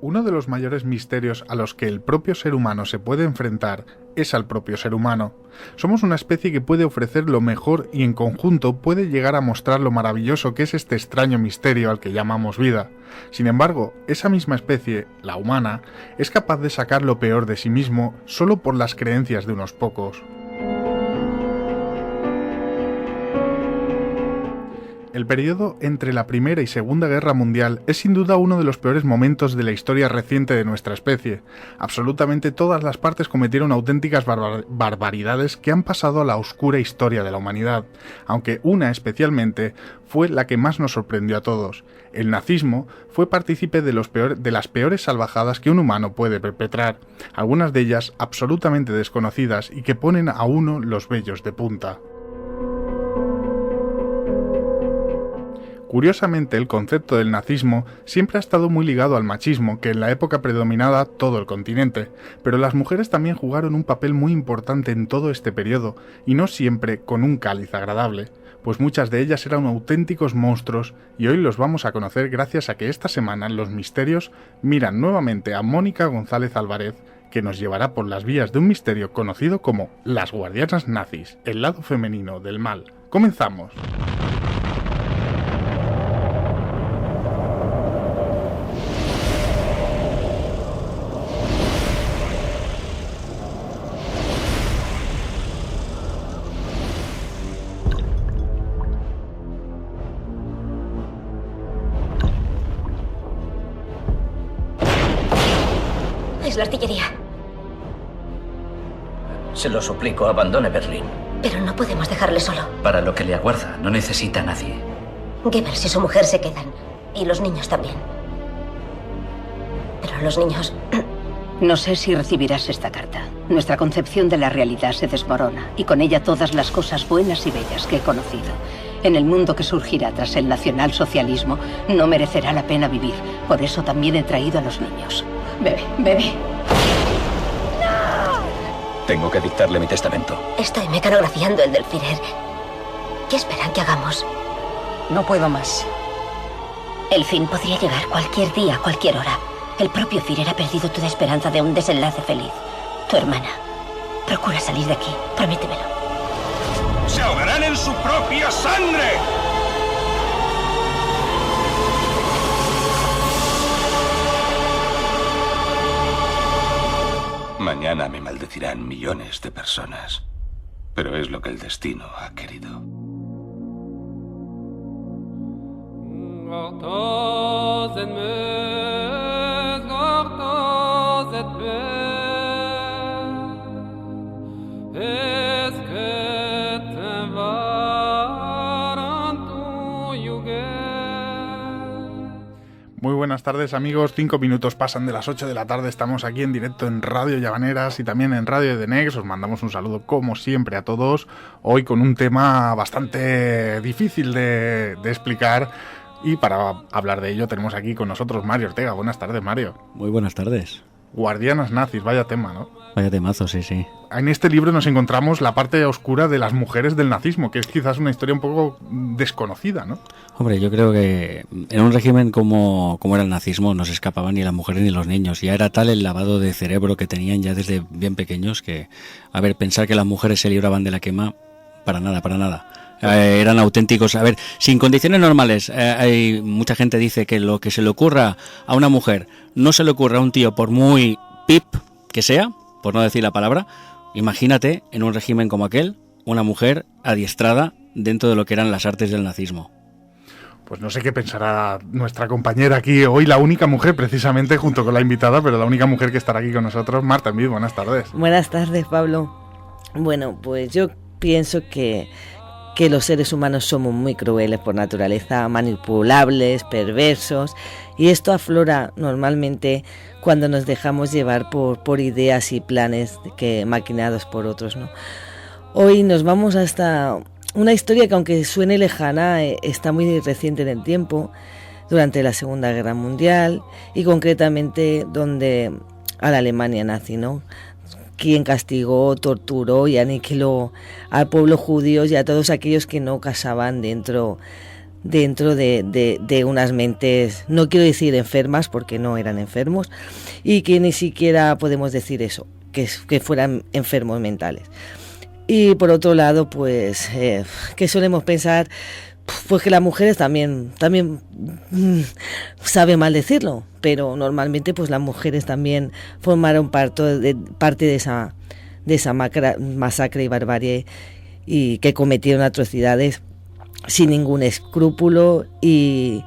Uno de los mayores misterios a los que el propio ser humano se puede enfrentar es al propio ser humano. Somos una especie que puede ofrecer lo mejor y en conjunto puede llegar a mostrar lo maravilloso que es este extraño misterio al que llamamos vida. Sin embargo, esa misma especie, la humana, es capaz de sacar lo peor de sí mismo solo por las creencias de unos pocos. El periodo entre la Primera y Segunda Guerra Mundial es sin duda uno de los peores momentos de la historia reciente de nuestra especie. Absolutamente todas las partes cometieron auténticas barbaridades que han pasado a la oscura historia de la humanidad, aunque una especialmente fue la que más nos sorprendió a todos. El nazismo fue partícipe de las peores salvajadas que un humano puede perpetrar, algunas de ellas absolutamente desconocidas y que ponen a uno los vellos de punta. Curiosamente, el concepto del nazismo siempre ha estado muy ligado al machismo, que en la época predominaba todo el continente, pero las mujeres también jugaron un papel muy importante en todo este periodo, y no siempre con un cáliz agradable, pues muchas de ellas eran auténticos monstruos, y hoy los vamos a conocer gracias a que esta semana Los Misterios miran nuevamente a Mónica González Álvarez, que nos llevará por las vías de un misterio conocido como las guardianas nazis, el lado femenino del mal. ¡Comenzamos! Es la artillería. Se lo suplico, abandone Berlín. Pero no podemos dejarle solo. Para lo que le aguarda, no necesita a nadie. Goebbels y su mujer se quedan. Y los niños también. Pero los niños... No sé si recibirás esta carta. Nuestra concepción de la realidad se desmorona, y con ella todas las cosas buenas y bellas que he conocido. En el mundo que surgirá tras el nacionalsocialismo, no merecerá la pena vivir. Por eso también he traído a los niños. Bebe, bebe. ¡No! Tengo que dictarle mi testamento. Estoy mecanografiando el del Führer. ¿Qué esperan que hagamos? No puedo más. El fin podría llegar cualquier día, cualquier hora. El propio Führer ha perdido toda esperanza de un desenlace feliz. Tu hermana. Procura salir de aquí. Prométemelo. ¡Se ahogarán en su propia sangre! Mañana me maldecirán millones de personas, pero es lo que el destino ha querido. Muy buenas tardes, amigos. 5 minutos pasan de las 8 de la tarde. Estamos aquí en directo en Radio Llavaneras y también en Radio Edenex. Os mandamos un saludo como siempre a todos. Hoy con un tema bastante difícil de explicar. Y para hablar de ello tenemos aquí con nosotros Mario Ortega. Buenas tardes, Mario. Muy buenas tardes. Guardianas nazis, vaya tema, ¿no? Vaya temazo, sí, sí. En este libro nos encontramos la parte oscura de las mujeres del nazismo, que es quizás una historia un poco desconocida, ¿no? Hombre, yo creo que en un régimen como era el nazismo no se escapaban ni las mujeres ni los niños. Ya era tal el lavado de cerebro que tenían ya desde bien pequeños que, a ver, pensar que las mujeres se libraban de la quema, para nada, para nada. Eran auténticos. A ver, sin condiciones normales, hay mucha gente dice que lo que se le ocurra a una mujer no se le ocurra a un tío por muy pip que sea, por no decir la palabra. Imagínate en un régimen como aquel, una mujer adiestrada dentro de lo que eran las artes del nazismo. Pues no sé qué pensará nuestra compañera aquí, hoy la única mujer precisamente junto con la invitada, pero la única mujer que estará aquí con nosotros, Marta Envid. Buenas tardes. Buenas tardes, Pablo. Bueno, pues yo pienso que los seres humanos somos muy crueles por naturaleza, manipulables, perversos, y esto aflora normalmente cuando nos dejamos llevar por ideas y planes maquinados por otros, ¿no? Hoy nos vamos hasta una historia que, aunque suene lejana, está muy reciente en el tiempo, durante la Segunda Guerra Mundial, y concretamente a la Alemania nazi, ¿no? Quien castigó, torturó y aniquiló al pueblo judío y a todos aquellos que no casaban dentro dentro de unas mentes, no quiero decir enfermas porque no eran enfermos, y que ni siquiera podemos decir eso, que fueran enfermos mentales. Y por otro lado, pues, que solemos pensar, pues que las mujeres también sabe mal decirlo, pero normalmente pues las mujeres también formaron parte de esa masacre y barbarie, y que cometieron atrocidades sin ningún escrúpulo. Y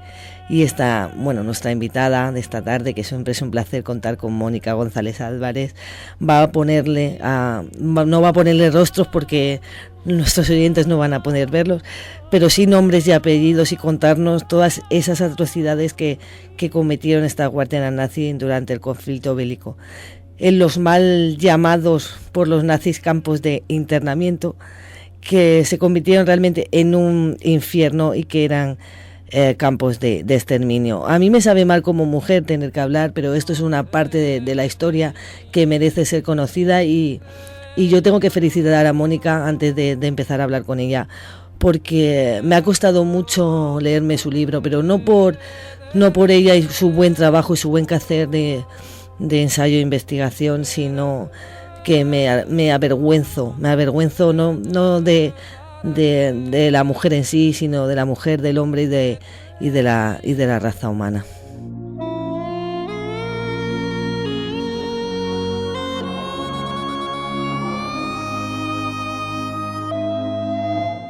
esta, nuestra invitada de esta tarde, que siempre es un placer contar con Mónica González Álvarez, no va a ponerle rostros porque nuestros oyentes no van a poder verlos, pero sí nombres y apellidos, y contarnos todas esas atrocidades que cometieron estas guardianas nazis durante el conflicto bélico, en los mal llamados por los nazis campos de internamiento, que se convirtieron realmente en un infierno y que eran campos de exterminio. A mí me sabe mal como mujer tener que hablar, pero esto es una parte de la historia que merece ser conocida, y yo tengo que felicitar a Mónica antes de empezar a hablar con ella, porque me ha costado mucho leerme su libro, pero no por ella y su buen trabajo y su buen quehacer de ensayo e investigación, sino que me avergüenzo no de la mujer en sí, sino de la mujer, del hombre y de la raza humana.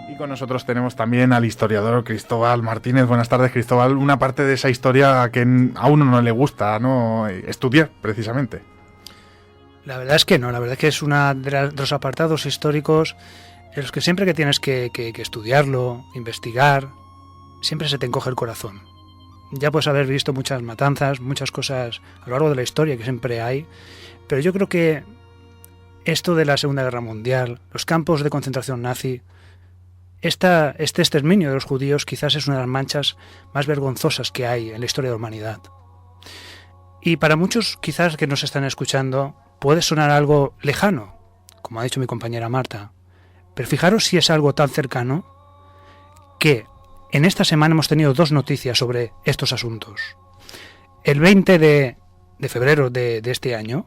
Y con nosotros tenemos también al historiador Cristóbal Martínez. Buenas tardes, Cristóbal. Una parte de esa historia que a uno no le gusta, ¿no?, estudiar, precisamente. La verdad es que no, la verdad es que es uno de los apartados históricos en los que siempre que tienes que estudiarlo, investigar, siempre se te encoge el corazón. Ya puedes haber visto muchas matanzas, muchas cosas a lo largo de la historia que siempre hay, pero yo creo que esto de la Segunda Guerra Mundial, los campos de concentración nazi, este exterminio de los judíos quizás es una de las manchas más vergonzosas que hay en la historia de la humanidad. Y para muchos quizás que nos están escuchando puede sonar algo lejano, como ha dicho mi compañera Marta, pero fijaros si es algo tan cercano que en esta semana hemos tenido 2 noticias sobre estos asuntos. El 20 de febrero de este año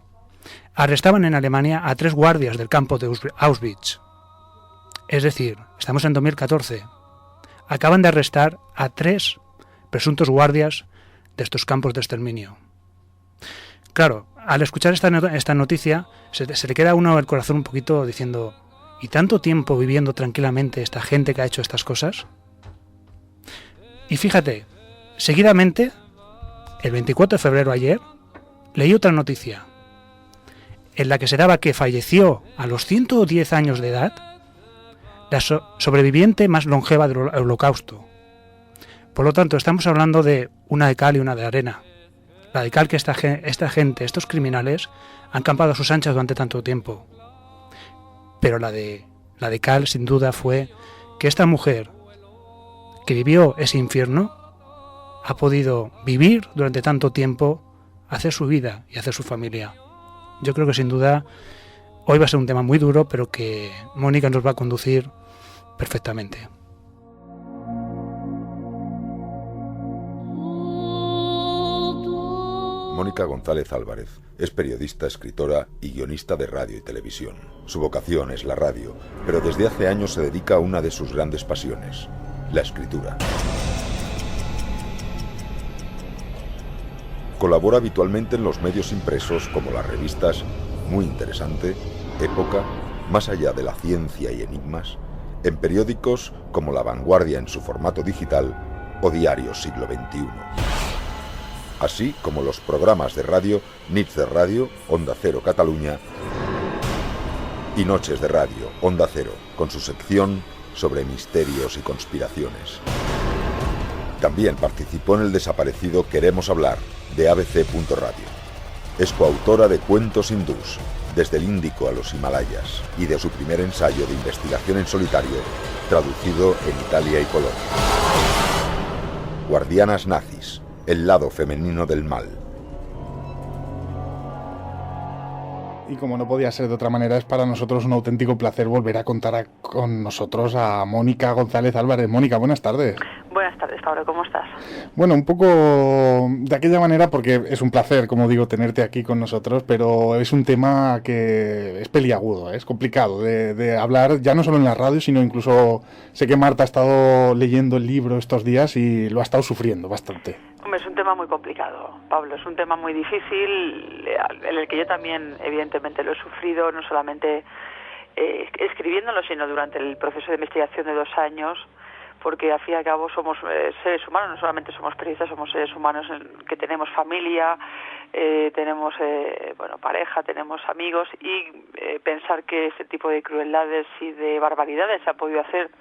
arrestaban en Alemania a 3 guardias del campo de Auschwitz. Es decir, estamos en 2014. Acaban de arrestar a 3 presuntos guardias de estos campos de exterminio. Claro, al escuchar esta noticia se le queda a uno el corazón un poquito diciendo: ¿y tanto tiempo viviendo tranquilamente esta gente que ha hecho estas cosas? Y fíjate, seguidamente, el 24 de febrero ayer, leí otra noticia en la que se daba que falleció a los 110 años de edad la sobreviviente más longeva del Holocausto. Por lo tanto, estamos hablando de una de cal y una de arena. La de cal que esta gente, estos criminales, han campado a sus anchas durante tanto tiempo. Pero la de cal, sin duda, fue que esta mujer que vivió ese infierno ha podido vivir durante tanto tiempo, hacer su vida y hacer su familia. Yo creo que sin duda hoy va a ser un tema muy duro, pero que Mónica nos va a conducir perfectamente. Mónica González Álvarez es periodista, escritora y guionista de radio y televisión. Su vocación es la radio, pero desde hace años se dedica a una de sus grandes pasiones, la escritura. Colabora habitualmente en los medios impresos como las revistas Muy Interesante, Época, Más allá de la ciencia y Enigmas, en periódicos como La Vanguardia en su formato digital o Diario Siglo XXI. Así como los programas de radio Nits de Radio, Onda Cero Cataluña, y Noches de Radio, Onda Cero, con su sección sobre misterios y conspiraciones. También participó en el desaparecido Queremos Hablar, de ABC.radio. Es coautora de Cuentos hindús, desde el Índico a los Himalayas, y de su primer ensayo de investigación en solitario, traducido en Italia y Polonia. Guardianas nazis, el lado femenino del mal. Y como no podía ser de otra manera, es para nosotros un auténtico placer volver a contar con nosotros a Mónica González Álvarez. Mónica, buenas tardes. Buenas tardes, Pablo, ¿cómo estás? Bueno, un poco de aquella manera, porque es un placer, como digo, tenerte aquí con nosotros, pero es un tema que es peliagudo, es complicado de hablar, ya no solo en la radio, sino incluso sé que Marta ha estado leyendo el libro estos días y lo ha estado sufriendo bastante. Hombre, es un tema muy complicado, Pablo, es un tema muy difícil, en el que yo también, evidentemente, lo he sufrido, no solamente escribiéndolo, sino durante el proceso de investigación de 2 años, porque al fin y al cabo somos seres humanos, no solamente somos periodistas, somos seres humanos que tenemos familia, tenemos pareja, tenemos amigos, y pensar que ese tipo de crueldades y de barbaridades se ha podido hacer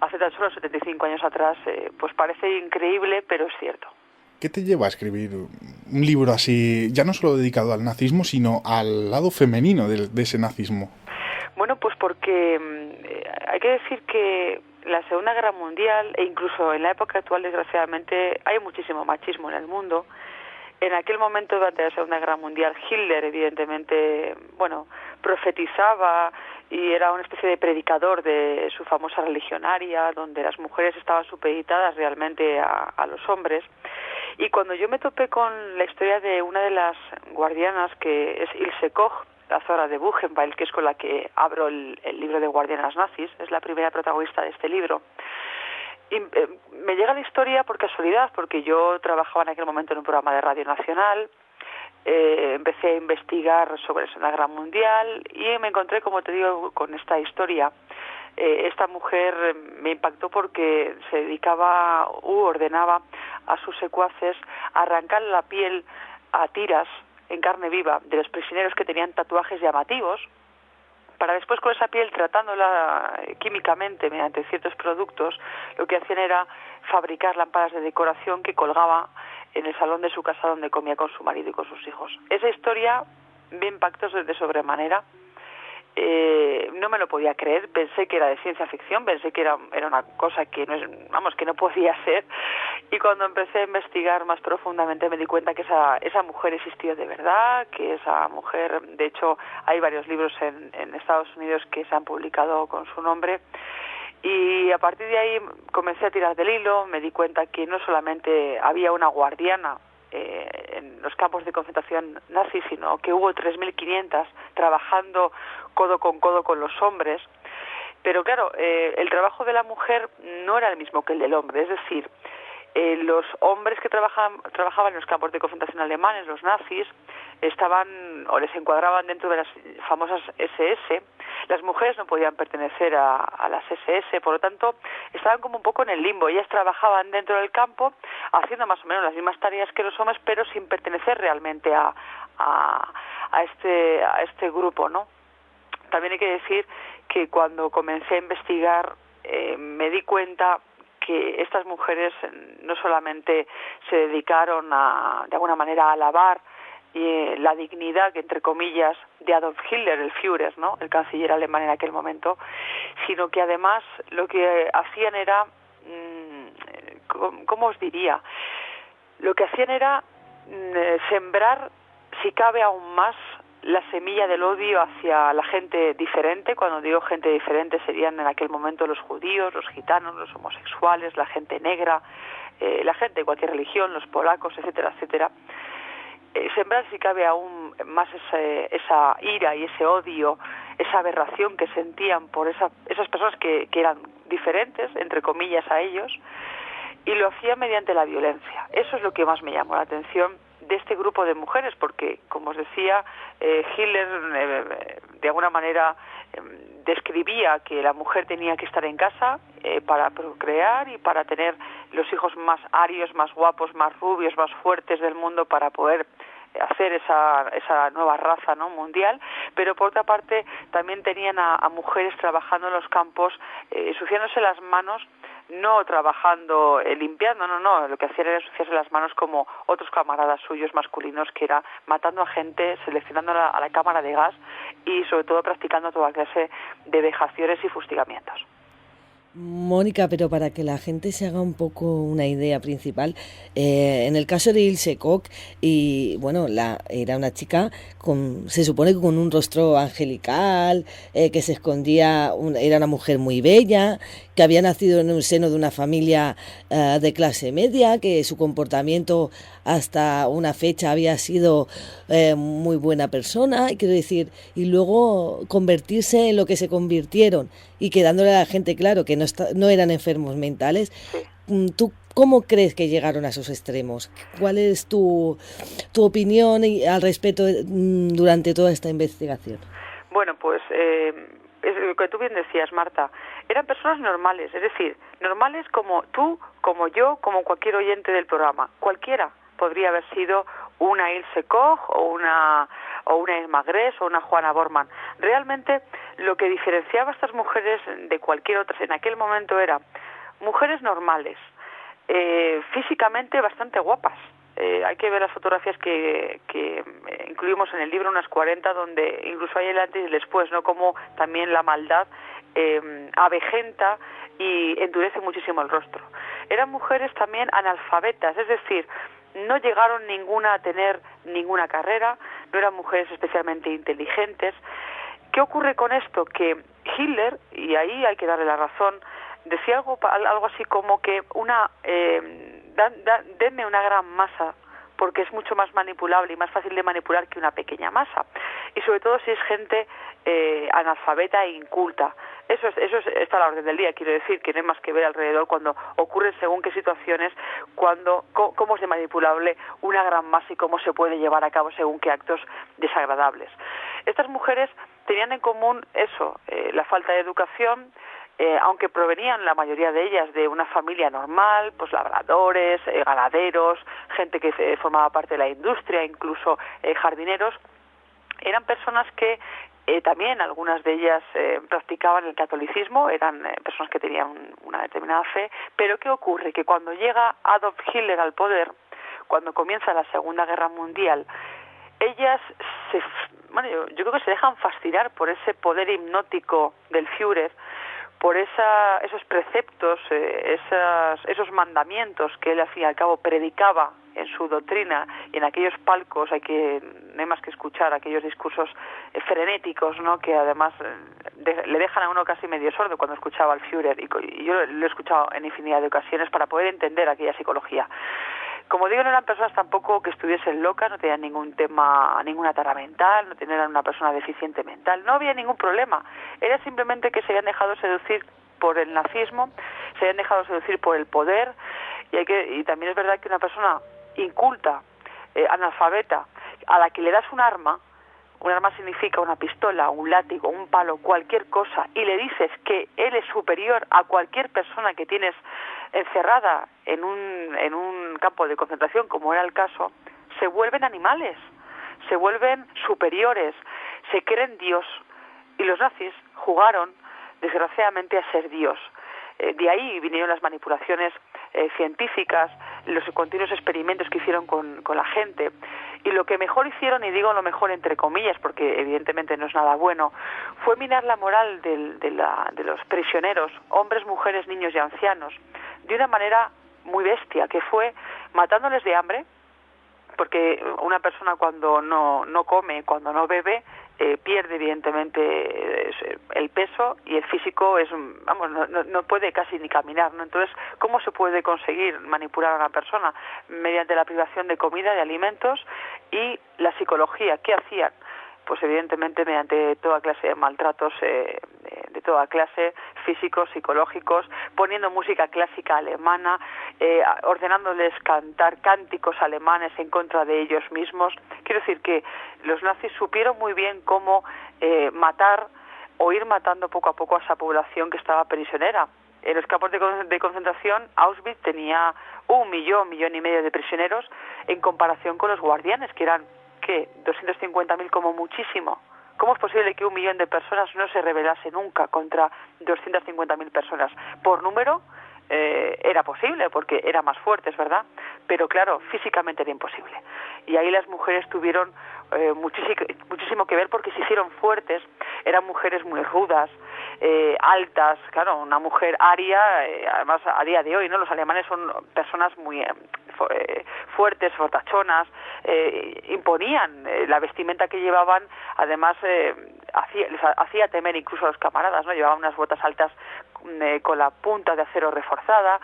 hace tan solo 75 años atrás, pues parece increíble, pero es cierto. ¿Qué te lleva a escribir un libro así, ya no solo dedicado al nazismo, sino al lado femenino de ese nazismo? Bueno, pues porque hay que decir que la Segunda Guerra Mundial, e incluso en la época actual, desgraciadamente, hay muchísimo machismo en el mundo. En aquel momento, durante la Segunda Guerra Mundial, Hitler, evidentemente, profetizaba y era una especie de predicador de su famosa religión aria, donde las mujeres estaban supeditadas realmente a los hombres. Y cuando yo me topé con la historia de una de las guardianas, que es Ilse Koch, la Zora de Buchenwald, que es con la que abro el libro de Guardianas Nazis, es la primera protagonista de este libro. Y me llega la historia por casualidad, porque yo trabajaba en aquel momento en un programa de Radio Nacional, empecé a investigar sobre la Segunda Guerra Mundial y me encontré, como te digo, con esta historia. Esta mujer me impactó porque se dedicaba ordenaba a sus secuaces a arrancar la piel a tiras en carne viva de los prisioneros que tenían tatuajes llamativos, para después con esa piel, tratándola químicamente mediante ciertos productos, lo que hacían era fabricar lámparas de decoración que colgaba en el salón de su casa donde comía con su marido y con sus hijos. Esa historia me impactó de sobremanera. No me lo podía creer, pensé que era de ciencia ficción, pensé que era una cosa que que no podía ser, y cuando empecé a investigar más profundamente me di cuenta que esa mujer existió de verdad, que esa mujer, de hecho hay varios libros en Estados Unidos que se han publicado con su nombre, y a partir de ahí comencé a tirar del hilo, me di cuenta que no solamente había una guardiana en los campos de concentración nazis, sino que hubo 3.500 trabajando codo con los hombres. Pero claro, el trabajo de la mujer no era el mismo que el del hombre, es decir, los hombres que trabajaban en los campos de concentración alemanes, los nazis, estaban o les encuadraban dentro de las famosas SS. Las mujeres no podían pertenecer a las SS, por lo tanto estaban como un poco en el limbo. Ellas trabajaban dentro del campo haciendo más o menos las mismas tareas que los hombres, pero sin pertenecer realmente a este grupo, ¿no? También hay que decir que cuando comencé a investigar me di cuenta que estas mujeres no solamente se dedicaron de alguna manera a alabar la dignidad, que entre comillas, de Adolf Hitler, el Führer, ¿no?, el canciller alemán en aquel momento, sino que además lo que hacían era, ¿cómo os diría? Lo que hacían era sembrar, si cabe aún más, la semilla del odio hacia la gente diferente. Cuando digo gente diferente serían en aquel momento los judíos, los gitanos, los homosexuales, la gente negra, la gente de cualquier religión, los polacos, etcétera, etcétera. Sembrar, si cabe aún más, esa ira y ese odio, esa aberración que sentían por esas personas que eran diferentes, entre comillas, a ellos, y lo hacían mediante la violencia. Eso es lo que más me llamó la atención de este grupo de mujeres, porque, como os decía, Hitler de alguna manera describía que la mujer tenía que estar en casa para procrear y para tener los hijos más arios, más guapos, más rubios, más fuertes del mundo, para poder hacer esa nueva raza, ¿no?, mundial. Pero por otra parte también tenían a mujeres trabajando en los campos, ensuciándose las manos, no trabajando, limpiando, no, lo que hacían era ensuciarse las manos como otros camaradas suyos masculinos, que era matando a gente, seleccionando a la cámara de gas y sobre todo practicando toda clase de vejaciones y fustigamientos. Mónica, pero para que la gente se haga un poco una idea principal, en el caso de Ilse Koch, y bueno, era una chica se supone que con un rostro angelical, que se escondía, era una mujer muy bella, que había nacido en un seno de una familia de clase media, que su comportamiento hasta una fecha había sido muy buena persona, quiero decir, y luego convertirse en lo que se convirtieron y quedándole a la gente claro que no eran enfermos mentales. ¿Tú cómo crees que llegaron a esos extremos? ¿Cuál es tu opinión al respecto durante toda esta investigación? Bueno, pues es lo que tú bien decías, Marta. Eran personas normales, es decir, normales como tú, como yo, como cualquier oyente del programa. Cualquiera podría haber sido una Ilse Koch o una Irma Gress o una Juana Bormann. Realmente lo que diferenciaba a estas mujeres de cualquier otra en aquel momento era mujeres normales, físicamente bastante guapas. Hay que ver las fotografías que incluimos en el libro, unas 40, donde incluso hay el antes y el después, ¿no? Como también la maldad avejenta y endurece muchísimo el rostro. Eran mujeres también analfabetas, es decir, no llegaron ninguna a tener ninguna carrera, no eran mujeres especialmente inteligentes. ¿Qué ocurre con esto? Que Hitler, y ahí hay que darle la razón, decía algo así como que denme una gran masa, porque es mucho más manipulable y más fácil de manipular que una pequeña masa. Y sobre todo si es gente analfabeta e inculta. Eso está a la orden del día, quiero decir, que no hay más que ver alrededor cuando ocurren según qué situaciones, cómo es de manipulable una gran masa y cómo se puede llevar a cabo según qué actos desagradables. Estas mujeres tenían en común eso, la falta de educación, aunque provenían la mayoría de ellas de una familia normal, pues labradores, ganaderos, gente que formaba parte de la industria, incluso jardineros, eran personas que también algunas de ellas practicaban el catolicismo, eran personas que tenían una determinada fe, pero ¿qué ocurre? Que cuando llega Adolf Hitler al poder, cuando comienza la Segunda Guerra Mundial, ellas yo creo que se dejan fascinar por ese poder hipnótico del Führer, por esos preceptos, esos mandamientos que él al fin y al cabo predicaba en su doctrina y en aquellos palcos. No hay más que escuchar aquellos discursos frenéticos, ¿no? Que además le dejan a uno casi medio sordo cuando escuchaba al Führer, y yo lo he escuchado en infinidad de ocasiones para poder entender aquella psicología. Como digo, no eran personas tampoco que estuviesen locas, no tenían ninguna tara mental, no eran una persona deficiente mental, no había ningún problema. Era simplemente que se habían dejado seducir por el nazismo, se habían dejado seducir por el poder, y también es verdad que una persona inculta, analfabeta, a la que le das un arma significa una pistola, un látigo, un palo, cualquier cosa, y le dices que él es superior a cualquier persona que tienes encerrada en un campo de concentración, como era el caso, se vuelven animales, se vuelven superiores, se creen Dios, y los nazis jugaron desgraciadamente a ser Dios. De ahí vinieron las manipulaciones científicas, los continuos experimentos que hicieron con la gente, y lo que mejor hicieron, y digo lo mejor entre comillas porque evidentemente no es nada bueno, fue minar la moral de los prisioneros, hombres, mujeres, niños y ancianos, de una manera muy bestia, que fue matándoles de hambre, porque una persona cuando no come, cuando no bebe, pierde evidentemente el peso, y el físico no puede casi ni caminar, ¿no? Entonces, ¿cómo se puede conseguir manipular a una persona? Mediante la privación de comida, de alimentos, y la psicología. ¿Qué hacían? Pues evidentemente mediante toda clase de maltratos de toda clase, físicos, psicológicos, poniendo música clásica alemana, ordenándoles cantar cánticos alemanes en contra de ellos mismos. Quiero decir que los nazis supieron muy bien cómo matar o ir matando poco a poco a esa población que estaba prisionera. En los campos de concentración, Auschwitz tenía 1 millón y medio de prisioneros, en comparación con los guardianes, que eran 250.000 como muchísimo. ¿Cómo es posible que 1 millón de personas no se rebelase nunca contra 250.000 personas? Por número era posible, porque eran más fuertes, ¿verdad? Pero claro, físicamente era imposible. Y ahí las mujeres tuvieron muchísimo que ver porque se hicieron fuertes, eran mujeres muy rudas, altas, claro, una mujer aria, además a día de hoy, ¿no? Los alemanes son personas muy fuertes, fortachonas, imponían la vestimenta que llevaban, además les hacía temer incluso a los camaradas, ¿no? Llevaban unas botas altas con la punta de acero reforzada,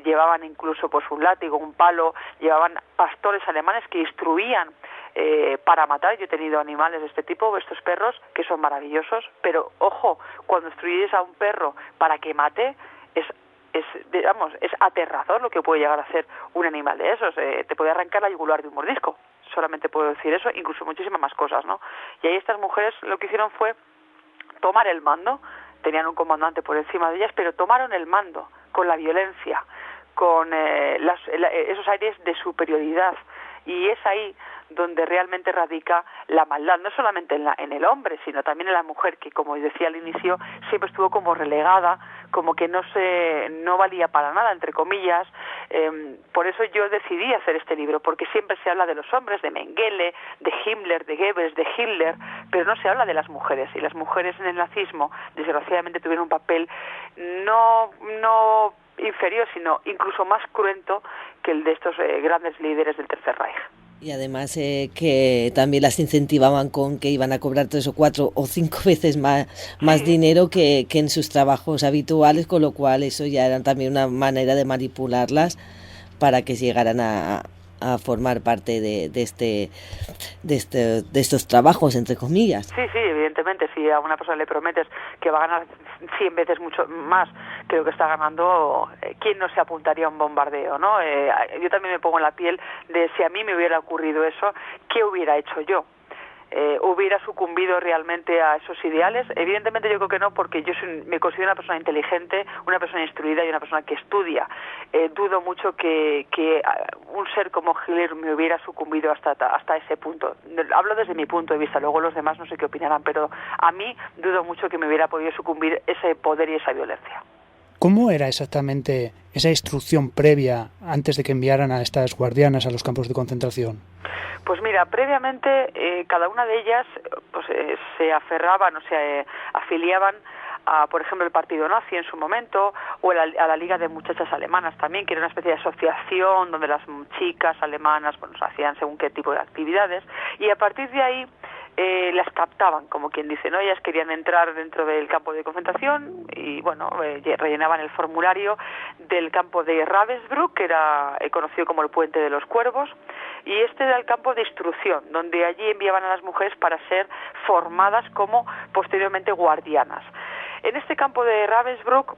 llevaban incluso pues un látigo, un palo, llevaban pastores alemanes que instruían para matar. Yo he tenido animales de este tipo, estos perros, que son maravillosos, pero ojo, cuando instruyes a un perro para que mate, es aterrador lo que puede llegar a hacer un animal de esos. Te puede arrancar la yugular de un mordisco, solamente puedo decir eso, incluso muchísimas más cosas, ¿no? Y ahí estas mujeres lo que hicieron fue tomar el mando. Tenían un comandante por encima de ellas, pero tomaron el mando con la violencia, con esos aires de superioridad, y es ahí donde realmente radica la maldad, no solamente en el hombre, sino también en la mujer, que, como decía al inicio, siempre estuvo como relegada, como que no valía para nada, entre comillas. Por eso yo decidí hacer este libro, porque siempre se habla de los hombres, de Mengele, de Himmler, de Goebbels, de Hitler, pero no se habla de las mujeres, y las mujeres en el nazismo desgraciadamente tuvieron un papel no inferior, sino incluso más cruento que el de estos grandes líderes del Tercer Reich. Y además que también las incentivaban con que iban a cobrar 3 o 4 o 5 veces más dinero que en sus trabajos habituales, con lo cual eso ya era también una manera de manipularlas para que llegaran a formar parte de estos trabajos, entre comillas. Sí, evidentemente, si a una persona le prometes que va a ganar 100 veces mucho más que lo que está ganando, ¿quién no se apuntaría a un bombardeo, no? Yo también me pongo en la piel de si a mí me hubiera ocurrido eso, ¿qué hubiera hecho yo? ¿Hubiera sucumbido realmente a esos ideales? Evidentemente yo creo que no, porque yo me considero una persona inteligente, una persona instruida y una persona que estudia. Dudo mucho que un ser como Hitler me hubiera sucumbido hasta ese punto. Hablo desde mi punto de vista, luego los demás no sé qué opinarán, pero a mí dudo mucho que me hubiera podido sucumbir ese poder y esa violencia. ¿Cómo era exactamente esa instrucción previa antes de que enviaran a estas guardianas a los campos de concentración? Pues mira, previamente cada una de ellas pues, se aferraban o se afiliaban a, por ejemplo, el partido nazi en su momento, o a la Liga de Muchachas Alemanas también, que era una especie de asociación donde las chicas alemanas hacían según qué tipo de actividades, y a partir de ahí las captaban, como quien dice, ¿no? Ellas querían entrar dentro del campo de concentración y, bueno, rellenaban el formulario del campo de Ravensbrück, que era conocido como el Puente de los Cuervos, y este era el campo de instrucción, donde allí enviaban a las mujeres para ser formadas como posteriormente guardianas. En este campo de Ravensbrück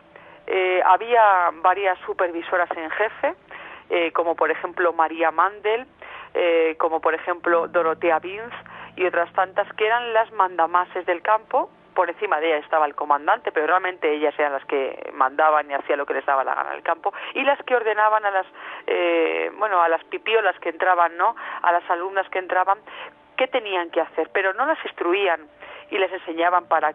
había varias supervisoras en jefe, como por ejemplo María Mandel, como por ejemplo Dorothea Binz, y otras tantas que eran las mandamases del campo. Por encima de ellas estaba el comandante, pero realmente ellas eran las que mandaban y hacían lo que les daba la gana en el campo, y las que ordenaban a las pipiolas que entraban, ¿no? A las alumnas que entraban, qué tenían que hacer, pero no las instruían y les enseñaban para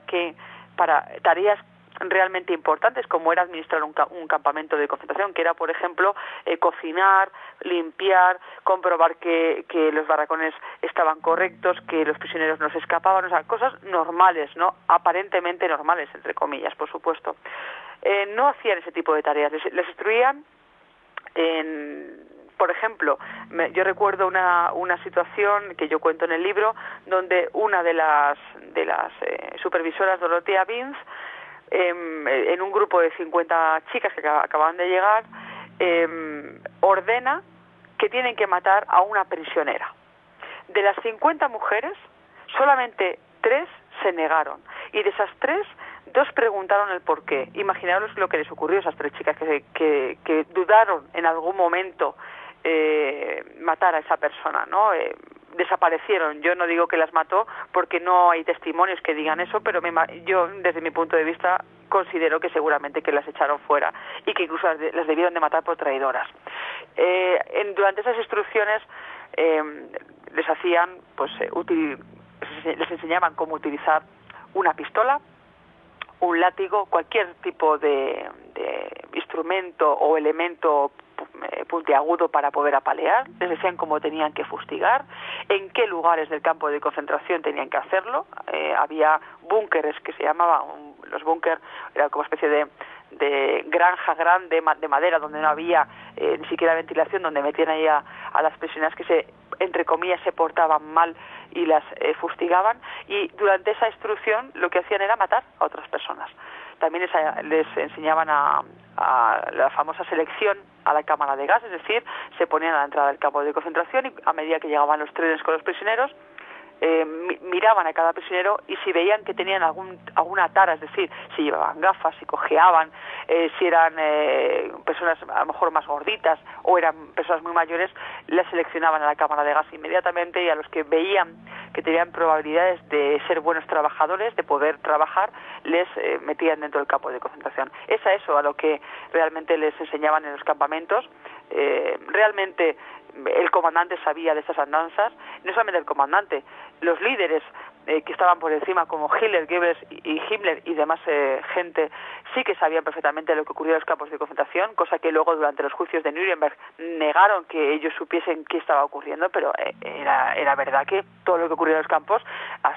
tareas realmente importantes, como era administrar un campamento de concentración, que era, por ejemplo, cocinar, limpiar, comprobar que los barracones estaban correctos, que los prisioneros no se escapaban, o sea, cosas normales, ¿no? Aparentemente normales, entre comillas, por supuesto. No hacían ese tipo de tareas, les instruían por ejemplo, yo recuerdo una situación que yo cuento en el libro, donde una de las supervisoras, Dorothea Binz, en un grupo de 50 chicas que acababan de llegar, ordena que tienen que matar a una prisionera. De las 50 mujeres, solamente 3 se negaron, y de esas 3, 2 preguntaron el por qué. Imaginaros lo que les ocurrió a esas 3 chicas que dudaron en algún momento matar a esa persona, ¿no? Desaparecieron. Yo no digo que las mató porque no hay testimonios que digan eso, pero yo, desde mi punto de vista, considero que seguramente que las echaron fuera y que incluso las debieron de matar por traidoras. Durante esas instrucciones les hacían, les enseñaban cómo utilizar una pistola, un látigo, cualquier tipo de instrumento o elemento puntiagudo para poder apalear, les decían cómo tenían que fustigar, en qué lugares del campo de concentración tenían que hacerlo. Había búnkeres que se llamaban, los búnker era como especie de granja grande de madera donde no había ni siquiera ventilación, donde metían ahí a las prisioneras que entre comillas se portaban mal y las fustigaban, y durante esa instrucción lo que hacían era matar a otras personas. También les enseñaban a la famosa selección a la cámara de gas, es decir, se ponían a la entrada del campo de concentración y a medida que llegaban los trenes con los prisioneros, miraban a cada prisionero, y si veían que tenían alguna tara, es decir, si llevaban gafas, si cojeaban, si eran personas a lo mejor más gorditas o eran personas muy mayores, les seleccionaban a la cámara de gas inmediatamente, y a los que veían que tenían probabilidades de ser buenos trabajadores, de poder trabajar, les metían dentro del campo de concentración. Es a eso a lo que realmente les enseñaban en los campamentos. Realmente el comandante sabía de estas andanzas, no solamente el comandante, los líderes que estaban por encima como Hitler, Goebbels y Himmler y demás gente, sí que sabían perfectamente lo que ocurría en los campos de concentración, cosa que luego durante los juicios de Nuremberg negaron que ellos supiesen qué estaba ocurriendo, pero era verdad que todo lo que ocurría en los campos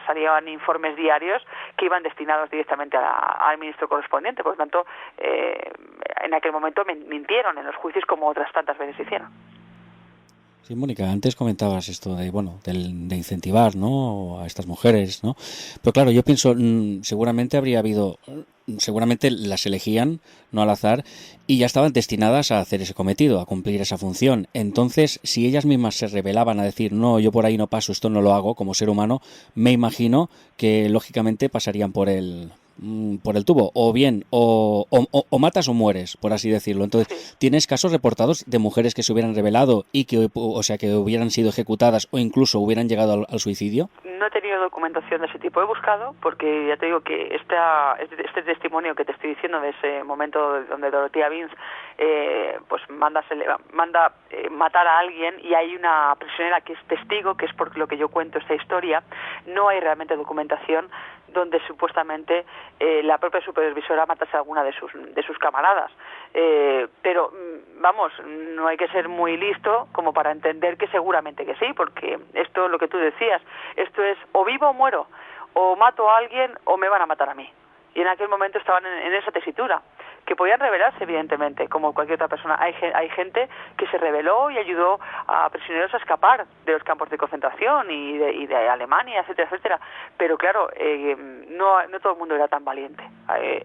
salían informes diarios que iban destinados directamente al ministro correspondiente. Por lo tanto, en aquel momento mintieron en los juicios como otras tantas veces hicieron. Sí, Mónica, antes comentabas esto de incentivar, ¿no?, a estas mujeres, ¿no? Pero claro, yo pienso, seguramente las elegían, no al azar, y ya estaban destinadas a hacer ese cometido, a cumplir esa función. Entonces, si ellas mismas se rebelaban a decir, no, yo por ahí no paso, esto no lo hago, como ser humano, me imagino que lógicamente pasarían por el tubo, o bien o matas o mueres, por así decirlo. Entonces, ¿tienes casos reportados de mujeres que se hubieran rebelado y que hubieran sido ejecutadas o incluso hubieran llegado al suicidio? No he tenido documentación de ese tipo, he buscado, porque ya te digo que este testimonio que te estoy diciendo de ese momento donde Dorothea Vince pues manda matar a alguien, y hay una prisionera que es testigo, que es por lo que yo cuento esta historia, no hay realmente documentación donde supuestamente la propia supervisora matase a alguna de sus camaradas. Pero, vamos, no hay que ser muy listo como para entender que seguramente que sí, porque esto, lo que tú decías, esto es o vivo o muero, o mato a alguien o me van a matar a mí. Y en aquel momento estaban en esa tesitura, que podían rebelarse, evidentemente, como cualquier otra persona. Hay gente que se rebeló y ayudó a prisioneros a escapar de los campos de concentración y de Alemania, etcétera, etcétera. Pero claro, no todo el mundo era tan valiente.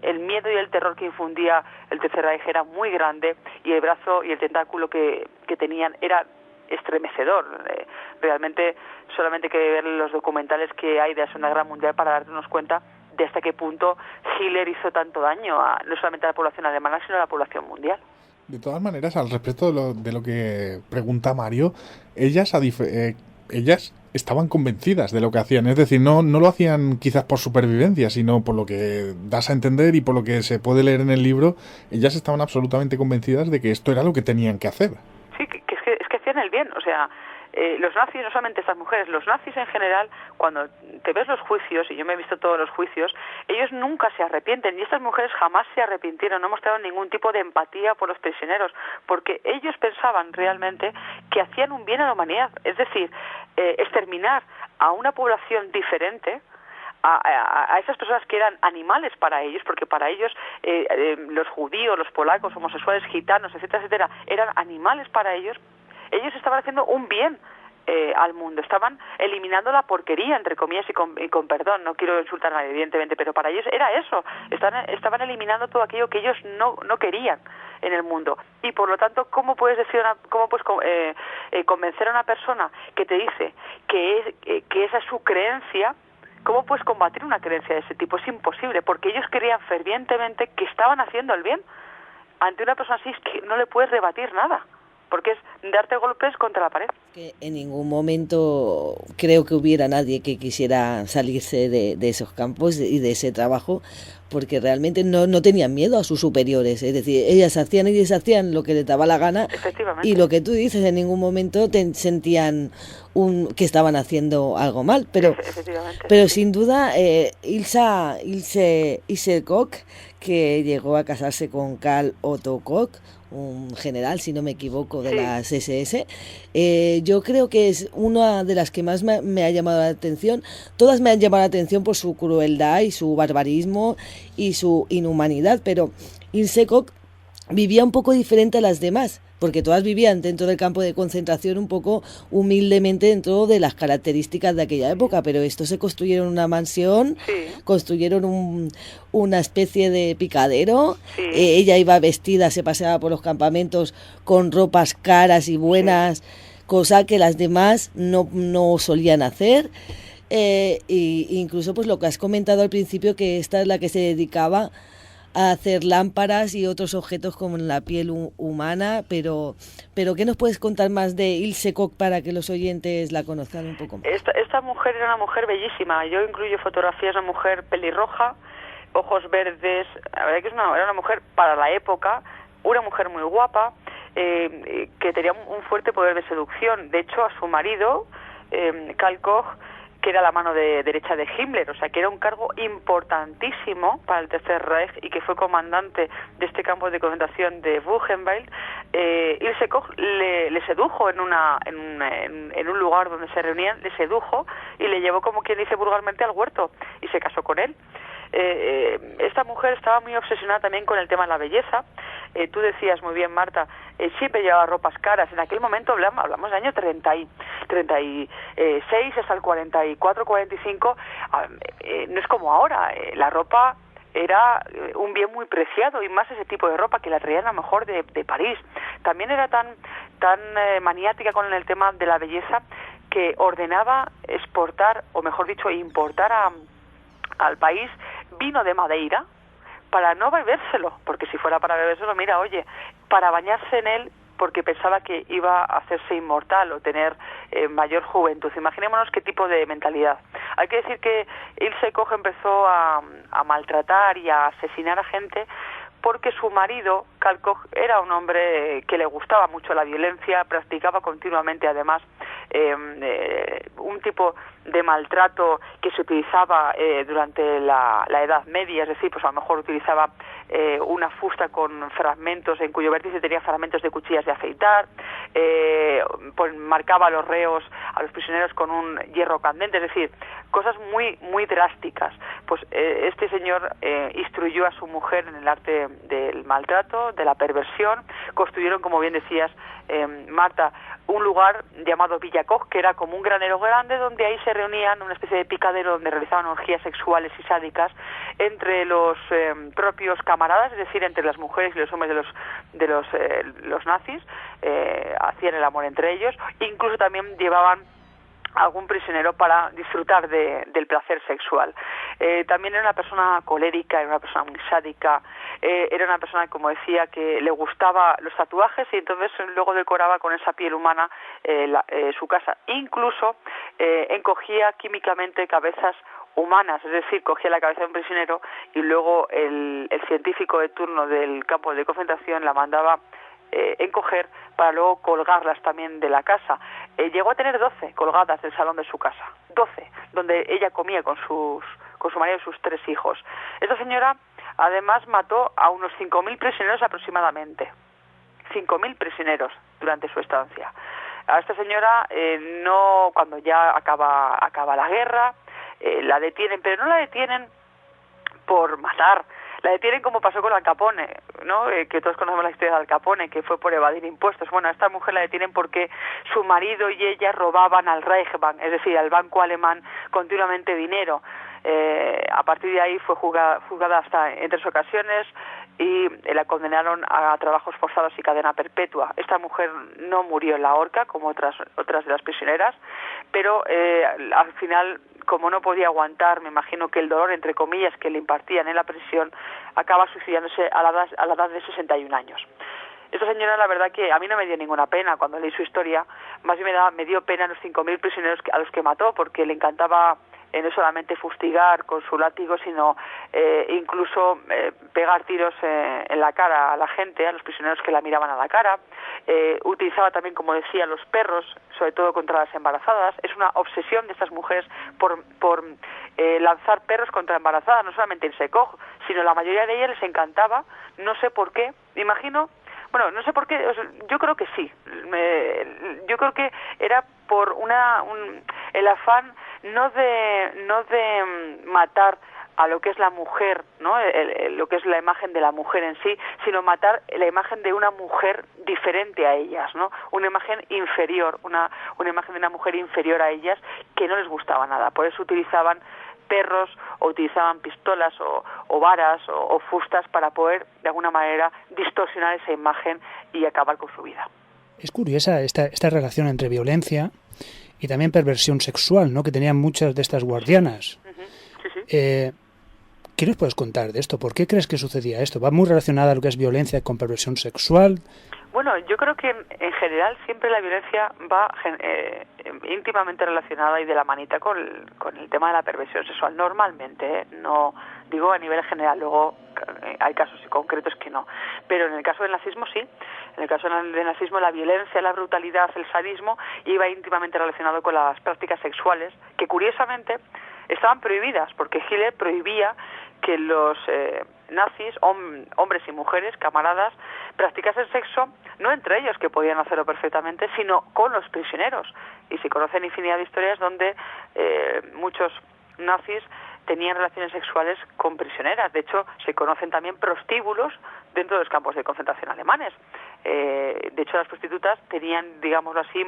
El miedo y el terror que infundía el Tercer Reich era muy grande, y el brazo y el tentáculo que tenían era estremecedor. Realmente solamente hay que ver los documentales que hay de la Segunda Guerra Mundial para darnos cuenta de hasta qué punto Hitler hizo tanto daño no solamente a la población alemana, sino a la población mundial. De todas maneras, al respecto de lo que pregunta Mario, ellas estaban convencidas de lo que hacían, es decir, no lo hacían quizás por supervivencia, sino por lo que das a entender y por lo que se puede leer en el libro, ellas estaban absolutamente convencidas de que esto era lo que tenían que hacer. Sí, es que hacían el bien, o sea, los nazis, no solamente estas mujeres, los nazis en general, cuando te ves los juicios, y yo me he visto todos los juicios, ellos nunca se arrepienten, y estas mujeres jamás se arrepintieron, no mostraron ningún tipo de empatía por los prisioneros, porque ellos pensaban realmente que hacían un bien a la humanidad, es decir, exterminar a una población diferente, a esas personas que eran animales para ellos, porque para ellos los judíos, los polacos, homosexuales, gitanos, etcétera, etcétera, eran animales para ellos. Ellos estaban haciendo un bien al mundo, estaban eliminando la porquería, entre comillas, y con perdón, no quiero insultar a nadie, evidentemente, pero para ellos era eso, estaban eliminando todo aquello que ellos no querían en el mundo. Y por lo tanto, ¿cómo puedes convencer a una persona que te dice que esa es su creencia? ¿Cómo puedes combatir una creencia de ese tipo? Es imposible, porque ellos creían fervientemente que estaban haciendo el bien. Ante una persona así es que no le puedes rebatir nada, porque es darte golpes contra la pared. Que en ningún momento creo que hubiera nadie que quisiera salirse de esos campos y de ese trabajo, porque realmente no tenían miedo a sus superiores, es decir, ellas hacían lo que les daba la gana, y lo que tú dices, en ningún momento sentían que estaban haciendo algo mal, pero sin duda Ilse Koch, que llegó a casarse con Karl Otto Koch, un general, si no me equivoco, de las SS. Yo creo que es una de las que más me ha llamado la atención. Todas me han llamado la atención por su crueldad y su barbarismo y su inhumanidad, pero Ilse Koch vivía un poco diferente a las demás, porque todas vivían dentro del campo de concentración un poco humildemente dentro de las características de aquella época, pero estos se construyeron una mansión, construyeron una especie de picadero, ella iba vestida, se paseaba por los campamentos con ropas caras y buenas, cosa que las demás no solían hacer. Y incluso pues lo que has comentado al principio, que esta es la que se dedicaba a hacer lámparas y otros objetos como la piel humana, pero ¿qué nos puedes contar más de Ilse Koch para que los oyentes la conozcan un poco más? Esta mujer era una mujer bellísima. Yo incluyo fotografías de una mujer pelirroja, ojos verdes. La verdad que era una mujer para la época, una mujer muy guapa, que tenía un fuerte poder de seducción. De hecho, a su marido, Karl Koch, que era la mano derecha de Himmler, o sea, que era un cargo importantísimo para el Tercer Reich y que fue comandante de este campo de concentración de Buchenwald. Ilse Koch le sedujo en un lugar donde se reunían, le sedujo y le llevó, como quien dice vulgarmente, al huerto y se casó con él. Esta mujer estaba muy obsesionada también con el tema de la belleza. Tú decías muy bien, Marta, siempre llevaba ropas caras. En aquel momento hablamos del año 36 hasta el 44, 45. No es como ahora. La ropa era un bien muy preciado, y más ese tipo de ropa que la traían a lo mejor de París. También era tan maniática con el tema de la belleza que ordenaba exportar, o mejor dicho, importar al país vino de Madeira para no bebérselo, porque si fuera para bebérselo, mira, oye, para bañarse en él, porque pensaba que iba a hacerse inmortal o tener mayor juventud. Imaginémonos qué tipo de mentalidad. Hay que decir que Ilse Koch empezó a maltratar y a asesinar a gente porque su marido, Karl Koch, era un hombre que le gustaba mucho la violencia, practicaba continuamente, además, un tipo de maltrato que se utilizaba durante la Edad Media, es decir, pues a lo mejor utilizaba una fusta con fragmentos, en cuyo vértice tenía fragmentos de cuchillas de afeitar, pues marcaba a los reos, a los prisioneros con un hierro candente, es decir, cosas muy, muy drásticas. Pues este señor instruyó a su mujer en el arte del maltrato, de la perversión. Construyeron, como bien decías, Marta, un lugar llamado Villa Koch, que era como un granero grande, donde ahí se reunían, una especie de picadero donde realizaban orgías sexuales y sádicas entre los propios camaradas, es decir, entre las mujeres y los hombres de los nazis. Hacían el amor entre ellos, incluso también llevaban algún prisionero para disfrutar del placer sexual. También era una persona colérica, era una persona muy sádica, era una persona, como decía, que le gustaba los tatuajes, y entonces luego decoraba con esa piel humana su casa. Incluso encogía químicamente cabezas humanas, es decir, cogía la cabeza de un prisionero y luego el científico de turno del campo de concentración la mandaba encoger para luego colgarlas también de la casa. Llegó a tener 12 colgadas del salón de su casa, 12, donde ella comía con su marido y sus 3 hijos. Esta señora además mató a unos 5.000 prisioneros aproximadamente, 5.000 prisioneros durante su estancia. A esta señora cuando ya acaba la guerra, la detienen, pero no la detienen por matar. La detienen como pasó con Al Capone, ¿no? Que todos conocemos la historia de Al Capone, que fue por evadir impuestos. Bueno, a esta mujer la detienen porque su marido y ella robaban al Reichsbank, es decir, al banco alemán, continuamente dinero. A partir de ahí fue juzgada hasta en 3 ocasiones y la condenaron a trabajos forzados y cadena perpetua. Esta mujer no murió en la horca como otras de las prisioneras, pero al final, como no podía aguantar, me imagino que el dolor, entre comillas, que le impartían en la prisión, acaba suicidándose a la edad de 61 años. Esta señora, la verdad que a mí no me dio ninguna pena cuando leí su historia, más bien me dio pena los 5.000 prisioneros a los que mató, porque le encantaba no solamente fustigar con su látigo, sino incluso pegar tiros en la cara a la gente, a los prisioneros que la miraban a la cara. Utilizaba también, como decía, los perros, sobre todo contra las embarazadas. Es una obsesión de estas mujeres por lanzar perros contra embarazadas, no solamente Ilse Koch, sino la mayoría de ellas les encantaba, no sé por qué. Me imagino Bueno, no sé por qué, yo creo que sí. Yo creo que era por el afán no de matar a lo que es la mujer, ¿no? Lo que es la imagen de la mujer en sí, sino matar la imagen de una mujer diferente a ellas, ¿no? Una imagen inferior, una imagen de una mujer inferior a ellas que no les gustaba nada. Por eso utilizaban perros o utilizaban pistolas o varas o fustas para poder de alguna manera distorsionar esa imagen y acabar con su vida. Es curiosa esta relación entre violencia y también perversión sexual, ¿no? Que tenían muchas de estas guardianas. Sí, sí. ¿Qué nos puedes contar de esto? ¿Por qué crees que sucedía esto? ¿Va muy relacionada a lo que es violencia con perversión sexual? Bueno, yo creo que en general siempre la violencia va íntimamente relacionada y de la manita con el tema de la perversión sexual. Normalmente, no digo a nivel general, luego hay casos concretos que no. Pero en el caso del nazismo sí. En el caso del nazismo la violencia, la brutalidad, el sadismo iba íntimamente relacionado con las prácticas sexuales que curiosamente estaban prohibidas porque Hitler prohibía que los nazis, hombres y mujeres, camaradas, practicasen sexo, no entre ellos, que podían hacerlo perfectamente, sino con los prisioneros. Y se conocen infinidad de historias donde muchos nazis tenían relaciones sexuales con prisioneras. De hecho, se conocen también prostíbulos dentro de los campos de concentración alemanes. De hecho, las prostitutas tenían, digámoslo así,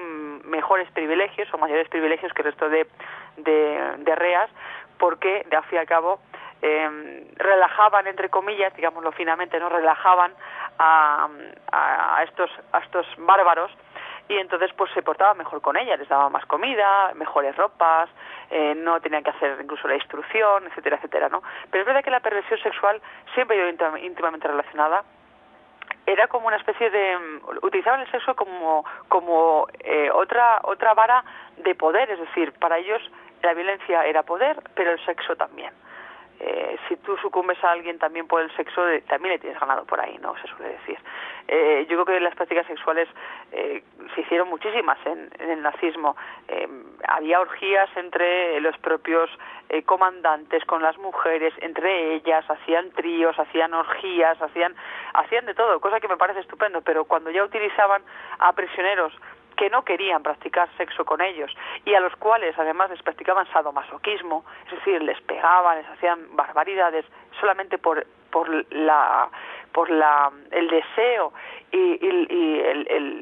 mejores privilegios o mayores privilegios que el resto de reas, porque, de al fin y al cabo, relajaban, entre comillas, digámoslo finamente, no relajaban a estos bárbaros, y entonces pues se portaban mejor con ellas, les daban más comida, mejores ropas, no tenían que hacer incluso la instrucción, etcétera, etcétera, ¿no? Pero es verdad que la perversión sexual siempre ha ido íntimamente relacionada. Era como una especie de... utilizaban el sexo como otra vara de poder, es decir, para ellos la violencia era poder, pero el sexo también. Si tú sucumbes a alguien también por el sexo, también le tienes ganado por ahí, ¿no? Se suele decir. Yo creo que las prácticas sexuales se hicieron muchísimas en el nazismo. Había orgías entre los propios comandantes con las mujeres, entre ellas, hacían tríos, hacían orgías, hacían de todo, cosa que me parece estupendo, pero cuando ya utilizaban a prisioneros que no querían practicar sexo con ellos y a los cuales además les practicaban sadomasoquismo, es decir, les pegaban, les hacían barbaridades solamente por el deseo y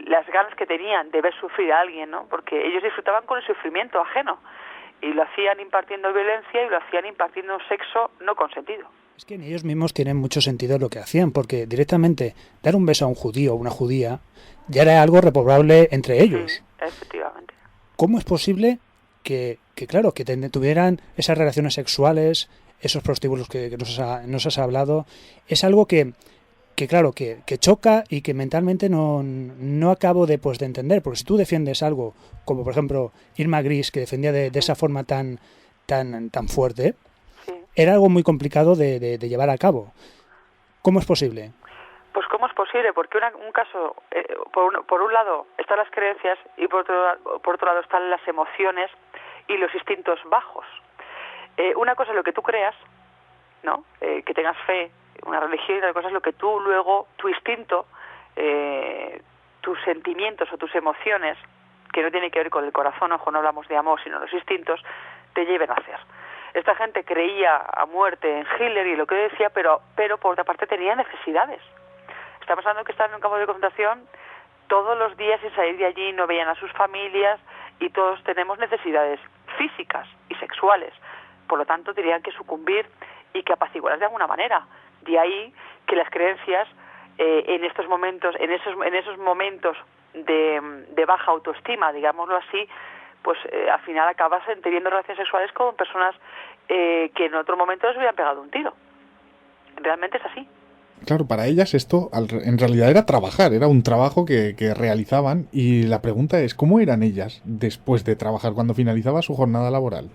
las ganas que tenían de ver sufrir a alguien, ¿no? Porque ellos disfrutaban con el sufrimiento ajeno y lo hacían impartiendo violencia y lo hacían impartiendo un sexo no consentido. Es que en ellos mismos tienen mucho sentido lo que hacían, porque directamente dar un beso a un judío o una judía ya era algo reprobable entre ellos. Sí, efectivamente. ¿Cómo es posible que tuvieran esas relaciones sexuales, esos prostíbulos que nos has hablado? Es algo que choca y que mentalmente no acabo de entender, porque si tú defiendes algo, como por ejemplo Irma Gris, que defendía de esa forma tan fuerte, sí, era algo muy complicado de llevar a cabo. ¿Cómo es posible? Pues ¿cómo es posible? Porque un caso, por un lado están las creencias y por otro lado están las emociones y los instintos bajos. Una cosa es lo que tú creas, ¿no? Que tengas fe, una religión, y otra cosa es lo que tú luego, tu instinto, tus sentimientos o tus emociones, que no tiene que ver con el corazón, ojo, no hablamos de amor, sino los instintos, te lleven a hacer. Esta gente creía a muerte en Hitler y lo que decía, pero por otra parte tenía necesidades. Estamos hablando que estaban en un campo de concentración todos los días sin salir de allí, no veían a sus familias y todos tenemos necesidades físicas y sexuales. Por lo tanto, tenían que sucumbir y que apaciguarlas de alguna manera. De ahí que las creencias en estos momentos, en esos momentos de baja autoestima, digámoslo así, pues al final acabas teniendo relaciones sexuales con personas que en otro momento les hubieran pegado un tiro. Realmente es así. Claro, para ellas esto en realidad era trabajar, era un trabajo que realizaban, y la pregunta es, ¿cómo eran ellas después de trabajar, cuando finalizaba su jornada laboral?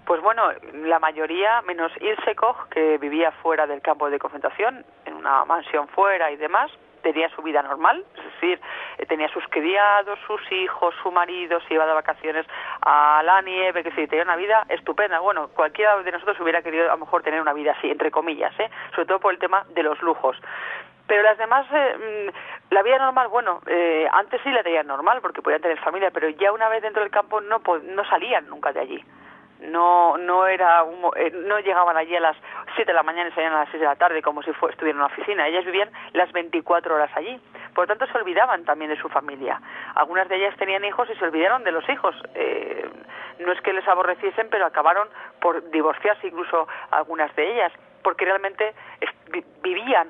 Pues bueno, la mayoría, menos Ilse Koch, que vivía fuera del campo de concentración, en una mansión fuera y demás, tenía su vida normal, es decir, tenía sus criados, sus hijos, su marido, se iba de vacaciones a la nieve, que sí, tenía una vida estupenda. Bueno, cualquiera de nosotros hubiera querido a lo mejor tener una vida así, entre comillas, sobre todo por el tema de los lujos. Pero las demás, la vida normal, bueno, antes sí la tenían normal porque podían tener familia, pero ya una vez dentro del campo no salían nunca de allí. No llegaban allí a las 7 de la mañana y salían a las 6 de la tarde como si estuvieran en una oficina. Ellas vivían las 24 horas allí. Por lo tanto, se olvidaban también de su familia. Algunas de ellas tenían hijos y se olvidaron de los hijos. No es que les aborreciesen, pero acabaron por divorciarse incluso algunas de ellas, porque realmente vivían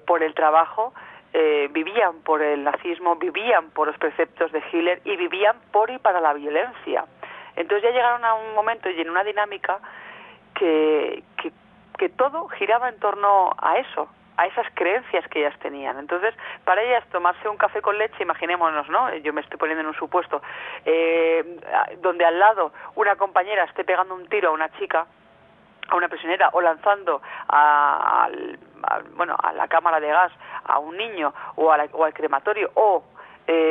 por el trabajo, vivían por el nazismo, vivían por los preceptos de Hitler y vivían por y para la violencia. Entonces ya llegaron a un momento y en una dinámica que todo giraba en torno a eso, a esas creencias que ellas tenían. Entonces, para ellas tomarse un café con leche, imaginémonos, ¿no? Yo me estoy poniendo en un supuesto, donde al lado una compañera esté pegando un tiro a una chica, a una prisionera, o lanzando a la cámara de gas a un niño o al crematorio, o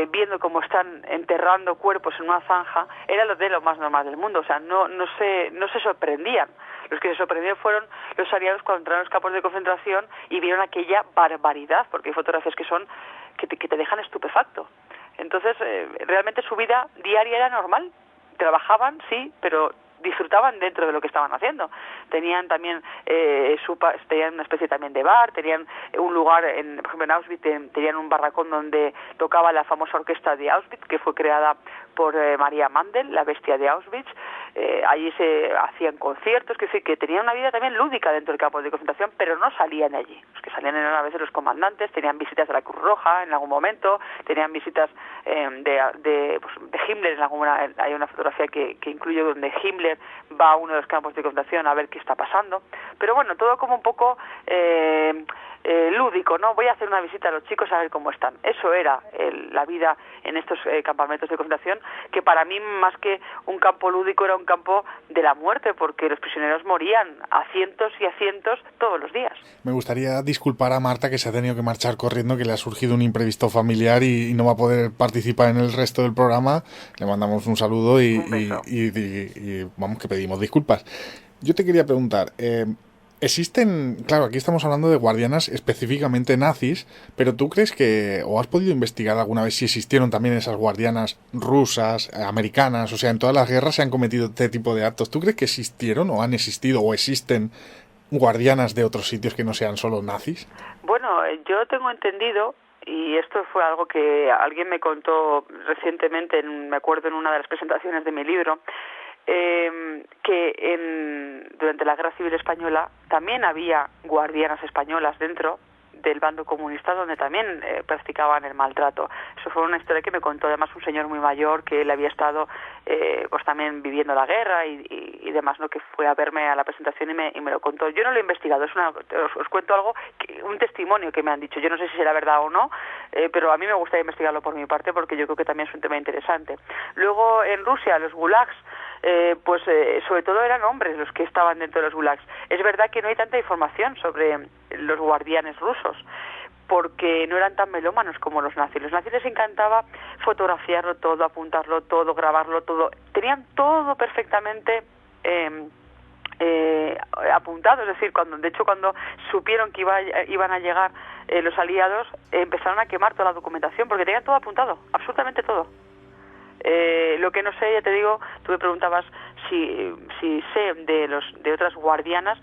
viendo cómo están enterrando cuerpos en una zanja, era lo más normal del mundo. O sea, no se sorprendían. Los que se sorprendieron fueron los aliados cuando entraron a los campos de concentración y vieron aquella barbaridad, porque hay fotografías que te dejan estupefacto. Entonces, realmente su vida diaria era normal. Trabajaban, sí, pero disfrutaban dentro de lo que estaban haciendo. Tenían también tenían una especie también de bar, tenían un lugar, por ejemplo en Auschwitz tenían un barracón donde tocaba la famosa orquesta de Auschwitz, que fue creada por María Mandel, la bestia de Auschwitz. Allí se hacían conciertos, que tenían una vida también lúdica dentro del campo de concentración, pero no salían de allí. Los que salían eran a veces los comandantes, tenían visitas de la Cruz Roja en algún momento, tenían visitas de Himmler. Hay una fotografía que incluye donde Himmler va a uno de los campos de concentración a ver qué está pasando. Pero bueno, todo como un poco lúdico, ¿no? Voy a hacer una visita a los chicos a ver cómo están. Eso era la vida en estos campamentos de concentración, que para mí más que un campo lúdico era un campo de la muerte, porque los prisioneros morían a cientos y a cientos todos los días. Me gustaría disculpar a Marta, que se ha tenido que marchar corriendo, que le ha surgido un imprevisto familiar y no va a poder participar en el resto del programa. Le mandamos un saludo y vamos, que pedimos disculpas. Yo te quería preguntar, existen, claro, aquí estamos hablando de guardianas específicamente nazis, pero ¿tú crees que, o has podido investigar alguna vez si existieron también esas guardianas rusas, americanas? O sea, en todas las guerras se han cometido este tipo de actos. ¿Tú crees que existieron o han existido o existen guardianas de otros sitios que no sean solo nazis? Bueno, yo tengo entendido, y esto fue algo que alguien me contó recientemente, me acuerdo en una de las presentaciones de mi libro, que durante la Guerra Civil Española también había guardianas españolas dentro del bando comunista, donde también practicaban el maltrato. Eso fue una historia que me contó además un señor muy mayor, que él había estado pues también viviendo la guerra y demás, ¿no? Que fue a verme a la presentación y me lo contó. Yo no lo he investigado, os cuento algo, un testimonio que me han dicho. Yo no sé si será verdad o no, pero a mí me gustaría investigarlo por mi parte, porque yo creo que también es un tema interesante. Luego en Rusia, los gulags, sobre todo eran hombres los que estaban dentro de los gulags. Es verdad que no hay tanta información sobre los guardianes rusos, porque no eran tan melómanos como los nazis. Los nazis les encantaba fotografiarlo todo, apuntarlo todo, grabarlo todo. Tenían todo perfectamente apuntado. Es decir, cuando supieron que iban a llegar los aliados, empezaron a quemar toda la documentación, porque tenían todo apuntado, absolutamente todo. Lo que no sé, ya te digo, tú me preguntabas si sé de otras guardianas.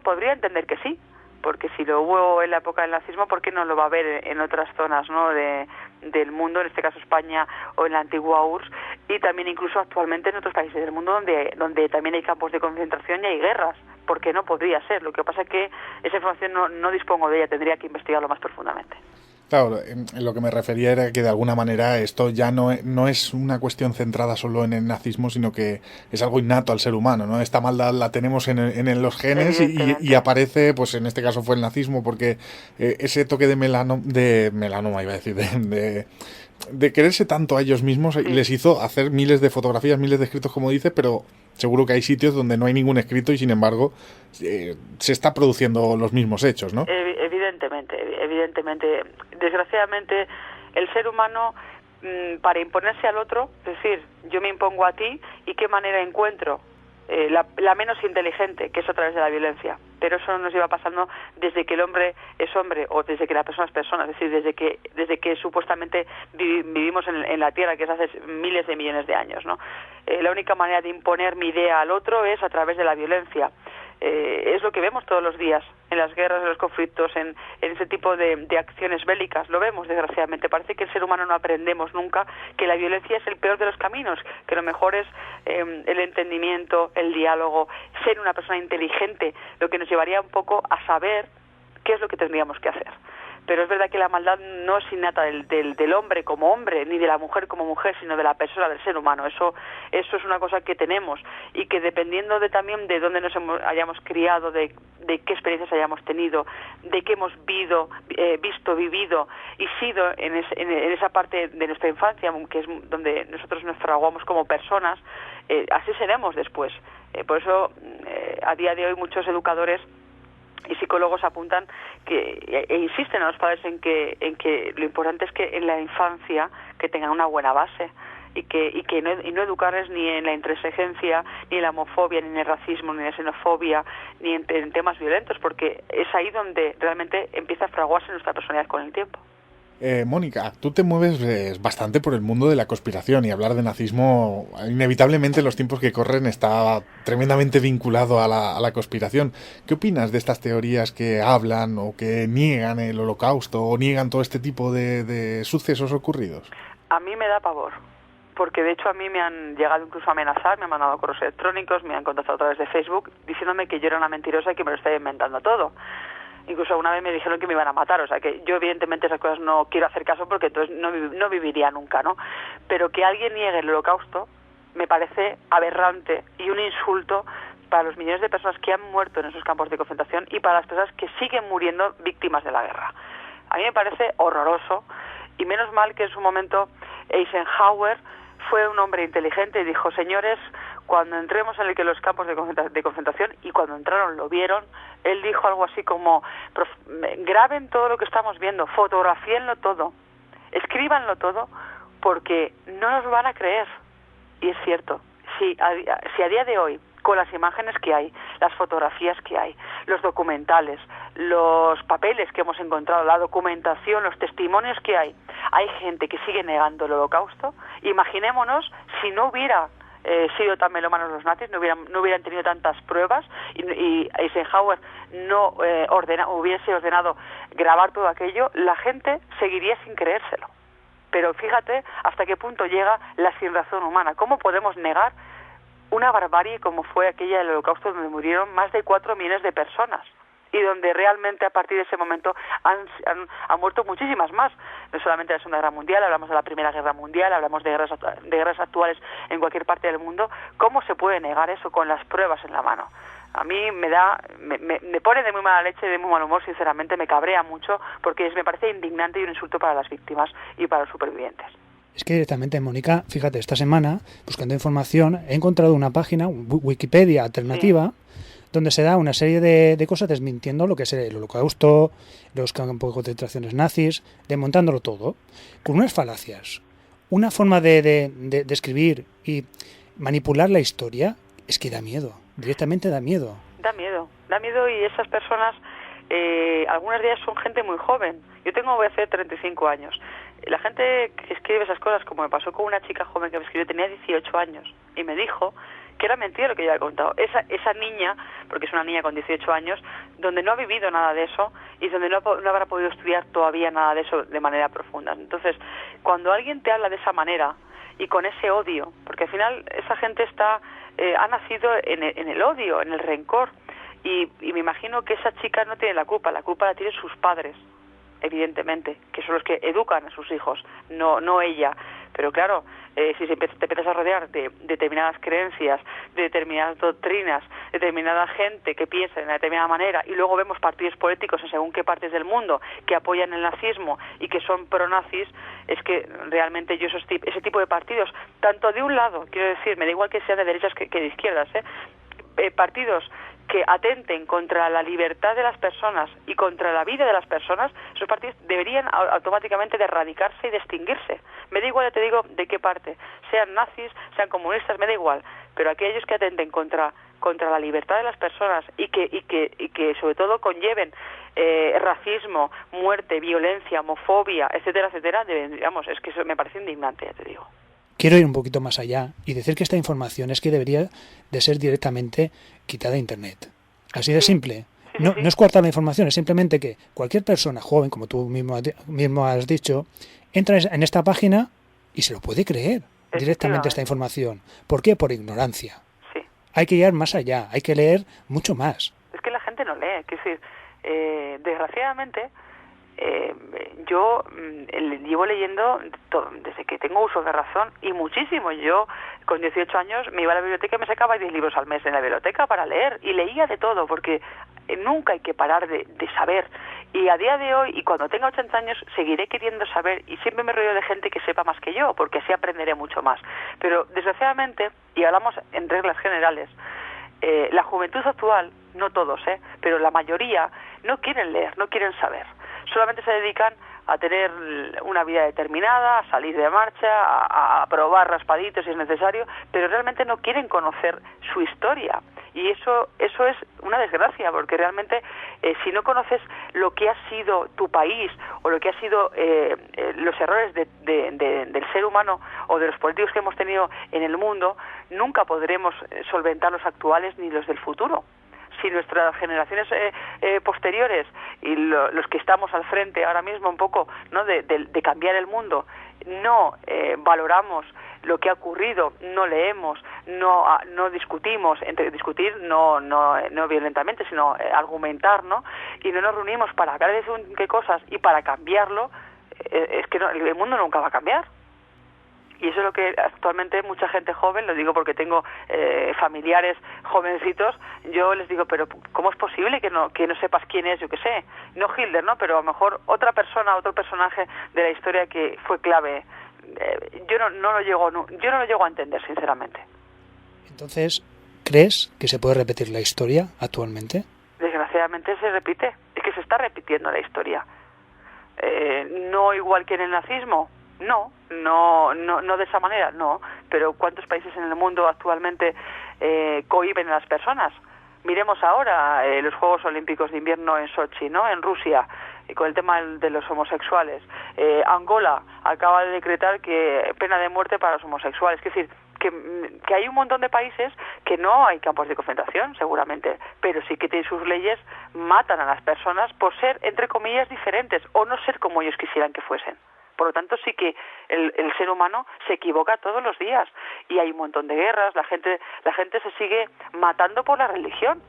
Podría entender que sí, porque si lo hubo en la época del nazismo, ¿por qué no lo va a haber en otras zonas, ¿no? del mundo, en este caso España o en la antigua URSS, y también incluso actualmente en otros países del mundo donde también hay campos de concentración y hay guerras? ¿Por qué no podría ser? Lo que pasa es que esa información no dispongo de ella, tendría que investigarlo más profundamente. Claro, en lo que me refería era que de alguna manera esto ya no es una cuestión centrada solo en el nazismo, sino que es algo innato al ser humano, ¿no? Esta maldad la tenemos en los genes y aparece, pues en este caso fue el nazismo, porque ese toque de melanoma, iba a decir, de quererse tanto a ellos mismos, les hizo hacer miles de fotografías, miles de escritos, como dice, pero seguro que hay sitios donde no hay ningún escrito y sin embargo se está produciendo los mismos hechos, ¿no? Evidentemente. Desgraciadamente, el ser humano, para imponerse al otro, es decir, yo me impongo a ti, ¿y qué manera encuentro? La menos inteligente, que es a través de la violencia. pero eso nos lleva pasando desde que el hombre es hombre o desde que la persona es persona, es decir, desde que supuestamente vivimos en la Tierra, que es hace miles de millones de años, ¿no? La única manera de imponer mi idea al otro es a través de la violencia. Es lo que vemos todos los días en las guerras, en los conflictos, en ese tipo de acciones bélicas. Lo vemos, desgraciadamente. Parece que el ser humano no aprendemos nunca que la violencia es el peor de los caminos, que lo mejor es el entendimiento, el diálogo, ser una persona inteligente, lo que nos llevaría un poco a saber qué es lo que tendríamos que hacer. Pero es verdad que la maldad no es innata del hombre como hombre, ni de la mujer como mujer, sino de la persona, del ser humano. Eso es una cosa que tenemos y que dependiendo también de dónde nos hayamos criado, de qué experiencias hayamos tenido, de qué hemos visto, vivido y sido en esa parte de nuestra infancia, que es donde nosotros nos fraguamos como personas, así seremos después. Por eso, a día de hoy, muchos educadores y psicólogos apuntan e insisten a los padres en que lo importante es que en la infancia que tengan una buena base y no educarles ni en la intransigencia, ni en la homofobia, ni en el racismo, ni en la xenofobia, ni en temas violentos, porque es ahí donde realmente empieza a fraguarse nuestra personalidad con el tiempo. Mónica, tú te mueves bastante por el mundo de la conspiración y hablar de nazismo, inevitablemente en los tiempos que corren está tremendamente vinculado a la conspiración. ¿Qué opinas de estas teorías que hablan o que niegan el Holocausto o niegan todo este tipo de sucesos ocurridos? A mí me da pavor, porque de hecho a mí me han llegado incluso a amenazar, me han mandado correos electrónicos, me han contactado a través de Facebook diciéndome que yo era una mentirosa y que me lo estaba inventando todo. Incluso una vez me dijeron que me iban a matar, o sea que yo evidentemente esas cosas no quiero hacer caso porque entonces no viviría nunca, ¿no? Pero que alguien niegue el Holocausto me parece aberrante y un insulto para los millones de personas que han muerto en esos campos de concentración y para las personas que siguen muriendo víctimas de la guerra. A mí me parece horroroso y menos mal que en su momento Eisenhower fue un hombre inteligente y dijo, señores, cuando entremos en los campos de concentración, y cuando entraron lo vieron, él dijo algo así como, graben todo lo que estamos viendo, fotografíenlo todo, escríbanlo todo, porque no nos van a creer. Y es cierto, si a día de hoy, con las imágenes que hay, las fotografías que hay, los documentales, los papeles que hemos encontrado, la documentación, los testimonios que hay gente que sigue negando el Holocausto, imaginémonos si no hubiera sido tan melómanos los nazis, no hubieran tenido tantas pruebas y Eisenhower no hubiese ordenado grabar todo aquello, la gente seguiría sin creérselo. Pero fíjate hasta qué punto llega la sinrazón humana. ¿Cómo podemos negar una barbarie como fue aquella del Holocausto, donde murieron más de 4 millones de personas? Y donde realmente a partir de ese momento han muerto muchísimas más. No solamente de la Segunda Guerra Mundial, hablamos de la Primera Guerra Mundial, hablamos de guerras actuales en cualquier parte del mundo. ¿Cómo se puede negar eso con las pruebas en la mano? A mí me pone de muy mala leche, de muy mal humor, sinceramente, me cabrea mucho, porque me parece indignante y un insulto para las víctimas y para los supervivientes. Es que directamente, Mónica, fíjate, esta semana, buscando información, he encontrado una página, Wikipedia alternativa, donde se da una serie de cosas desmintiendo lo que es el Holocausto, los campos de concentraciones nazis, desmontándolo todo, con unas falacias, una forma de escribir y manipular la historia, es que da miedo, directamente da miedo. Da miedo y esas personas, algunas de ellas son gente muy joven. Yo voy a hacer 35 años. La gente que escribe esas cosas, como me pasó con una chica joven que me escribió, tenía 18 años y me dijo que era mentira lo que yo había contado. Esa niña, porque es una niña con 18 años, donde no ha vivido nada de eso y donde no habrá podido estudiar todavía nada de eso de manera profunda. Entonces, cuando alguien te habla de esa manera y con ese odio, porque al final esa gente ha nacido en el odio, en el rencor, y me imagino que esa chica no tiene la culpa la tienen sus padres, evidentemente, que son los que educan a sus hijos, no ella. Pero claro, si te empiezas a rodear de determinadas creencias, de determinadas doctrinas, de determinada gente que piensa de una determinada manera, y luego vemos partidos políticos en según qué partes del mundo que apoyan el nazismo y que son pronazis, es que realmente yo ese tipo de partidos, tanto de un lado, quiero decir, me da igual que sean de derechas que de izquierdas, partidos que atenten contra la libertad de las personas y contra la vida de las personas, esos partidos deberían automáticamente de erradicarse y de extinguirse. Me da igual, ya te digo, de qué parte, sean nazis, sean comunistas, me da igual, pero aquellos que atenten contra contra la libertad de las personas y que sobre todo conlleven racismo, muerte, violencia, homofobia, etcétera, etcétera, es que eso me parece indignante, ya te digo. Quiero ir un poquito más allá y decir que esta información es que debería de ser directamente quitada de Internet. Así de simple. No es coartar la información, es simplemente que cualquier persona joven, como tú mismo has dicho, entra en esta página y se lo puede creer directamente esta información. ¿Por qué? Por ignorancia. Sí. Hay que ir más allá, hay que leer mucho más. Es que la gente no lee, es decir, desgraciadamente yo llevo leyendo desde que tengo uso de razón y muchísimo. Yo con 18 años me iba a la biblioteca y me sacaba 10 libros al mes en la biblioteca para leer y leía de todo porque nunca hay que parar de saber. Y a día de hoy, y cuando tenga 80 años, seguiré queriendo saber y siempre me rodeo de gente que sepa más que yo, porque así aprenderé mucho más. Pero desgraciadamente, y hablamos en reglas generales, la juventud actual, no todos, pero la mayoría, no quieren leer, no quieren saber. Solamente se dedican a tener una vida determinada, a salir de marcha, a probar raspaditos si es necesario, pero realmente no quieren conocer su historia. Y eso es una desgracia, porque realmente si no conoces lo que ha sido tu país o lo que ha sido los errores del ser humano o de los políticos que hemos tenido en el mundo, nunca podremos solventar los actuales ni los del futuro. Si nuestras generaciones posteriores y los que estamos al frente ahora mismo un poco, ¿no?, de cambiar el mundo, no valoramos lo que ha ocurrido, no leemos, no discutimos, entre discutir no violentamente, sino argumentar, ¿no?, y no nos reunimos para hablar de qué cosas y para cambiarlo, es que el mundo nunca va a cambiar. Y eso es lo que actualmente mucha gente joven, lo digo porque tengo familiares jovencitos, yo les digo, pero ¿cómo es posible que no sepas quién es? Yo qué sé, no Hitler, ¿no?, pero a lo mejor otra persona, otro personaje de la historia que fue clave. Yo no lo llego a entender, sinceramente. Entonces, ¿crees que se puede repetir la historia actualmente? Desgraciadamente se repite, es que se está repitiendo la historia. No igual que en el nazismo. No de esa manera, no. Pero ¿cuántos países en el mundo actualmente cohíben a las personas? Miremos ahora los Juegos Olímpicos de Invierno en Sochi, ¿no?, en Rusia, con el tema de los homosexuales. Angola acaba de decretar que pena de muerte para los homosexuales. Es decir, que hay un montón de países que no hay campos de concentración, seguramente, pero sí que tienen sus leyes, matan a las personas por ser, entre comillas, diferentes o no ser como ellos quisieran que fuesen. Por lo tanto, sí que el ser humano se equivoca todos los días y hay un montón de guerras, la gente se sigue matando por la religión,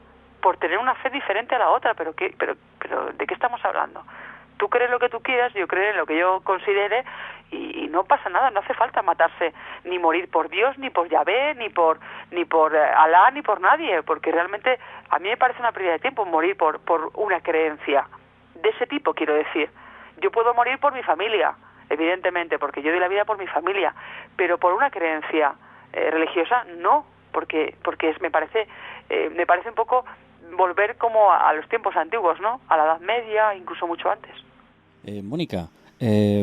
por tener una fe diferente a la otra, pero ¿de qué estamos hablando? Tú crees lo que tú quieras, yo creo en lo que yo considere y no pasa nada, no hace falta matarse ni morir por Dios, ni por Yahvé, ni por Alá, ni por nadie, porque realmente a mí me parece una pérdida de tiempo morir por una creencia de ese tipo, quiero decir. Yo puedo morir por mi familia, evidentemente, porque yo doy la vida por mi familia, pero por una creencia religiosa no, porque me parece un poco volver como a los tiempos antiguos, ¿no?, a la Edad Media, incluso mucho antes. Mónica,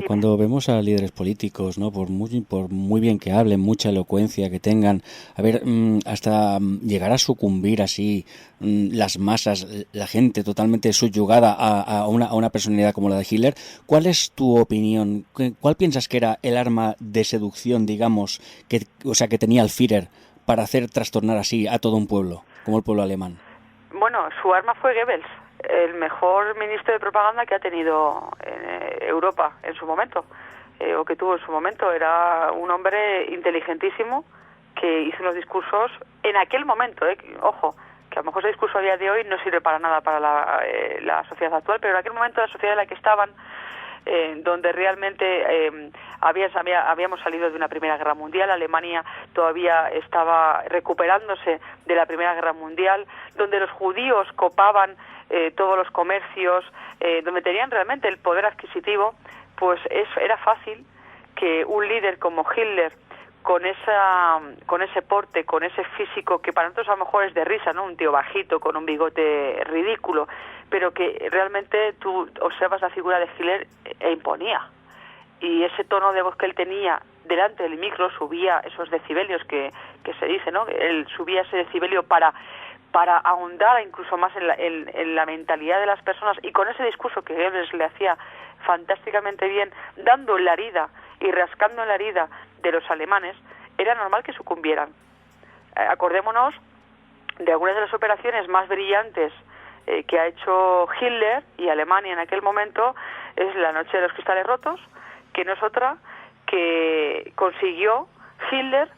cuando vemos a líderes políticos, ¿no?, por muy bien que hablen, mucha elocuencia que tengan, hasta llegar a sucumbir así las masas, la gente totalmente subyugada a una personalidad como la de Hitler, ¿cuál es tu opinión? ¿Cuál piensas que era el arma de seducción, digamos, que tenía el Führer para hacer trastornar así a todo un pueblo, como el pueblo alemán? Bueno, su arma fue Goebbels, el mejor ministro de propaganda que ha tenido Europa en su momento, o que tuvo en su momento. Era un hombre inteligentísimo que hizo unos discursos en aquel momento, ojo, que a lo mejor ese discurso a día de hoy no sirve para nada para la sociedad actual, pero en aquel momento la sociedad en la que estaban, donde realmente habíamos salido de una Primera Guerra Mundial, Alemania todavía estaba recuperándose de la Primera Guerra Mundial, donde los judíos copaban todos los comercios, donde tenían realmente el poder adquisitivo, pues era fácil que un líder como Hitler, con ese porte, con ese físico que para nosotros a lo mejor es de risa, ¿no?, un tío bajito con un bigote ridículo, pero que realmente tú observas la figura de Hitler e imponía. Y ese tono de voz que él tenía, delante del micro, subía esos decibelios que se dice, ¿no? Él subía ese decibelio para ahondar incluso más en la mentalidad de las personas, y con ese discurso que Goebbels le hacía fantásticamente bien, dando en la herida y rascando en la herida de los alemanes, era normal que sucumbieran. Acordémonos de algunas de las operaciones más brillantes que ha hecho Hitler y Alemania en aquel momento. Es la Noche de los Cristales Rotos, que no es otra que consiguió Hitler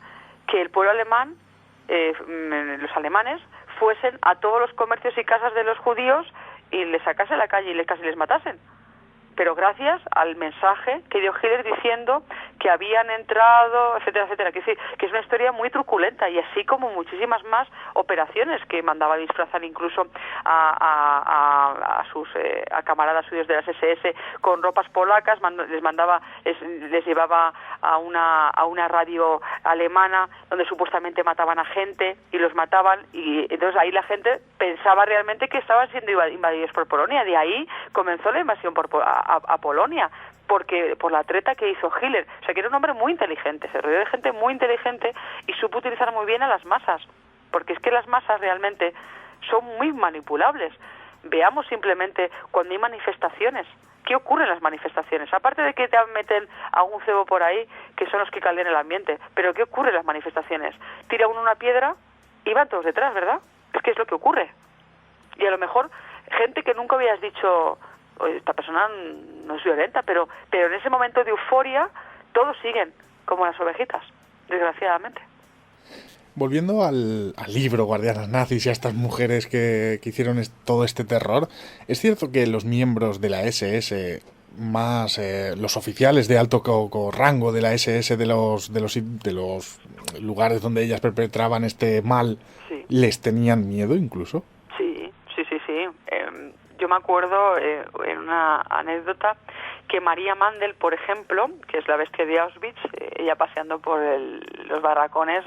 que el pueblo alemán, los alemanes, fuesen a todos los comercios y casas de los judíos y les sacasen a la calle y casi les matasen. Pero gracias al mensaje que dio Hitler diciendo que habían entrado, etcétera, etcétera. Que es una historia muy truculenta, y así como muchísimas más operaciones que mandaba disfrazar incluso a sus camaradas suyos de las SS con ropas polacas, les llevaba a una radio alemana donde supuestamente mataban a gente y los mataban, y entonces ahí la gente pensaba realmente que estaban siendo invadidos por Polonia. De ahí comenzó la invasión a Polonia, porque por la treta que hizo Hitler. O sea, que era un hombre muy inteligente, se rodeó de gente muy inteligente y supo utilizar muy bien a las masas, porque es que las masas realmente son muy manipulables. Veamos simplemente cuando hay manifestaciones, ¿qué ocurre en las manifestaciones? Aparte de que te meten a un cebo por ahí, que son los que caldean el ambiente, pero ¿qué ocurre en las manifestaciones? Tira uno una piedra y van todos detrás, ¿verdad? Es que es lo que ocurre. Y a lo mejor gente que nunca habías dicho, esta persona no es violenta, pero en ese momento de euforia todos siguen como las ovejitas, desgraciadamente. Volviendo al libro Guardianas Nazis y a estas mujeres que hicieron todo este terror, ¿es cierto que los miembros de la SS, más los oficiales de alto rango de la SS de los lugares donde ellas perpetraban este mal, sí, les tenían miedo incluso? Sí. Yo me acuerdo en una anécdota que María Mandel, por ejemplo, que es la bestia de Auschwitz, ella paseando por los barracones,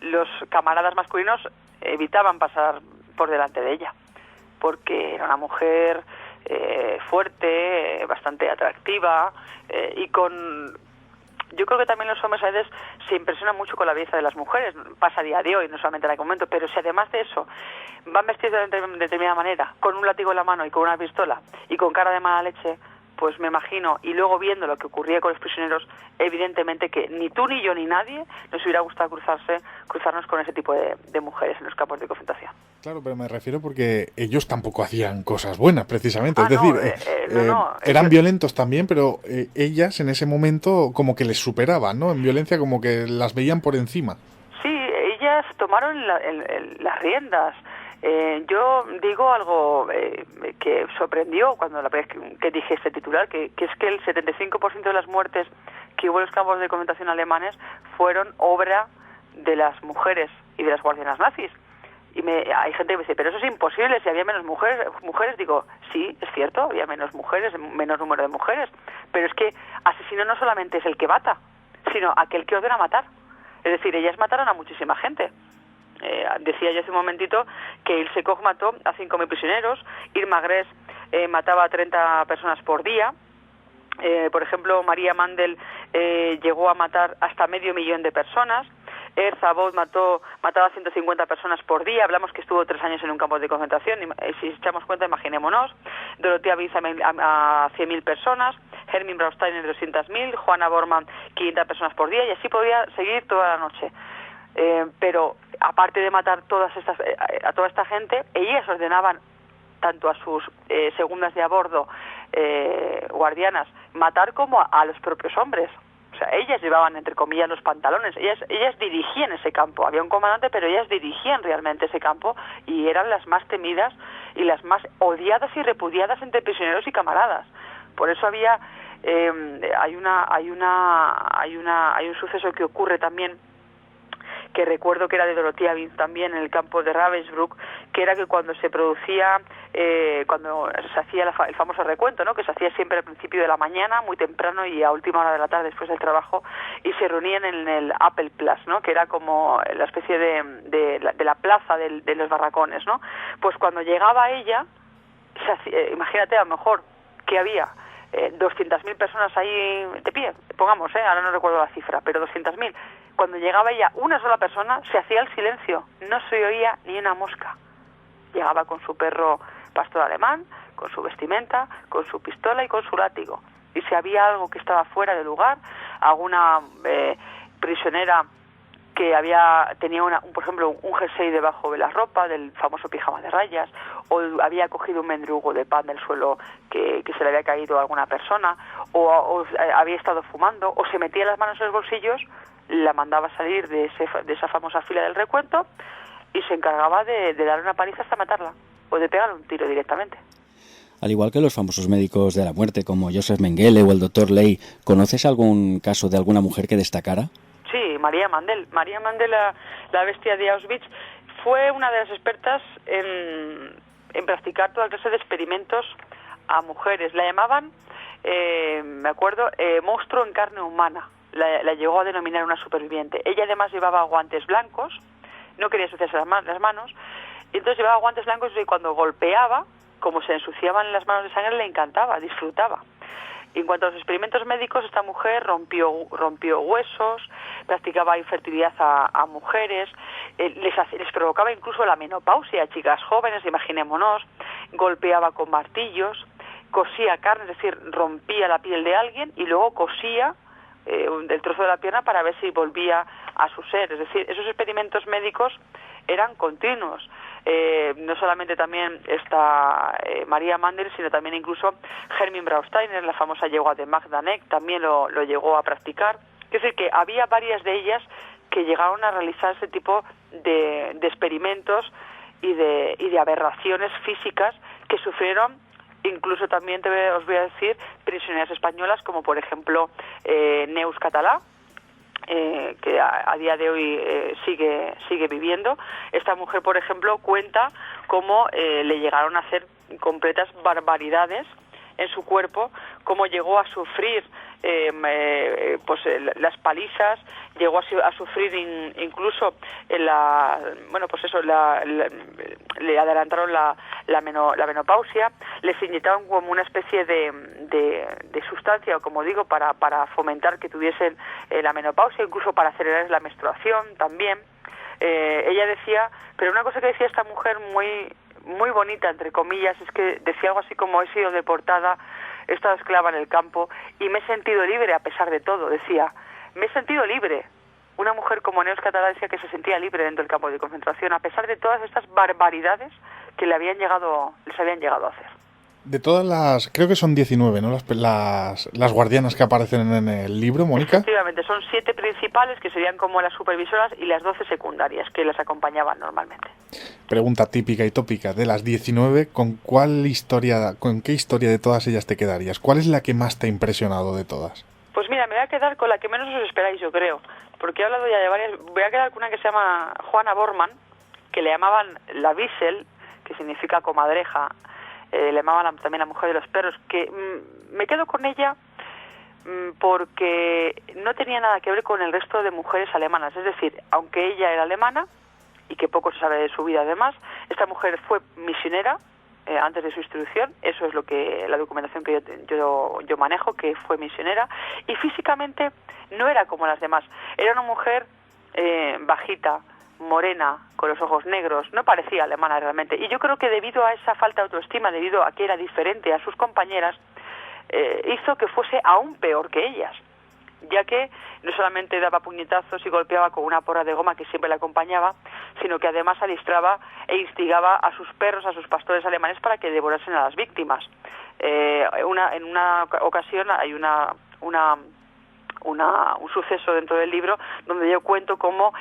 los camaradas masculinos evitaban pasar por delante de ella, porque era una mujer fuerte, bastante atractiva, y yo creo que también los hombres a veces se impresionan mucho con la belleza de las mujeres, pasa a día de hoy, no solamente en aquel momento, pero si además de eso van vestidos de determinada manera, con un látigo en la mano y con una pistola y con cara de mala leche, pues me imagino, y luego viendo lo que ocurría con los prisioneros, evidentemente que ni tú ni yo ni nadie nos hubiera gustado cruzarnos con ese tipo de mujeres en los campos de concentración. Claro, pero me refiero porque ellos tampoco hacían cosas buenas, precisamente. Es decir, eran violentos también, pero ellas en ese momento como que les superaban, ¿no? En violencia como que las veían por encima. Sí, ellas tomaron las riendas. Yo digo algo que sorprendió cuando la vez que dije este titular, que es que el 75% de las muertes que hubo en los campos de concentración alemanes fueron obra de las mujeres y de las guardianas nazis. Y hay gente que me dice, pero eso es imposible, si había menos mujeres. Digo, sí, es cierto, había menos mujeres, menos número de mujeres, pero es que asesino no solamente es el que mata, sino aquel que ordena matar. Es decir, ellas mataron a muchísima gente. Decía yo hace un momentito que Ilse Koch mató a 5.000 prisioneros, Irma Gress mataba a 30 personas por día, por ejemplo, María Mandel llegó a matar hasta 500.000 de personas, Zabot mataba a 150 personas por día, hablamos que estuvo 3 años en un campo de concentración, si echamos cuenta, imaginémonos, Dorothea Vinz a 100.000 personas, Hermin Brausteiner 200.000, Juana Bormann 500 personas por día, y así podía seguir toda la noche. Pero aparte de matar a toda esta gente, ellas ordenaban tanto a sus segundas de a bordo, guardianas, matar como a los propios hombres. O sea, ellas llevaban, entre comillas, los pantalones, ellas dirigían ese campo. Había un comandante, pero ellas dirigían realmente ese campo y eran las más temidas y las más odiadas y repudiadas entre prisioneros y camaradas. Por eso hay un suceso que ocurre también, que recuerdo que era de Dorothea Vinz también, en el campo de Ravensbrück, que era que cuando se producía, cuando se hacía el famoso recuento, ¿no?, que se hacía siempre al principio de la mañana, muy temprano, y a última hora de la tarde después del trabajo, y se reunían en el Appelplatz, ¿no?, que era como la especie de la plaza de los barracones, ¿no? Pues cuando llegaba ella, imagínate a lo mejor que había 200.000 personas ahí de pie, pongamos, ahora no recuerdo la cifra, pero 200.000. Cuando llegaba ella una sola persona, se hacía el silencio, no se oía ni una mosca. Llegaba con su perro pastor alemán, con su vestimenta, con su pistola y con su látigo. Y si había algo que estaba fuera de lugar, alguna prisionera que tenía por ejemplo un jersey debajo de la ropa del famoso pijama de rayas, o había cogido un mendrugo de pan del suelo que se le había caído a alguna persona, o había estado fumando, o se metía las manos en los bolsillos, la mandaba a salir de esa famosa fila del recuento y se encargaba de darle una paliza hasta matarla, o de pegarle un tiro directamente. Al igual que los famosos médicos de la muerte como Joseph Mengele o el Dr. Ley, ¿conoces algún caso de alguna mujer que destacara? Sí, María Mandel. María Mandel, la bestia de Auschwitz, fue una de las expertas en practicar toda clase de experimentos a mujeres. La llamaban, me acuerdo, monstruo en carne humana. La llegó a denominar una superviviente. Ella además llevaba guantes blancos, no quería ensuciarse las manos, y entonces llevaba guantes blancos y cuando golpeaba, como se ensuciaban las manos de sangre, le encantaba, disfrutaba. Y en cuanto a los experimentos médicos, esta mujer rompió huesos, practicaba infertilidad a mujeres, les provocaba incluso la menopausia a chicas jóvenes, imaginémonos, golpeaba con martillos, cosía carne, es decir, rompía la piel de alguien y luego cosía el trozo de la pierna para ver si volvía a su ser. Es decir, esos experimentos médicos eran continuos. No solamente también esta María Mandel, sino también incluso Hermin Brausteiner, la famosa yegua de Magdanek, también lo llegó a practicar. Es decir, que había varias de ellas que llegaron a realizar ese tipo de experimentos y de aberraciones físicas que sufrieron. Incluso también os voy a decir prisioneras españolas como por ejemplo Neus Català, que a día de hoy sigue viviendo. Esta mujer, por ejemplo, cuenta cómo le llegaron a hacer completas barbaridades en su cuerpo, cómo llegó a sufrir las palizas, llegó a sufrir incluso le adelantaron la menopausia, les inyectaron como una especie de sustancia, como digo, para fomentar que tuviesen la menopausia, incluso para acelerar la menstruación también. Ella decía, pero una cosa que decía esta mujer muy bonita, entre comillas, es que decía algo así como: he sido deportada, he estado esclava en el campo y me he sentido libre a pesar de todo. Decía, me he sentido libre. Una mujer como Neus Català decía que se sentía libre dentro del campo de concentración a pesar de todas estas barbaridades que les habían llegado a hacer. De todas las, creo que son 19, ¿no? Las guardianas que aparecen en el libro, Mónica. Efectivamente, son 7 principales que serían como las supervisoras y las 12 secundarias que las acompañaban normalmente. Pregunta típica y tópica, de las 19, ¿con qué historia de todas ellas te quedarías? ¿Cuál es la que más te ha impresionado de todas? Pues mira, me voy a quedar con la que menos os esperáis, yo creo, porque he hablado ya de varias. Voy a quedar con una que se llama Juana Bormann, que le llamaban la Wiesel, que significa comadreja. Le llamaban también la mujer de los perros, que me quedo con ella porque no tenía nada que ver con el resto de mujeres alemanas. Es decir, aunque ella era alemana, y que poco se sabe de su vida además, esta mujer fue misionera antes de su instrucción. Eso es lo que la documentación que yo manejo, que fue misionera, y físicamente no era como las demás. Era una mujer bajita, morena, con los ojos negros, no parecía alemana realmente. Y yo creo que debido a esa falta de autoestima, debido a que era diferente a sus compañeras, hizo que fuese aún peor que ellas, ya que no solamente daba puñetazos y golpeaba con una porra de goma que siempre la acompañaba, sino que además adiestraba e instigaba a sus perros, a sus pastores alemanes, para que devorasen a las víctimas. En una ocasión hay un suceso dentro del libro donde yo cuento cómo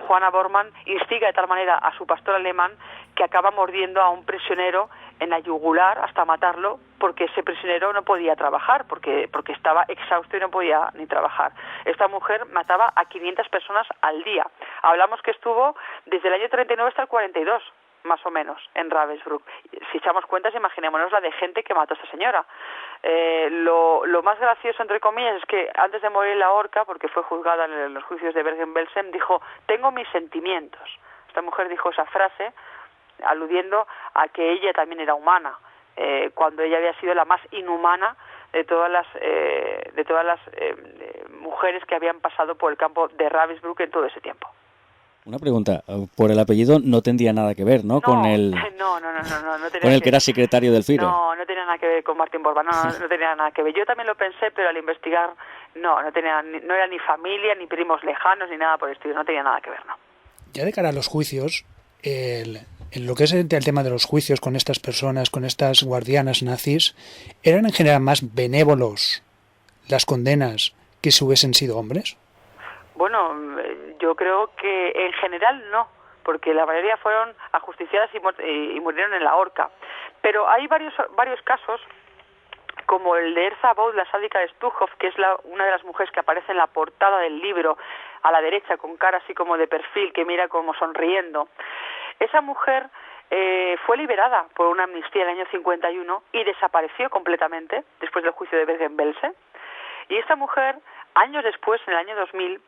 Juana Bormann instiga de tal manera a su pastor alemán que acaba mordiendo a un prisionero en la yugular hasta matarlo, porque ese prisionero no podía trabajar, porque estaba exhausto y no podía ni trabajar. Esta mujer mataba a 500 personas al día. Hablamos que estuvo desde el año 39 hasta el 42, más o menos, en Ravensbrück. Si echamos cuentas, imaginémonos la de gente que mató a esta señora. Lo más gracioso, entre comillas, es que antes de morir en la horca, porque fue juzgada en los juicios de Bergen-Belsen, dijo: tengo mis sentimientos. Esta mujer dijo esa frase aludiendo a que ella también era humana, cuando ella había sido la más inhumana de todas las mujeres que habían pasado por el campo de Ravensbrück en todo ese tiempo. Una pregunta, por el apellido no tendría nada que ver, ¿no? Con el con el que era secretario del Führer. No tenía nada que ver con Martin Bormann, no tenía nada que ver. Yo también lo pensé, pero al investigar no era ni familia, ni primos lejanos, ni nada por el estilo, no tenía nada que ver, no. Ya de cara a los juicios, en lo que es el tema de los juicios con estas personas, con estas guardianas nazis, ¿eran en general más benévolos las condenas que si hubiesen sido hombres? Bueno, yo creo que en general no, porque la mayoría fueron ajusticiadas y murieron en la horca. Pero hay varios casos, como el de Erza Baud, la sádica de Stutthof, que es una de las mujeres que aparece en la portada del libro, a la derecha, con cara así como de perfil, que mira como sonriendo. Esa mujer fue liberada por una amnistía en el año 51 y desapareció completamente después del juicio de Bergen-Belsen. Y esta mujer, años después, en el año 2000,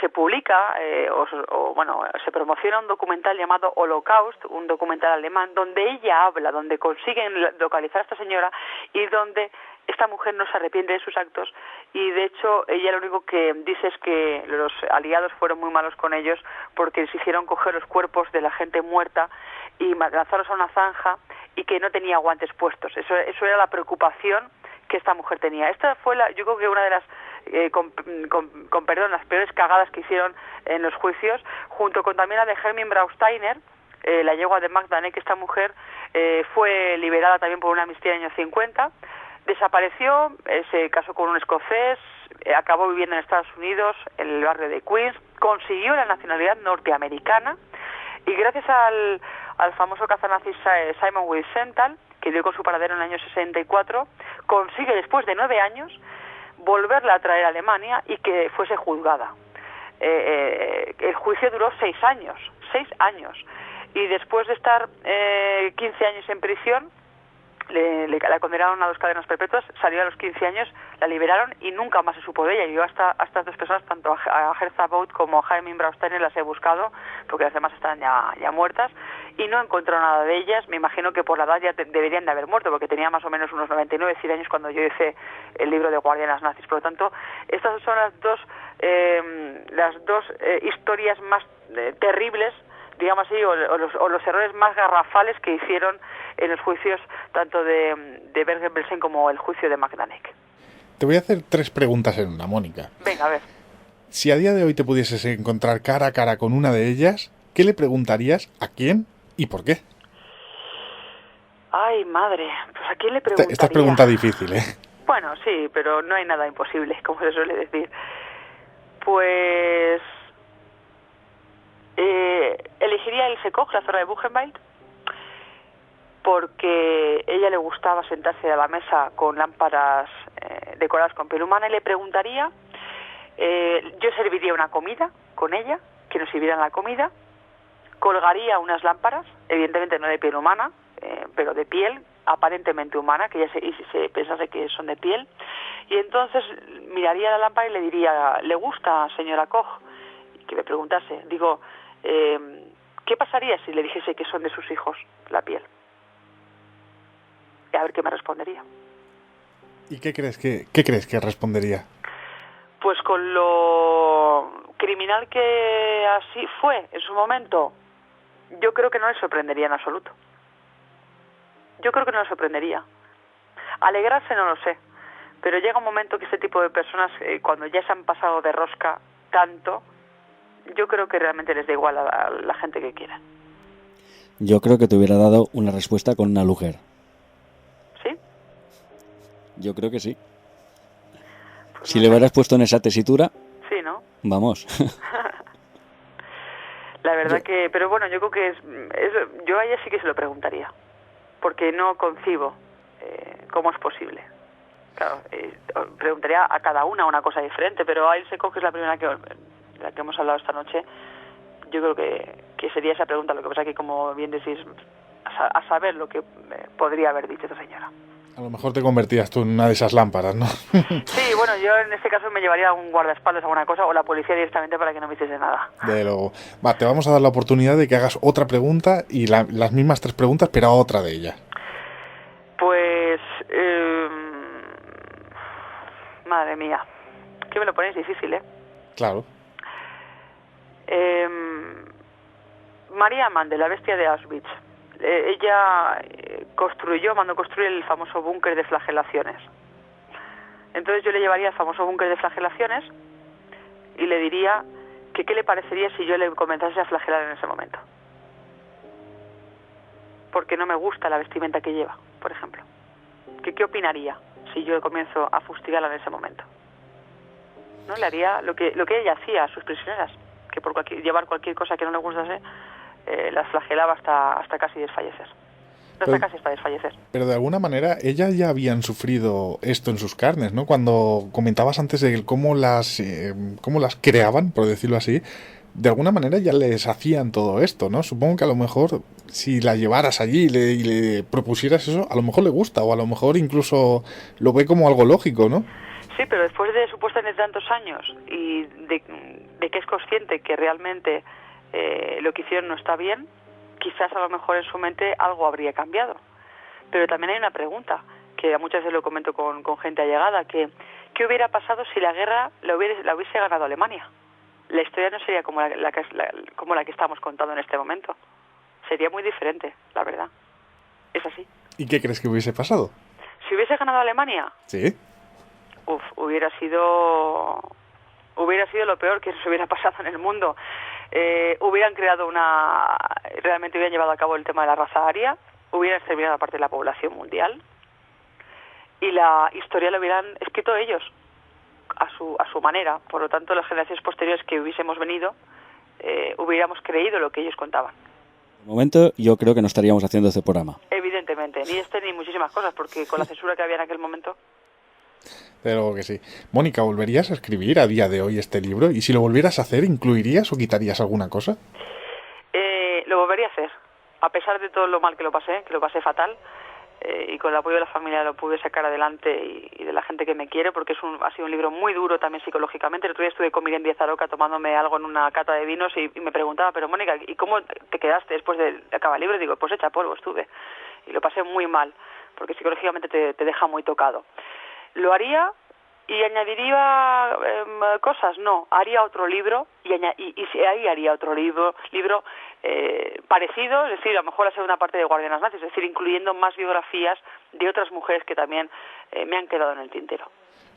se publica, se promociona un documental llamado Holocaust, un documental alemán, donde ella habla, donde consiguen localizar a esta señora y donde esta mujer no se arrepiente de sus actos, y de hecho ella lo único que dice es que los aliados fueron muy malos con ellos porque les hicieron coger los cuerpos de la gente muerta y lanzarlos a una zanja y que no tenía guantes puestos. Eso era la preocupación que esta mujer tenía. Esta fue yo creo que una de las con perdón, las peores cagadas que hicieron en los juicios, junto con también la de Hermin Brausteiner, la yegua de Magdanek. Esta mujer fue liberada también por una amnistía en el año 50, desapareció, se casó con un escocés, acabó viviendo en Estados Unidos, en el barrio de Queens, consiguió la nacionalidad norteamericana y gracias al famoso cazanazi Simon Wiesenthal, que dio con su paradero en el año 64, consigue después de 9 años volverla a traer a Alemania y que fuese juzgada. El juicio duró 6 años, y después de estar 15 años en prisión, la condenaron a 2 cadenas perpetuas, salió a los 15 años, la liberaron y nunca más se supo de ella. Yo hasta estas 2 personas, tanto a Herza Baud como a Hermin Brausteiner, las he buscado, porque las demás están ya muertas, y no encontró nada de ellas. Me imagino que por la edad ya deberían de haber muerto, porque tenía más o menos unos 99, 100 años cuando yo hice el libro de Guardianas Nazis. Por lo tanto, estas son las dos historias más terribles, digamos así, o los errores más garrafales que hicieron en los juicios tanto de Bergen-Belsen como el juicio de Magdanek. Te voy a hacer 3 preguntas en una, Mónica. Venga, a ver. Si a día de hoy te pudieses encontrar cara a cara con una de ellas, ¿qué le preguntarías, a quién y por qué? Ay, madre, pues ¿a quién le preguntaría? Esta es pregunta difícil, ¿eh? Bueno, sí, pero no hay nada imposible, como se suele decir. Pues elegiría el Ilse Koch, la zorra de Buchenwald, porque ella le gustaba sentarse a la mesa con lámparas decoradas con piel humana, y le preguntaría, yo serviría una comida con ella, que nos sirvieran la comida, colgaría unas lámparas, evidentemente no de piel humana, pero de piel aparentemente humana, que ella se pensase que son de piel, y entonces miraría la lámpara y le diría, ¿le gusta, señora Koch? Y que me preguntase, digo, ¿qué pasaría si le dijese que son de sus hijos la piel? Y a ver qué me respondería. ¿Y qué crees que respondería? Pues con lo criminal que así fue en su momento, yo creo que no le sorprendería en absoluto. Yo creo que no le sorprendería. Alegrarse no lo sé, pero llega un momento que este tipo de personas, cuando ya se han pasado de rosca tanto, yo creo que realmente les da igual a la gente que quiera. Yo creo que te hubiera dado una respuesta con una Luger. ¿Sí? Yo creo que sí. Pues si no le hubieras puesto en esa tesitura... Sí, ¿no? Vamos. La verdad que... Pero bueno, yo creo que yo a ella sí que se lo preguntaría, porque no concibo cómo es posible. Claro, preguntaría a cada una cosa diferente, pero a Ilse Koch, que es la primera que hemos hablado esta noche, yo creo que sería esa pregunta. Lo que pasa que, como bien decís, a saber lo que podría haber dicho esta señora. A lo mejor te convertías tú en una de esas lámparas, ¿no? Sí, bueno, yo en este caso me llevaría a un guardaespaldas, alguna cosa, o la policía directamente para que no me hiciese nada. De luego. Va, te vamos a dar la oportunidad de que hagas otra pregunta y las mismas 3 preguntas, pero a otra de ellas. Pues madre mía, que me lo ponéis difícil, ¿eh? Claro. María Amande, la bestia de Auschwitz. Ella mandó construir el famoso búnker de flagelaciones. Entonces yo le llevaría al famoso búnker de flagelaciones y le diría que qué le parecería si yo le comenzase a flagelar en ese momento. Porque no me gusta la vestimenta que lleva, por ejemplo. ¿Qué opinaría si yo comienzo a fustigarla en ese momento? ¿No? Le haría lo que ella hacía a sus prisioneras, que por llevar cualquier cosa que no le gustase, las flagelaba hasta casi desfallecer. Casi hasta desfallecer. Pero de alguna manera ellas ya habían sufrido esto en sus carnes, ¿no? Cuando comentabas antes de cómo las creaban, por decirlo así, de alguna manera ya les hacían todo esto, ¿no? Supongo que a lo mejor si la llevaras allí y le propusieras eso, a lo mejor le gusta, o a lo mejor incluso lo ve como algo lógico, ¿no? Sí, pero después de supuestamente tantos años y de que es consciente que realmente lo que hicieron no está bien, quizás a lo mejor en su mente algo habría cambiado. Pero también hay una pregunta, que muchas veces lo comento con gente allegada, que ¿qué hubiera pasado si la guerra la hubiese ganado Alemania? La historia no sería como la que estamos contando en este momento. Sería muy diferente, la verdad. Es así. ¿Y qué crees que hubiese pasado? Si hubiese ganado Alemania... Sí. Hubiera sido lo peor que se hubiera pasado en el mundo. Hubieran creado realmente hubieran llevado a cabo el tema de la raza aria, hubieran exterminado a parte de la población mundial y la historia la hubieran escrito ellos a su manera. Por lo tanto, las generaciones posteriores que hubiésemos venido hubiéramos creído lo que ellos contaban. De momento, yo creo que no estaríamos haciendo este programa. Evidentemente, ni muchísimas cosas, porque con la censura que había en aquel momento... Pero que sí. Mónica, ¿volverías a escribir a día de hoy este libro? Y si lo volvieras a hacer, ¿incluirías o quitarías alguna cosa? Lo volvería a hacer. A pesar de todo lo mal que lo pasé fatal, y con el apoyo de la familia lo pude sacar adelante y de la gente que me quiere, porque ha sido un libro muy duro también psicológicamente. El otro día estuve con Miguel Díaz Aroca tomándome algo en una cata de vinos y me preguntaba, pero Mónica, ¿y cómo te quedaste después de acabar el libro? Y digo, pues hecha polvo estuve. Y lo pasé muy mal, porque psicológicamente te deja muy tocado. ¿Lo haría y añadiría cosas? No, haría otro libro y ahí haría otro libro parecido, es decir, a lo mejor la segunda parte de Guardianas Nazis, es decir, incluyendo más biografías de otras mujeres que también me han quedado en el tintero.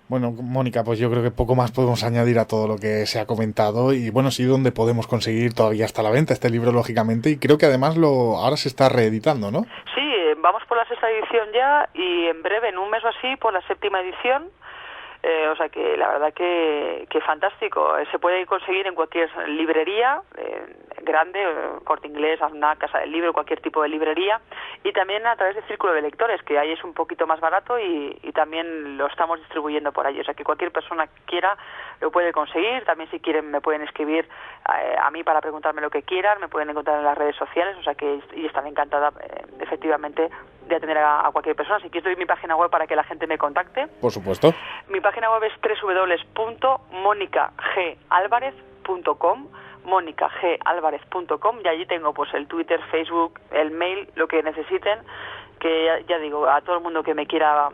Bueno, Mónica, pues yo creo que poco más podemos añadir a todo lo que se ha comentado y bueno, sí, donde podemos conseguir todavía hasta la venta este libro, lógicamente, y creo que además ahora se está reeditando, ¿no? Sí, vamos por la 6ª edición ya y en breve, en un mes o así, por la 7ª edición. O sea que la verdad que fantástico. Se puede conseguir en cualquier librería grande, Corte Inglés, AFNAC, Casa del Libro, cualquier tipo de librería, y también a través del Círculo de Lectores, que ahí es un poquito más barato y también lo estamos distribuyendo por ahí. O sea que cualquier persona que quiera lo puede conseguir. También si quieren me pueden escribir a mí para preguntarme lo que quieran, me pueden encontrar en las redes sociales, o sea que y estaré encantada efectivamente de atender a cualquier persona. Si quieres doy mi página web para que la gente me contacte. Por supuesto. Mi página web es www.monicagalvarez.com, monicagalvarez.com, y allí tengo pues el Twitter, Facebook, el mail, lo que necesiten, que ya digo, a todo el mundo que me quiera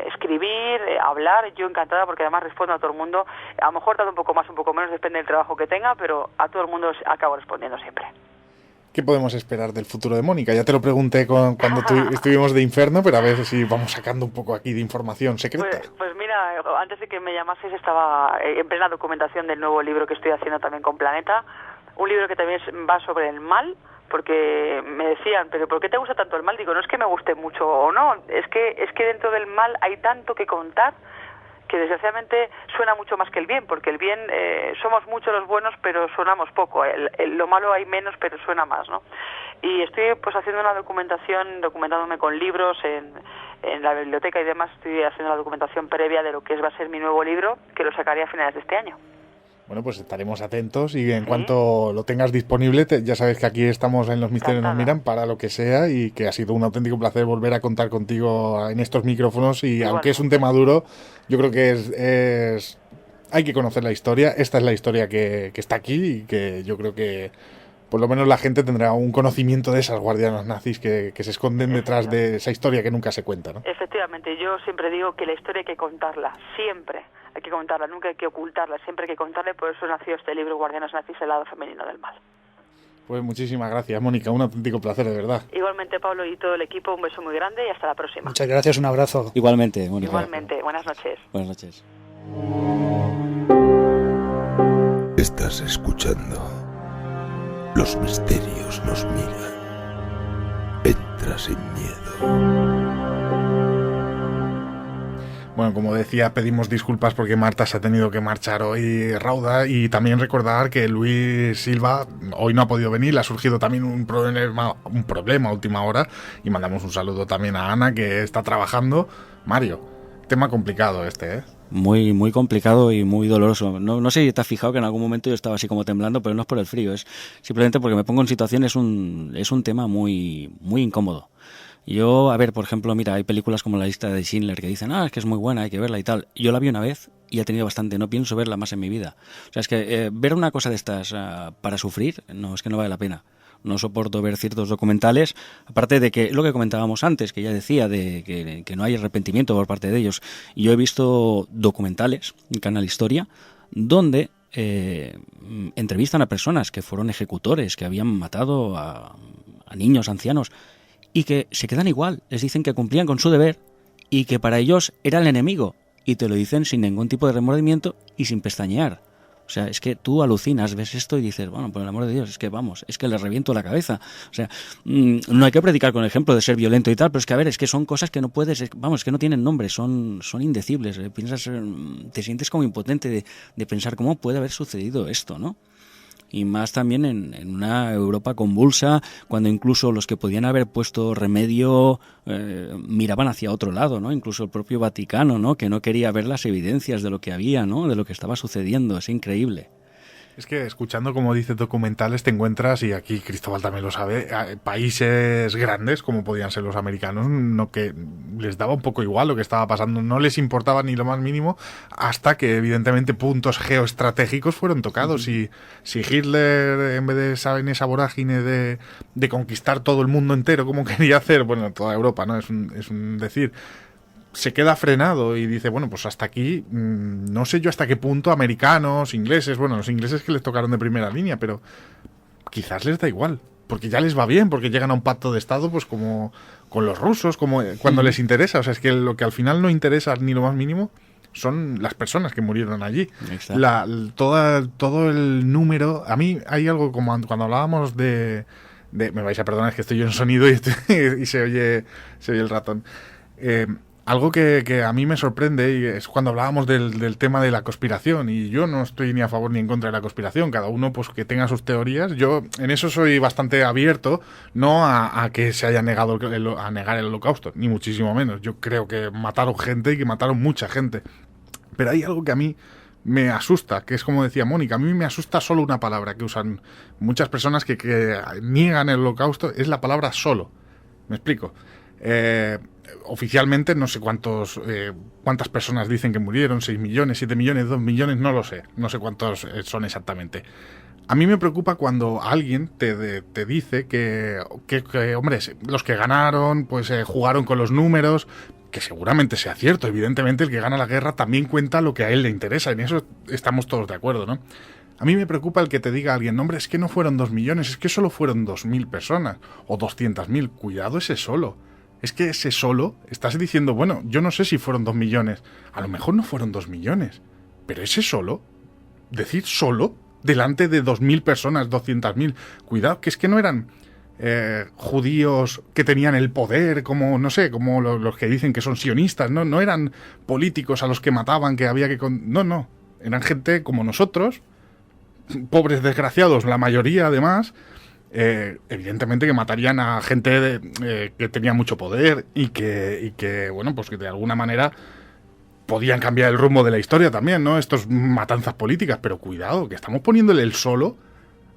escribir, hablar, yo encantada, porque además respondo a todo el mundo. A lo mejor tarda un poco más, un poco menos, depende del trabajo que tenga, pero a todo el mundo acabo respondiendo siempre. ¿Qué podemos esperar del futuro de Mónica? Ya te lo pregunté cuando estuvimos de Inferno, pero a ver si vamos sacando un poco aquí de información secreta. Pues mira, antes de que me llamases estaba en plena documentación del nuevo libro que estoy haciendo también con Planeta, un libro que también va sobre el mal, porque me decían, pero ¿por qué te gusta tanto el mal? Digo, no es que me guste mucho o no, es que dentro del mal hay tanto que contar, que desgraciadamente suena mucho más que el bien, porque el bien somos muchos los buenos, pero sonamos poco. Lo malo hay menos, pero suena más, ¿no? Y estoy pues haciendo una documentación, documentándome con libros en la biblioteca y demás. Estoy haciendo la documentación previa de lo que va a ser mi nuevo libro, que lo sacaré a finales de este año. Bueno, pues estaremos atentos y en cuanto lo tengas disponible, ya sabes que aquí estamos en Los Misterios Nos Miran para lo que sea y que ha sido un auténtico placer volver a contar contigo en estos micrófonos y igual, aunque es un tema duro, yo creo que hay que conocer la historia. Esta es la historia que está aquí y que yo creo que por lo menos la gente tendrá un conocimiento de esas guardianas nazis que se esconden detrás de esa historia que nunca se cuenta, ¿no? Efectivamente, yo siempre digo que la historia hay que contarla, siempre. hay que contarla, nunca hay que ocultarla, siempre hay que contarla, y por eso nació este libro, Guardianas Nazis, el lado femenino del mal. Pues muchísimas gracias, Mónica, un auténtico placer, de verdad. Igualmente, Pablo, y todo el equipo, un beso muy grande y hasta la próxima. Muchas gracias, un abrazo. Igualmente, Mónica. Igualmente, buenas noches. Buenas noches. Estás escuchando. Los misterios nos miran. Entra sin miedo. Bueno, como decía, pedimos disculpas porque Marta se ha tenido que marchar hoy rauda, y también recordar que Luis Silva hoy no ha podido venir, le ha surgido también un problema a última hora, y mandamos un saludo también a Ana, que está trabajando. Mario, tema complicado este, ¿eh? Muy, muy complicado y muy doloroso. No sé si te has fijado que en algún momento yo estaba así como temblando, pero no es por el frío, es simplemente porque me pongo en situación, es un tema muy, muy incómodo. Yo, a ver, por ejemplo, mira, hay películas como La lista de Schindler que dicen, es que es muy buena, hay que verla y tal. Yo la vi una vez y he tenido bastante, no pienso verla más en mi vida. O sea, es que ver una cosa de estas para sufrir, no, es que no vale la pena. No soporto ver ciertos documentales, aparte de que lo que comentábamos antes, que ya decía, de que no hay arrepentimiento por parte de ellos. Yo he visto documentales en Canal Historia donde entrevistan a personas que fueron ejecutores, que habían matado a niños, ancianos, y que se quedan igual, les dicen que cumplían con su deber y que para ellos era el enemigo, y te lo dicen sin ningún tipo de remordimiento y sin pestañear. O sea, es que tú alucinas, ves esto y dices, bueno, por el amor de Dios, es que les reviento la cabeza. O sea, no hay que predicar con el ejemplo de ser violento y tal, pero es que, a ver, es que son cosas que no puedes, es que no tienen nombre, son indecibles. Piensas, te sientes como impotente de pensar cómo puede haber sucedido esto, ¿no? Y más también en una Europa convulsa, cuando incluso los que podían haber puesto remedio miraban hacia otro lado, ¿no? Incluso el propio Vaticano, ¿no? Que no quería ver las evidencias de lo que había, ¿no? De lo que estaba sucediendo. Es increíble. Es que escuchando, como dices, documentales, te encuentras, y aquí Cristóbal también lo sabe, países grandes como podían ser los americanos, no, que les daba un poco igual lo que estaba pasando, no les importaba ni lo más mínimo, hasta que evidentemente puntos geoestratégicos fueron tocados. Y si Hitler, en vez de en esa vorágine de conquistar todo el mundo entero como quería hacer, bueno, toda Europa, ¿no? Es un decir, se queda frenado y dice, bueno, pues hasta aquí, no sé yo hasta qué punto americanos, ingleses, bueno, los ingleses que les tocaron de primera línea, pero quizás les da igual, porque ya les va bien, porque llegan a un pacto de Estado, pues como con los rusos, como cuando les interesa. O sea, es que lo que al final no interesa ni lo más mínimo son las personas que murieron allí. Todo el número. A mí hay algo como cuando hablábamos de me vais a perdonar, es que estoy yo en sonido y se oye el ratón. Algo que a mí me sorprende, y es cuando hablábamos del tema de la conspiración, y yo no estoy ni a favor ni en contra de la conspiración, cada uno pues que tenga sus teorías. Yo en eso soy bastante abierto, no a que se haya negado a negar el Holocausto, ni muchísimo menos. Yo creo que mataron gente y que mataron mucha gente. Pero hay algo que a mí me asusta, que es como decía Mónica, a mí me asusta solo una palabra que usan muchas personas que niegan el Holocausto, es la palabra solo. ¿Me explico? Oficialmente no sé cuántas personas dicen que murieron, 6 millones, 7 millones, 2 millones, no lo sé, no sé cuántos son exactamente. A mí me preocupa cuando alguien te dice que hombre, los que ganaron pues jugaron con los números, que seguramente sea cierto. Evidentemente el que gana la guerra también cuenta lo que a él le interesa, en eso estamos todos de acuerdo, ¿no? A mí me preocupa el que te diga alguien, hombre, es que no fueron 2 millones, es que solo fueron 2.000 personas o 200.000, cuidado ese solo. Es que ese solo, estás diciendo, bueno, yo no sé si fueron 2 millones, a lo mejor no fueron 2 millones, pero ese solo, decir solo, delante de 2.000 personas, 200.000, cuidado, que es que no eran judíos que tenían el poder, como, no sé, como los que dicen que son sionistas, no eran políticos a los que mataban, que había que... No, eran gente como nosotros, pobres desgraciados, la mayoría además... evidentemente que matarían a gente que tenía mucho poder y que bueno, pues que de alguna manera podían cambiar el rumbo de la historia también, ¿no? Estos matanzas políticas, pero cuidado, que estamos poniéndole el solo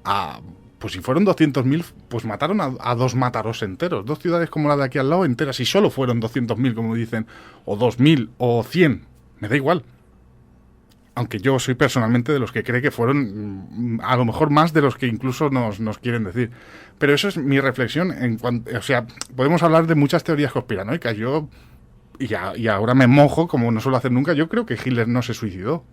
a... Pues si fueron 200.000, pues mataron a 2 Mátaros enteros, 2 ciudades como la de aquí al lado enteras, y solo fueron 200.000, como dicen, o 2.000, o 100, me da igual. Aunque yo soy personalmente de los que cree que fueron a lo mejor más de los que incluso nos quieren decir. Pero eso es mi reflexión en cuanto, o sea, podemos hablar de muchas teorías conspiranoicas. Yo y ahora me mojo, como no suelo hacer nunca, yo creo que Hitler no se suicidó.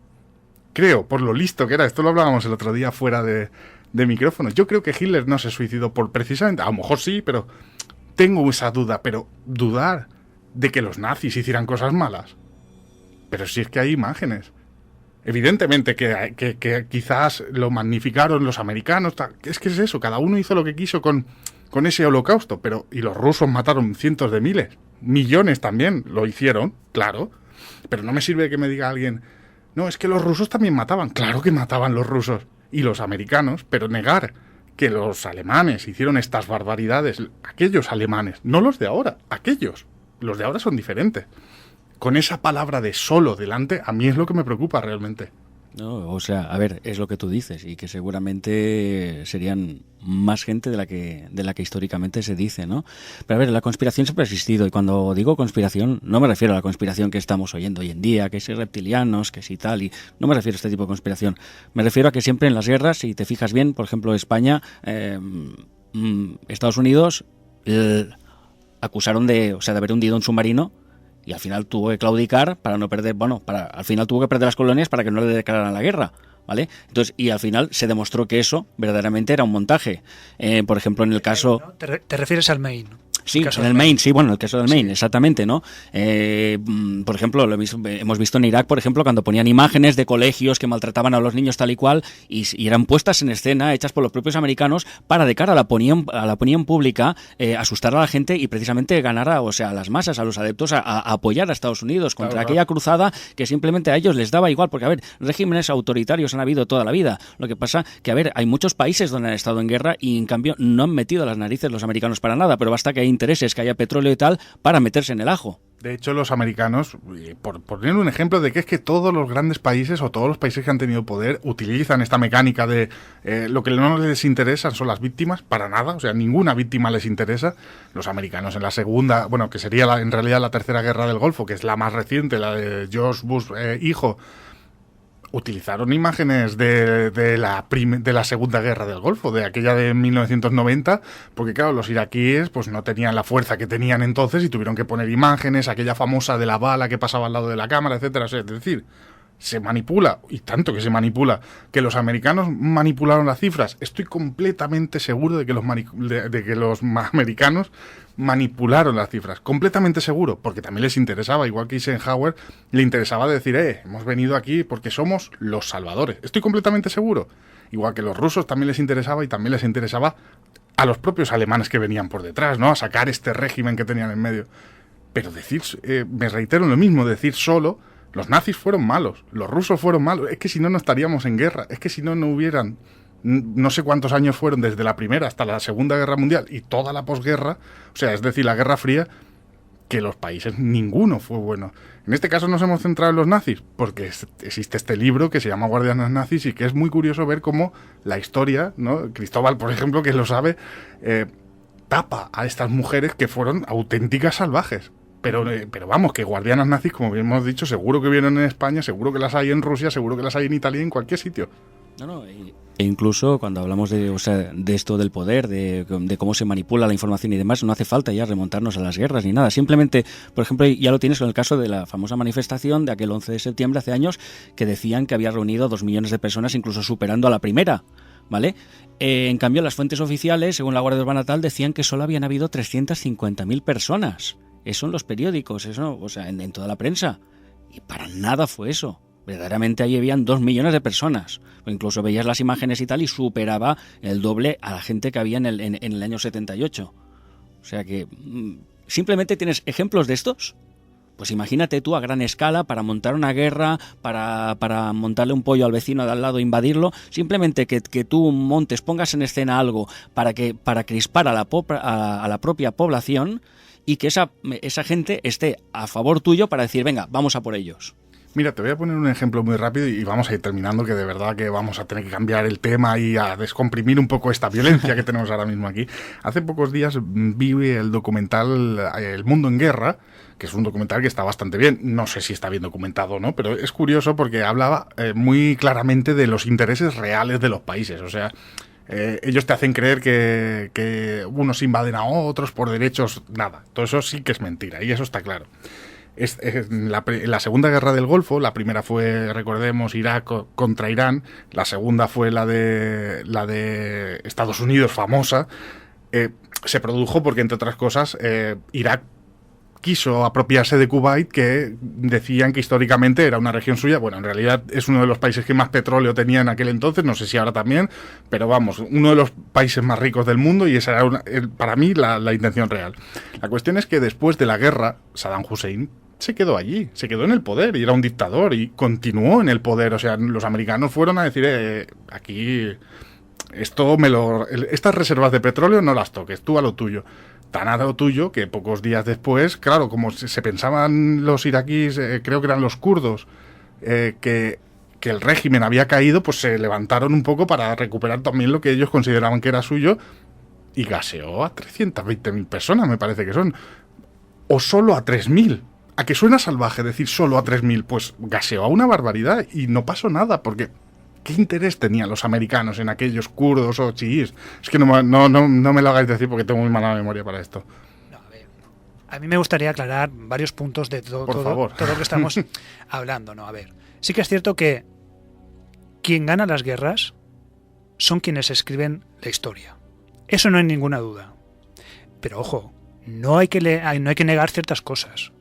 Creo, por lo listo que era, esto lo hablábamos el otro día fuera de micrófono, yo creo que Hitler no se suicidó por precisamente, a lo mejor sí, pero tengo esa duda, pero dudar de que los nazis hicieran cosas malas. Pero si es que hay imágenes. Evidentemente que quizás lo magnificaron los americanos, es que es eso, cada uno hizo lo que quiso con ese holocausto, pero y los rusos mataron cientos de miles, millones también, lo hicieron, claro, pero no me sirve que me diga alguien, no, es que los rusos también mataban, claro que mataban los rusos y los americanos, pero negar que los alemanes hicieron estas barbaridades, aquellos alemanes, no los de ahora, aquellos, los de ahora son diferentes. Con esa palabra de solo delante, a mí es lo que me preocupa realmente. No, o sea, a ver, es lo que tú dices y que seguramente serían más gente de la que históricamente se dice, ¿no? Pero a ver, la conspiración siempre ha existido y cuando digo conspiración no me refiero a la conspiración que estamos oyendo hoy en día, que si reptilianos, que si tal, y no me refiero a este tipo de conspiración. Me refiero a que siempre en las guerras, si te fijas bien, por ejemplo, España, Estados Unidos acusaron de haber hundido un submarino. Y al final tuvo que claudicar para no perder, al final tuvo que perder las colonias para que no le declararan la guerra, ¿vale? Entonces, y al final se demostró que eso verdaderamente era un montaje. Por ejemplo, en el caso... ¿No? ¿Te refieres al Maine? Sí, en el Maine, sí, bueno, el caso del Maine, sí. Exactamente, ¿no? Por ejemplo, hemos visto en Irak, por ejemplo, cuando ponían imágenes de colegios que maltrataban a los niños tal y cual, y eran puestas en escena, hechas por los propios americanos, para de cara a la opinión pública, asustar a la gente y precisamente ganar a las masas, a los adeptos, a apoyar a Estados Unidos contra aquella cruzada que simplemente a ellos les daba igual, porque, a ver, regímenes autoritarios han habido toda la vida. Lo que pasa que, a ver, hay muchos países donde han estado en guerra y, en cambio, no han metido las narices los americanos para nada, pero basta que hay intereses, que haya petróleo y tal, para meterse en el ajo. De hecho, los americanos, por poner un ejemplo de que es que todos los grandes países o todos los países que han tenido poder utilizan esta mecánica de lo que no les interesa son las víctimas, para nada, o sea, ninguna víctima les interesa. Los americanos en la segunda, que sería en realidad la tercera guerra del Golfo, que es la más reciente, la de George Bush hijo, utilizaron imágenes de la Segunda Guerra del Golfo, de aquella de 1990, porque claro, los iraquíes pues no tenían la fuerza que tenían entonces y tuvieron que poner imágenes, aquella famosa de la bala que pasaba al lado de la cámara, etcétera. Es decir, se manipula, y tanto que se manipula, que los americanos manipularon las cifras. Estoy completamente seguro de que los americanos manipularon las cifras, completamente seguro, porque también les interesaba, igual que Eisenhower, le interesaba decir, hemos venido aquí porque somos los salvadores. Estoy completamente seguro. Igual que los rusos también les interesaba y también les interesaba a los propios alemanes que venían por detrás, ¿no? A sacar este régimen que tenían en medio. Pero decir, me reitero en lo mismo, decir solo, los nazis fueron malos, los rusos fueron malos, es que si no, no estaríamos en guerra, es que si no, no hubieran, no sé cuántos años fueron desde la Primera hasta la Segunda Guerra Mundial y toda la posguerra, o sea, es decir, la Guerra Fría, que los países, ninguno fue bueno. En este caso nos hemos centrado en los nazis, porque existe este libro que se llama Guardianes Nazis y que es muy curioso ver cómo la historia, ¿no? Cristóbal, por ejemplo, que lo sabe, tapa a estas mujeres que fueron auténticas salvajes. Pero vamos, que guardianas nazis, como bien hemos dicho, seguro que vienen en España, seguro que las hay en Rusia, seguro que las hay en Italia, en cualquier sitio. E incluso cuando hablamos de esto del poder, de cómo se manipula la información y demás, no hace falta ya remontarnos a las guerras ni nada. Simplemente, por ejemplo, ya lo tienes con el caso de la famosa manifestación de aquel 11 de septiembre hace años, que decían que había reunido a 2 millones de personas, incluso superando a la primera, ¿vale? En cambio, las fuentes oficiales, según la Guardia Urbana tal, decían que solo habían habido 350.000 personas. Eso en los periódicos, eso, en toda la prensa. Y para nada fue eso. Verdaderamente allí habían 2 millones de personas. O incluso veías las imágenes y tal y superaba el doble a la gente que había en el año 78. O sea que simplemente tienes ejemplos de estos. Pues imagínate tú a gran escala para montar una guerra, para montarle un pollo al vecino de al lado, invadirlo. Simplemente que tú pongas en escena algo para crispar a la propia población y que esa gente esté a favor tuyo para decir, venga, vamos a por ellos. Mira, te voy a poner un ejemplo muy rápido y vamos a ir terminando, que de verdad que vamos a tener que cambiar el tema y a descomprimir un poco esta violencia que tenemos ahora mismo aquí. Hace pocos días vi el documental El Mundo en Guerra, que es un documental que está bastante bien. No sé si está bien documentado o no, pero es curioso porque hablaba muy claramente de los intereses reales de los países. O sea, ellos te hacen creer que unos invaden a otros por derechos, nada. Todo eso sí que es mentira y eso está claro. la Segunda Guerra del Golfo, la primera fue, recordemos, Irak contra Irán, la segunda fue la de Estados Unidos, famosa, se produjo porque, entre otras cosas, Irak quiso apropiarse de Kuwait, que decían que históricamente era una región suya. Bueno, en realidad es uno de los países que más petróleo tenía en aquel entonces, no sé si ahora también, pero vamos, uno de los países más ricos del mundo, y esa era para mí la intención real. La cuestión es que después de la guerra, Saddam Hussein se quedó allí, se quedó en el poder, y era un dictador, y continuó en el poder. O sea, los americanos fueron a decir, aquí, estas reservas de petróleo no las toques, tú a lo tuyo. Tan a lo tuyo que pocos días después, claro, como se pensaban los iraquíes, creo que eran los kurdos, que el régimen había caído, pues se levantaron un poco para recuperar también lo que ellos consideraban que era suyo, y gaseó a 320.000 personas, me parece que son, o solo a 3.000. ¿A que suena salvaje decir solo a 3.000? Pues gaseó a una barbaridad y no pasó nada, porque ¿qué interés tenían los americanos en aquellos kurdos o chiíes? Es que no me lo hagáis decir porque tengo muy mala memoria para esto. No, a mí me gustaría aclarar varios puntos de todo lo que estamos hablando. No, a ver, sí que es cierto que quien gana las guerras son quienes escriben la historia. Eso no hay ninguna duda. Pero ojo, no hay que negar ciertas cosas.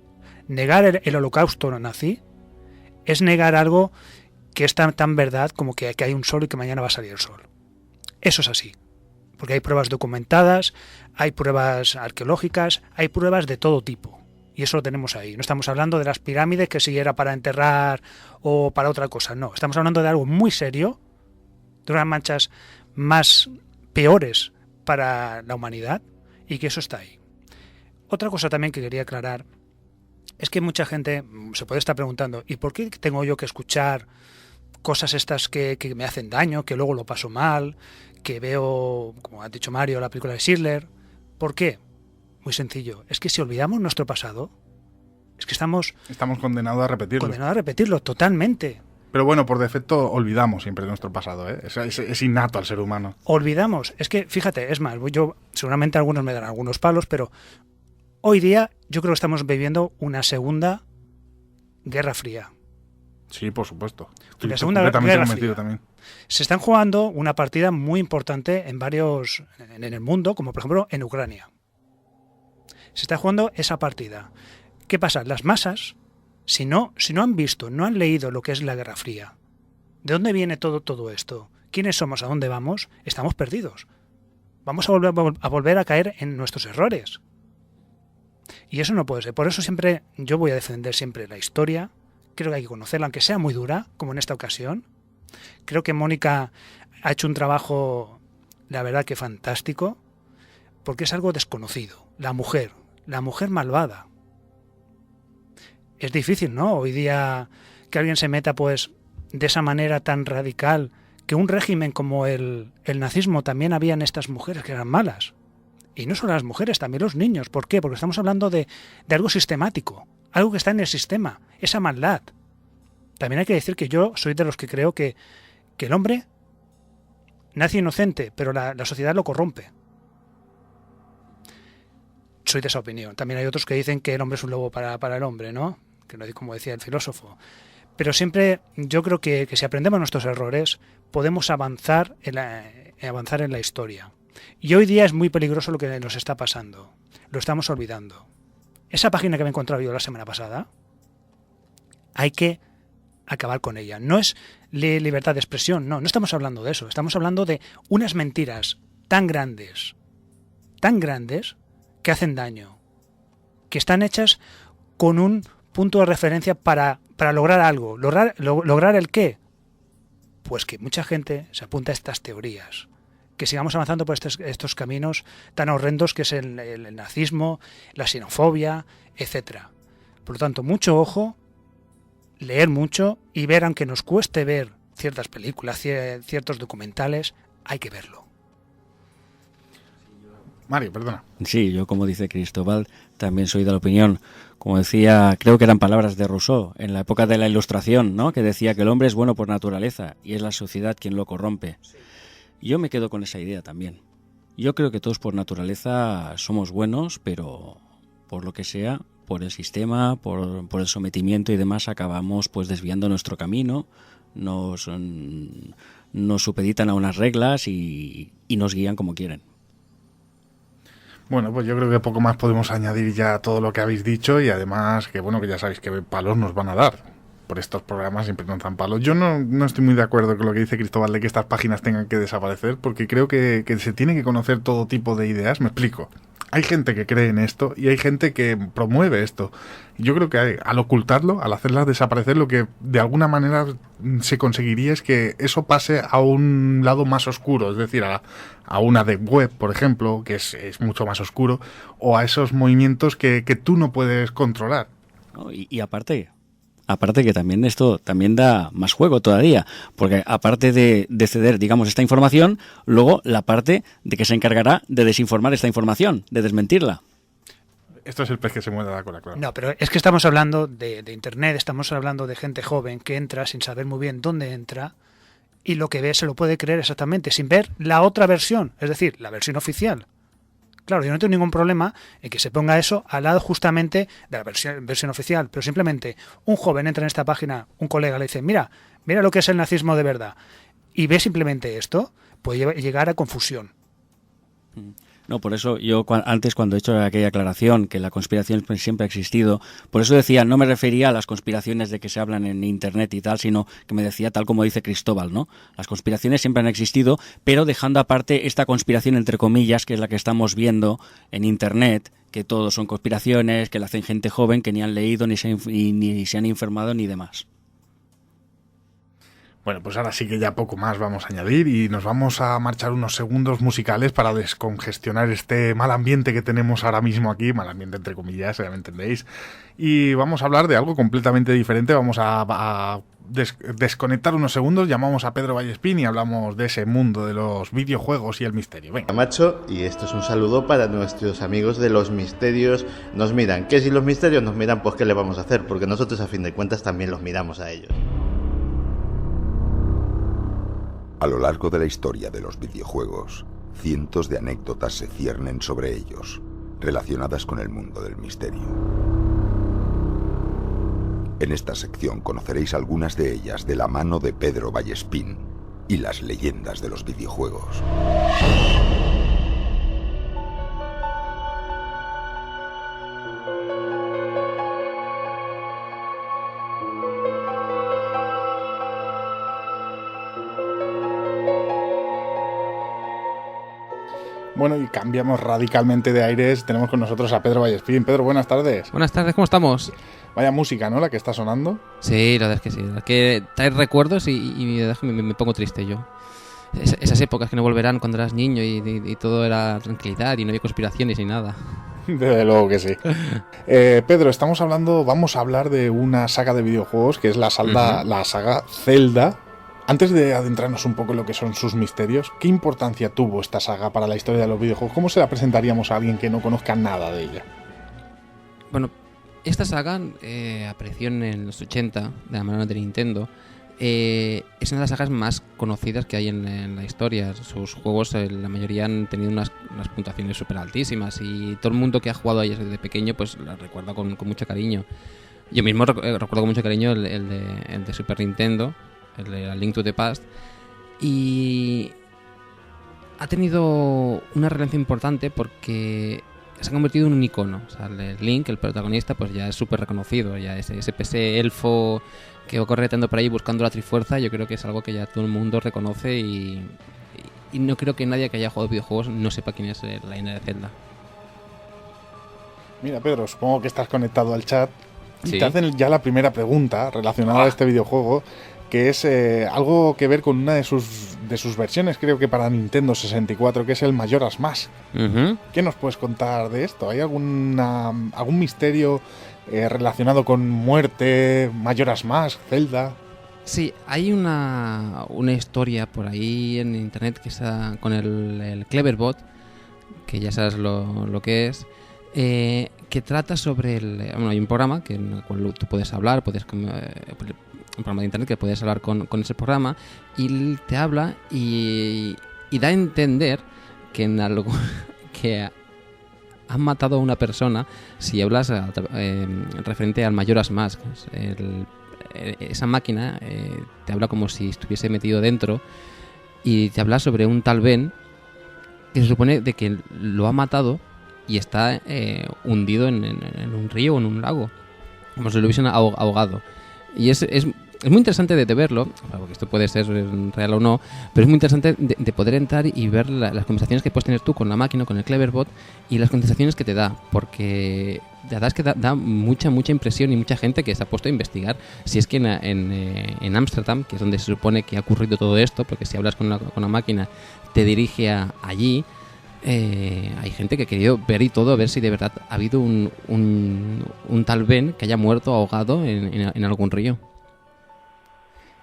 Negar el holocausto nazi es negar algo que es tan verdad como que hay un sol y que mañana va a salir el sol. Eso es así. Porque hay pruebas documentadas, hay pruebas arqueológicas, hay pruebas de todo tipo. Y eso lo tenemos ahí. No estamos hablando de las pirámides que si era para enterrar o para otra cosa. No, estamos hablando de algo muy serio, de unas manchas más peores para la humanidad, y que eso está ahí. Otra cosa también que quería aclarar es que mucha gente se puede estar preguntando, ¿y por qué tengo yo que escuchar cosas estas que me hacen daño, que luego lo paso mal, que veo, como ha dicho Mario, la película de Schindler? ¿Por qué? Muy sencillo. Es que si olvidamos nuestro pasado, es que estamos condenados a repetirlo. Condenados a repetirlo, totalmente. Pero bueno, por defecto olvidamos siempre nuestro pasado, ¿eh? Es innato al ser humano. Olvidamos. Es que, fíjate, es más, seguramente algunos me darán algunos palos, pero hoy día yo creo que estamos viviendo una segunda Guerra Fría. Sí, por supuesto. La segunda Guerra Fría. También. Se están jugando una partida muy importante en el mundo, como por ejemplo en Ucrania. Se está jugando esa partida. ¿Qué pasa? Las masas, si no han visto, no han leído lo que es la Guerra Fría, ¿de dónde viene todo esto? ¿Quiénes somos? ¿A dónde vamos? Estamos perdidos. Vamos a volver a caer en nuestros errores. Y eso no puede ser. Por eso siempre yo voy a defender siempre la historia. Creo que hay que conocerla, aunque sea muy dura, como en esta ocasión. Creo que Mónica ha hecho un trabajo, la verdad que fantástico, porque es algo desconocido. La mujer malvada. Es difícil, ¿no? Hoy día que alguien se meta pues de esa manera tan radical, que un régimen como el nazismo también habían estas mujeres que eran malas. Y no solo las mujeres, también los niños. ¿Por qué? Porque estamos hablando de algo sistemático, algo que está en el sistema, esa maldad. También hay que decir que yo soy de los que creo que el hombre nace inocente, pero la sociedad lo corrompe. Soy de esa opinión. También hay otros que dicen que el hombre es un lobo para el hombre, ¿no? Que no, como decía el filósofo. Pero siempre yo creo que si aprendemos nuestros errores, podemos avanzar en la historia. Y hoy día es muy peligroso lo que nos está pasando. Lo estamos olvidando. Esa página que me he encontrado yo la semana pasada, hay que acabar con ella. No es libertad de expresión, no estamos hablando de eso. Estamos hablando de unas mentiras tan grandes, que hacen daño, que están hechas con un punto de referencia para lograr algo. ¿Lograr el qué? Pues que mucha gente se apunta a estas teorías, que sigamos avanzando por estos caminos tan horrendos que es el nazismo, la xenofobia, etc. Por lo tanto, mucho ojo, leer mucho y ver, aunque nos cueste ver ciertas películas, ciertos documentales, hay que verlo. Mario, perdona. Sí, yo, como dice Cristóbal, también soy de la opinión, como decía, creo que eran palabras de Rousseau, en la época de la Ilustración, ¿no? Que decía que el hombre es bueno por naturaleza y es la sociedad quien lo corrompe. Yo me quedo con esa idea también. Yo creo que todos por naturaleza somos buenos, pero por lo que sea, por el sistema, por el sometimiento y demás, acabamos pues desviando nuestro camino, nos supeditan a unas reglas y nos guían como quieren. Bueno, pues yo creo que poco más podemos añadir ya a todo lo que habéis dicho, y además que bueno, que ya sabéis que palos nos van a dar. Por estos programas siempre nos dan palos. Yo no estoy muy de acuerdo con lo que dice Cristóbal de que estas páginas tengan que desaparecer, porque creo que se tiene que conocer todo tipo de ideas. Me explico. Hay gente que cree en esto y hay gente que promueve esto. Yo creo que al ocultarlo, al hacerlas desaparecer, lo que de alguna manera se conseguiría es que eso pase a un lado más oscuro, es decir, a una de web, por ejemplo, que es mucho más oscuro, o a esos movimientos que tú no puedes controlar. ¿No? Y aparte que también esto también da más juego todavía, porque aparte de ceder, digamos, esta información, luego la parte de que se encargará de desinformar esta información, de desmentirla. Esto es el pez que se muerde la cola, claro. No, pero es que estamos hablando de Internet, estamos hablando de gente joven que entra sin saber muy bien dónde entra, y lo que ve se lo puede creer exactamente, sin ver la otra versión, es decir, la versión oficial. Claro, yo no tengo ningún problema en que se ponga eso al lado justamente de la versión oficial, pero simplemente un joven entra en esta página, un colega le dice, mira lo que es el nazismo de verdad, y ve simplemente esto, puede llegar a confusión. No, por eso yo antes, cuando he hecho aquella aclaración que la conspiración siempre ha existido, por eso decía, no me refería a las conspiraciones de que se hablan en Internet y tal, sino que me decía tal como dice Cristóbal, ¿no? Las conspiraciones siempre han existido, pero dejando aparte esta conspiración entre comillas, que es la que estamos viendo en Internet, que todos son conspiraciones, que la hacen gente joven que ni han leído, ni se han informado, ni demás. Bueno, pues ahora sí que ya poco más vamos a añadir y nos vamos a marchar unos segundos musicales para descongestionar este mal ambiente que tenemos ahora mismo aquí, mal ambiente entre comillas, ya me entendéis, y vamos a hablar de algo completamente diferente. Vamos a desconectar unos segundos, llamamos a Pedro Vallespín y hablamos de ese mundo de los videojuegos y el misterio. Venga. Macho, y esto es un saludo para nuestros amigos de los misterios. Nos miran, ¿qué si los misterios nos miran? Pues ¿qué le vamos a hacer? Porque nosotros a fin de cuentas también los miramos a ellos. A lo largo de la historia de los videojuegos, cientos de anécdotas se ciernen sobre ellos, relacionadas con el mundo del misterio. En esta sección conoceréis algunas de ellas de la mano de Pedro Vallespín y las leyendas de los videojuegos. Bueno, y cambiamos radicalmente de aires. Tenemos con nosotros a Pedro Vallespín. Pedro, buenas tardes. Buenas tardes, ¿cómo estamos? Vaya música, ¿no? La que está sonando. Sí, la verdad es que sí. Es que trae recuerdos y me pongo triste yo. Esas épocas que no volverán cuando eras niño y todo era tranquilidad y no había conspiraciones ni nada. Desde luego que sí. Pedro, vamos a hablar de una saga de videojuegos que es la saga Zelda. Antes de adentrarnos un poco en lo que son sus misterios, ¿qué importancia tuvo esta saga para la historia de los videojuegos? ¿Cómo se la presentaríamos a alguien que no conozca nada de ella? Bueno, esta saga apareció en los 80 de la mano de Nintendo. Es una de las sagas más conocidas que hay en la historia. Sus juegos, la mayoría han tenido unas puntuaciones súper altísimas y todo el mundo que ha jugado a ellas desde pequeño pues la recuerda con mucho cariño. Yo mismo recuerdo con mucho cariño el de Super Nintendo, el de Link to the Past, y ha tenido una relevancia importante porque se ha convertido en un icono. O sea, el Link, el protagonista, pues ya es súper reconocido, ya ese elfo que va correteando por ahí buscando la Trifuerza, yo creo que es algo que ya todo el mundo reconoce y no creo que nadie que haya jugado videojuegos no sepa quién es la leyenda de Zelda. Mira, Pedro, supongo que estás conectado al chat y ¿Sí? te hacen ya la primera pregunta relacionada a este videojuego, que es algo que ver con una de sus versiones, creo que para Nintendo 64, que es el Majora's Mask. Uh-huh. ¿Qué nos puedes contar de esto? ¿Hay algún misterio relacionado con muerte, Majora's Mask, Zelda? Sí, hay una historia por ahí en internet que está con el Cleverbot, que ya sabes lo que es, que trata sobre hay un programa en el cual tú puedes hablar, un programa de internet que puedes hablar con ese programa, y él te habla y da a entender que han matado a una persona si hablas referente al Majora's Mask. Esa máquina te habla como si estuviese metido dentro y te habla sobre un tal Ben que se supone de que lo ha matado y está hundido en un río o en un lago, como si lo hubiesen ahogado. Y es muy interesante de verlo, porque esto puede ser real o no, pero es muy interesante de poder entrar y ver las conversaciones que puedes tener tú con la máquina, con el Cleverbot, y las contestaciones que te da, porque la verdad es que da mucha impresión, y mucha gente que se ha puesto a investigar si es que en Ámsterdam, que es donde se supone que ha ocurrido todo esto, porque si hablas con la máquina te dirige allí. Hay gente que ha querido ver y todo, a ver si de verdad ha habido un tal Ben que haya muerto ahogado en algún río.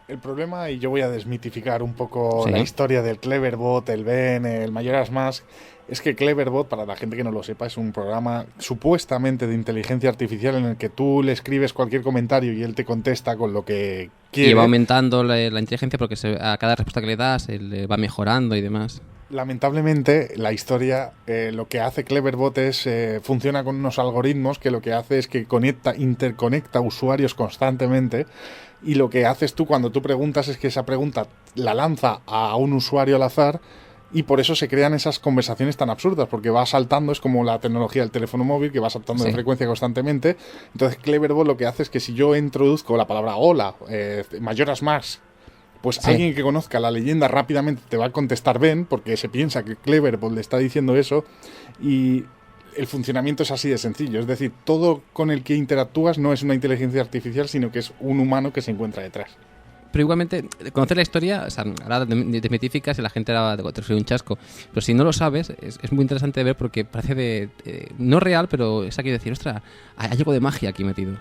El problema, y yo voy a desmitificar un poco la historia del Cleverbot, el Ben, el Majora's Mask, es que Cleverbot, para la gente que no lo sepa, es un programa supuestamente de inteligencia artificial en el que tú le escribes cualquier comentario y él te contesta con lo que quiere. Y va aumentando la inteligencia porque a cada respuesta que le das él va mejorando y demás. Lamentablemente, la historia, lo que hace Cleverbot es funciona con unos algoritmos que lo que hace es que interconecta usuarios constantemente, y lo que haces tú cuando tú preguntas es que esa pregunta la lanza a un usuario al azar, y por eso se crean esas conversaciones tan absurdas, porque va saltando, es como la tecnología del teléfono móvil que va saltando de frecuencia constantemente. Entonces Cleverbot lo que hace es que si yo introduzco la palabra hola, Majora's Mask, pues alguien que conozca la leyenda rápidamente te va a contestar Ben, porque se piensa que Cleverbot le está diciendo eso, y el funcionamiento es así de sencillo. Es decir, todo con el que interactúas no es una inteligencia artificial, sino que es un humano que se encuentra detrás. Pero igualmente, conocer la historia, o sea, ahora desmitificas y la gente ahora te recibe un chasco. Pero si no lo sabes, es muy interesante de ver, porque parece no real, pero es aquí decir, ostras, hay algo de magia aquí metido.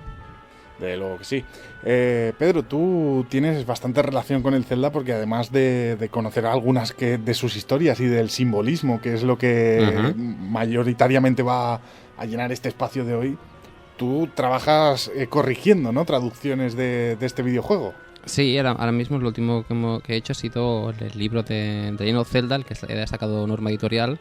De luego que sí. Pedro, tú tienes bastante relación con el Zelda, porque además de conocer algunas de sus historias y del simbolismo, que es lo que mayoritariamente va a llenar este espacio de hoy, tú trabajas corrigiendo, ¿no?, traducciones de este videojuego. Sí, ahora mismo lo último que he hecho ha sido el libro de Legend of Zelda, el que ha sacado Norma Editorial,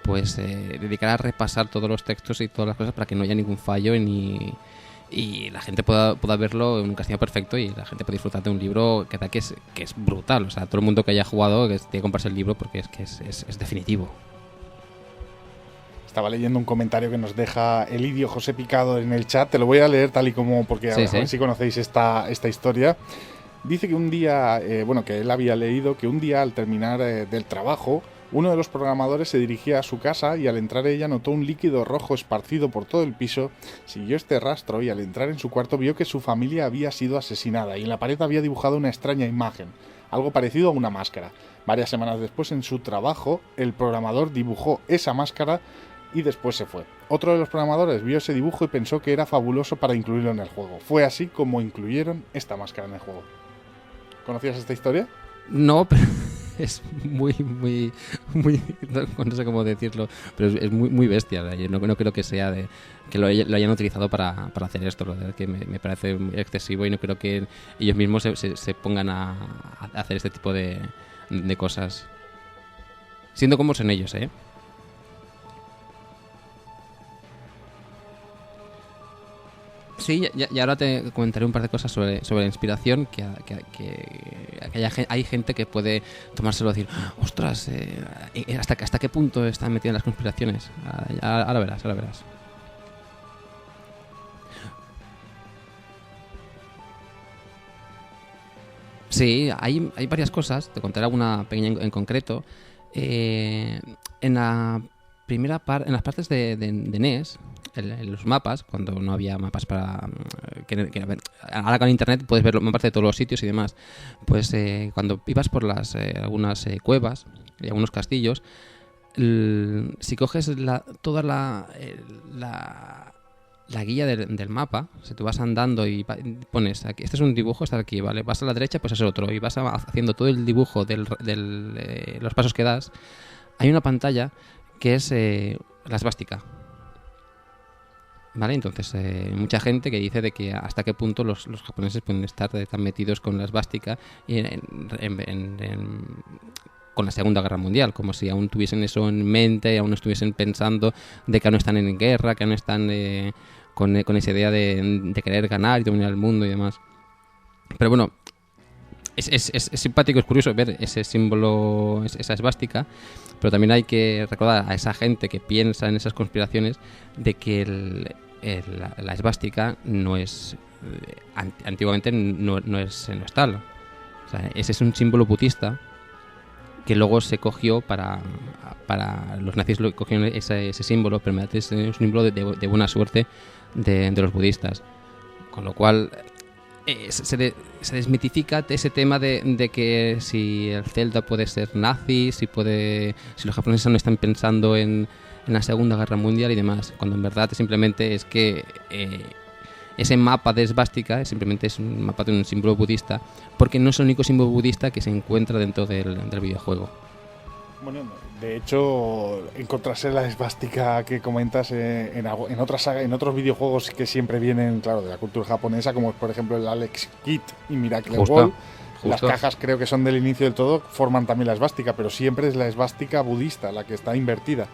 pues dedicar a repasar todos los textos y todas las cosas para que no haya ningún fallo y la gente pueda verlo en un castellano perfecto, y la gente puede disfrutar de un libro que es brutal. O sea, todo el mundo que haya jugado que tiene que comprarse el libro, porque es definitivo. Estaba leyendo un comentario que nos deja Elidio José Picado en el chat. Te lo voy a leer tal y como, porque a ver si conocéis esta historia. Dice que un día, que él había leído que un día al terminar del trabajo, uno de los programadores se dirigía a su casa y al entrar ella notó un líquido rojo esparcido por todo el piso, siguió este rastro y al entrar en su cuarto vio que su familia había sido asesinada y en la pared había dibujado una extraña imagen, algo parecido a una máscara. Varias semanas después, en su trabajo, el programador dibujó esa máscara y después se fue. Otro de los programadores vio ese dibujo y pensó que era fabuloso para incluirlo en el juego. Fue así como incluyeron esta máscara en el juego. ¿Conocías esta historia? No, pero es muy no sé cómo decirlo, pero es muy bestia. Yo no creo que sea que lo hayan utilizado para hacer esto. La verdad que me parece excesivo, y no creo que ellos mismos se pongan a hacer este tipo de cosas, siendo como son ellos, ¿eh? Sí, y ahora te comentaré un par de cosas sobre la inspiración, que hay gente que puede tomárselo y decir, ostras, ¿hasta qué punto están metidas las conspiraciones? Ahora verás. Sí, hay varias cosas, te contaré alguna pequeña en concreto. En las partes de NES, en los mapas, cuando no había mapas para ahora con internet puedes ver los mapas de todos los sitios y demás, pues cuando ibas por algunas cuevas y algunos castillos, si coges toda la guía del mapa, si tú vas andando y pones aquí, este es un dibujo, está aquí, vale, vas a la derecha, pues es otro, y vas haciendo todo el dibujo los pasos que das, hay una pantalla que es la esvástica. Vale, entonces mucha gente que dice de que hasta qué punto los japoneses pueden estar tan metidos con la esvástica y con la Segunda Guerra Mundial, como si aún tuviesen eso en mente, aún estuviesen pensando de que aún están en guerra, que aún están con esa idea de querer ganar y dominar el mundo y demás. Pero bueno, es simpático, es curioso ver ese símbolo, esa esvástica, pero también hay que recordar a esa gente que piensa en esas conspiraciones de que la esvástica no es... antiguamente no es tal. O sea, ese es un símbolo budista que luego se cogió para los nazis lo cogieron ese símbolo, pero es un símbolo de buena suerte de los budistas, con lo cual se desmitifica ese tema de que si el Zelda puede ser nazi, si los japoneses no están pensando en la Segunda Guerra Mundial y demás, cuando en verdad simplemente es que ese mapa de esvástica simplemente es un mapa de un símbolo budista, porque no es el único símbolo budista que se encuentra dentro del videojuego. Bueno, de hecho, encontrarse la esvástica que comentas en otros videojuegos que siempre vienen, claro, de la cultura japonesa, como por ejemplo el Alex Kidd y Miracle World. Las cajas, creo que son del inicio del todo, forman también la esvástica, pero siempre es la esvástica budista la que está invertida.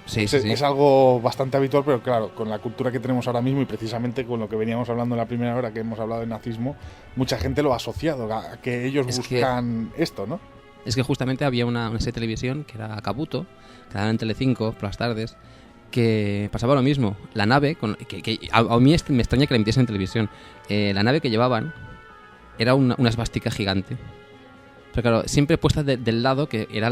Sí. Es algo bastante habitual, pero claro, con la cultura que tenemos ahora mismo y precisamente con lo que veníamos hablando en la primera hora que hemos hablado de nazismo, mucha gente lo ha asociado a que ellos buscan esto, ¿no? Es que justamente había una serie de televisión que era Kabuto, que daba en Telecinco por las tardes, que pasaba lo mismo. La nave, que a mí me extraña que la emitiesen en televisión, la nave que llevaban era una esvástica gigante. Pero claro, siempre puesta del lado que era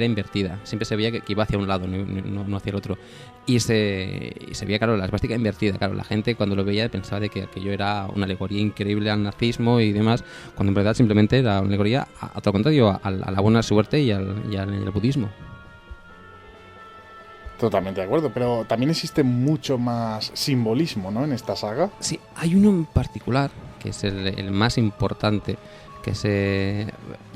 invertida. Siempre se veía que iba hacia un lado, no hacia el otro. Y se veía, claro, la esvástica invertida. Claro, la gente cuando lo veía pensaba de que aquello era una alegoría increíble al nazismo y demás, cuando en verdad simplemente era una alegoría, a todo contrario, a la buena suerte y al budismo. Totalmente de acuerdo, pero también existe mucho más simbolismo, ¿no?, en esta saga. Sí, hay uno en particular, que es el más importante,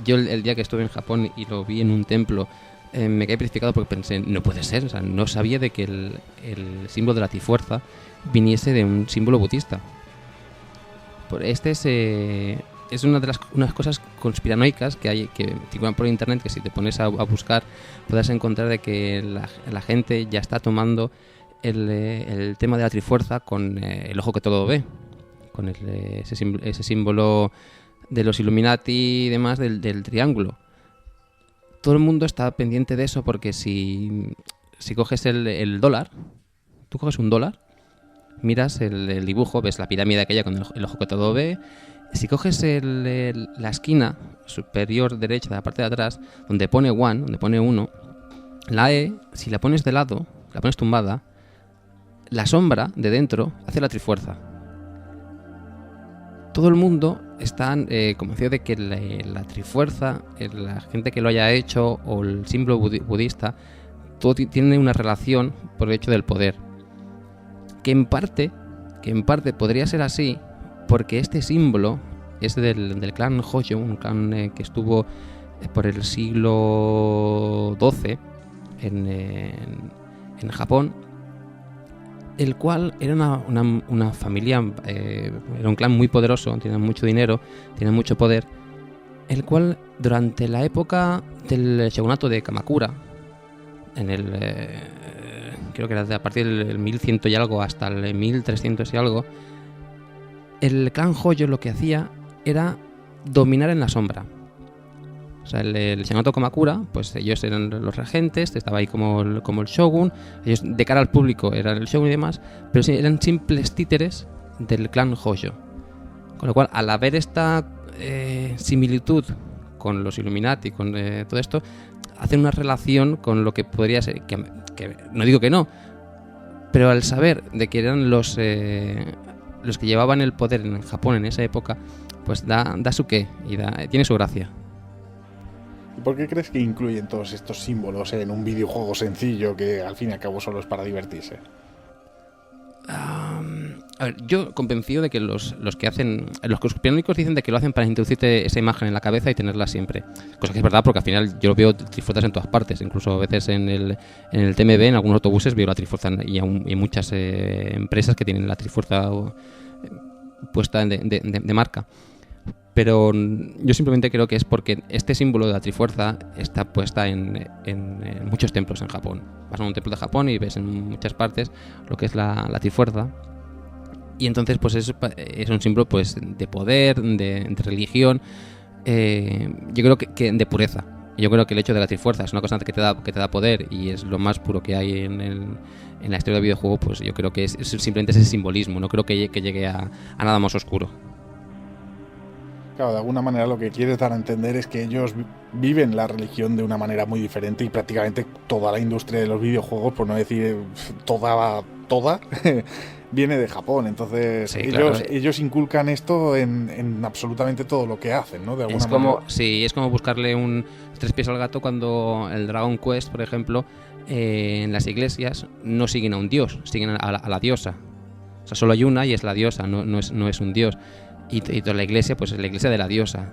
yo el día que estuve en Japón y lo vi en un templo, me quedé petrificado porque pensé, no puede ser, o sea, no sabía de que el símbolo de la Trifuerza viniese de un símbolo budista. Es una de unas cosas conspiranoicas que hay, que circulan por internet, que si te pones a buscar podrás encontrar de que la gente ya está tomando el tema de la Trifuerza con el ojo que todo ve, con ese símbolo de los Illuminati y demás del triángulo. Todo el mundo está pendiente de eso porque si coges el dólar, tú coges un dólar, miras el dibujo, ves la pirámide aquella con el ojo que todo ve. Si coges la esquina superior derecha de la parte de atrás, donde pone one, donde pone 1, la E, si la pones de lado, la pones tumbada, la sombra de dentro hace la Trifuerza. Todo el mundo está convencido de que la Trifuerza, la gente que lo haya hecho o el símbolo budista, todo tiene una relación por el hecho del poder. Que en parte podría ser así, porque este símbolo es del clan Hojo, un clan que estuvo por el siglo XII en Japón, el cual era una familia, era un clan muy poderoso, tenían mucho dinero, tenían mucho poder, el cual durante la época del shogunato de Kamakura, creo que era a partir del 1100 y algo hasta el 1300 y algo, el clan Hojo lo que hacía era dominar en la sombra. O sea, el shogunato Kamakura, pues ellos eran los regentes, estaba ahí como el shogun, ellos de cara al público eran el shogun y demás, pero sí, eran simples títeres del clan Hojo. Con lo cual, al haber esta similitud con los Illuminati, con todo esto, hacen una relación con lo que podría ser, que no digo que no, pero al saber de que eran los que llevaban el poder en Japón en esa época, pues da su qué y tiene su gracia. ¿Y por qué crees que incluyen todos estos símbolos en un videojuego sencillo que al fin y al cabo solo es para divertirse? A ver, yo convencido de que los conspiranoicos dicen de que lo hacen para introducirte esa imagen en la cabeza y tenerla siempre. Cosa que es verdad, porque al final yo lo veo Trifuerzas en todas partes. Incluso a veces en el TMB, en algunos autobuses, veo la Trifuerza y hay muchas empresas que tienen la Trifuerza puesta de marca. Pero yo simplemente creo que es porque este símbolo de la Trifuerza está puesta en muchos templos en Japón. Vas a un templo de Japón y ves en muchas partes lo que es la Trifuerza. Y entonces pues es un símbolo pues de poder, de religión, yo creo que de pureza. Yo creo que el hecho de la Trifuerza es una constante que te da poder y es lo más puro que hay en la historia del videojuego. Pues yo creo que es simplemente ese simbolismo. No creo que llegue a nada más oscuro. Claro, de alguna manera lo que quieres dar a entender es que ellos viven la religión de una manera muy diferente y prácticamente toda la industria de los videojuegos, por no decir toda, viene de Japón. Entonces sí, ellos inculcan esto en absolutamente todo lo que hacen, ¿no? De alguna manera. Sí, es como buscarle un 3 pies al gato cuando el Dragon Quest, por ejemplo, en las iglesias no siguen a un dios, siguen a la diosa. O sea, solo hay una y es la diosa, no es un dios. Y toda la iglesia, pues es la iglesia de la diosa.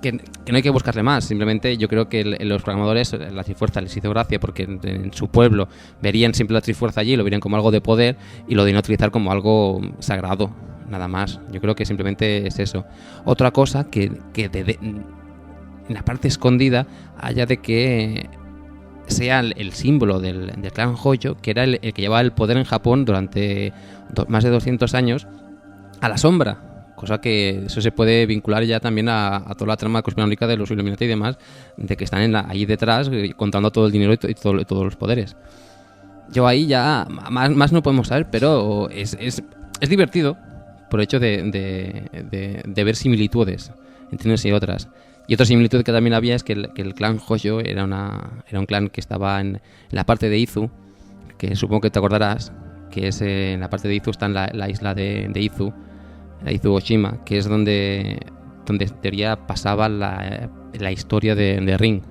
Que no hay que buscarle más. Simplemente yo creo que los programadores, la Trifuerza les hizo gracia porque en su pueblo verían siempre la Trifuerza allí, lo verían como algo de poder y lo debían utilizar como algo sagrado, nada más. Yo creo que simplemente es eso. Otra cosa que en la parte escondida haya de que sea el símbolo del clan Hoyo, que era el que llevaba el poder en Japón durante más de 200 años, a la sombra, cosa que eso se puede vincular ya también a toda la trama conspiranoica de los Illuminati y demás, de que están ahí detrás contando todo el dinero y todos los poderes. Yo ahí ya más no podemos saber, pero es divertido por el hecho de ver similitudes entre unas y otras. Y otra similitud que también había es que el clan Hoyo era un clan que estaba en la parte de Izu, que supongo que te acordarás, que es en la parte de Izu está en la isla de Izu, la Izu Oshima, que es donde en teoría pasaba la historia de Ring.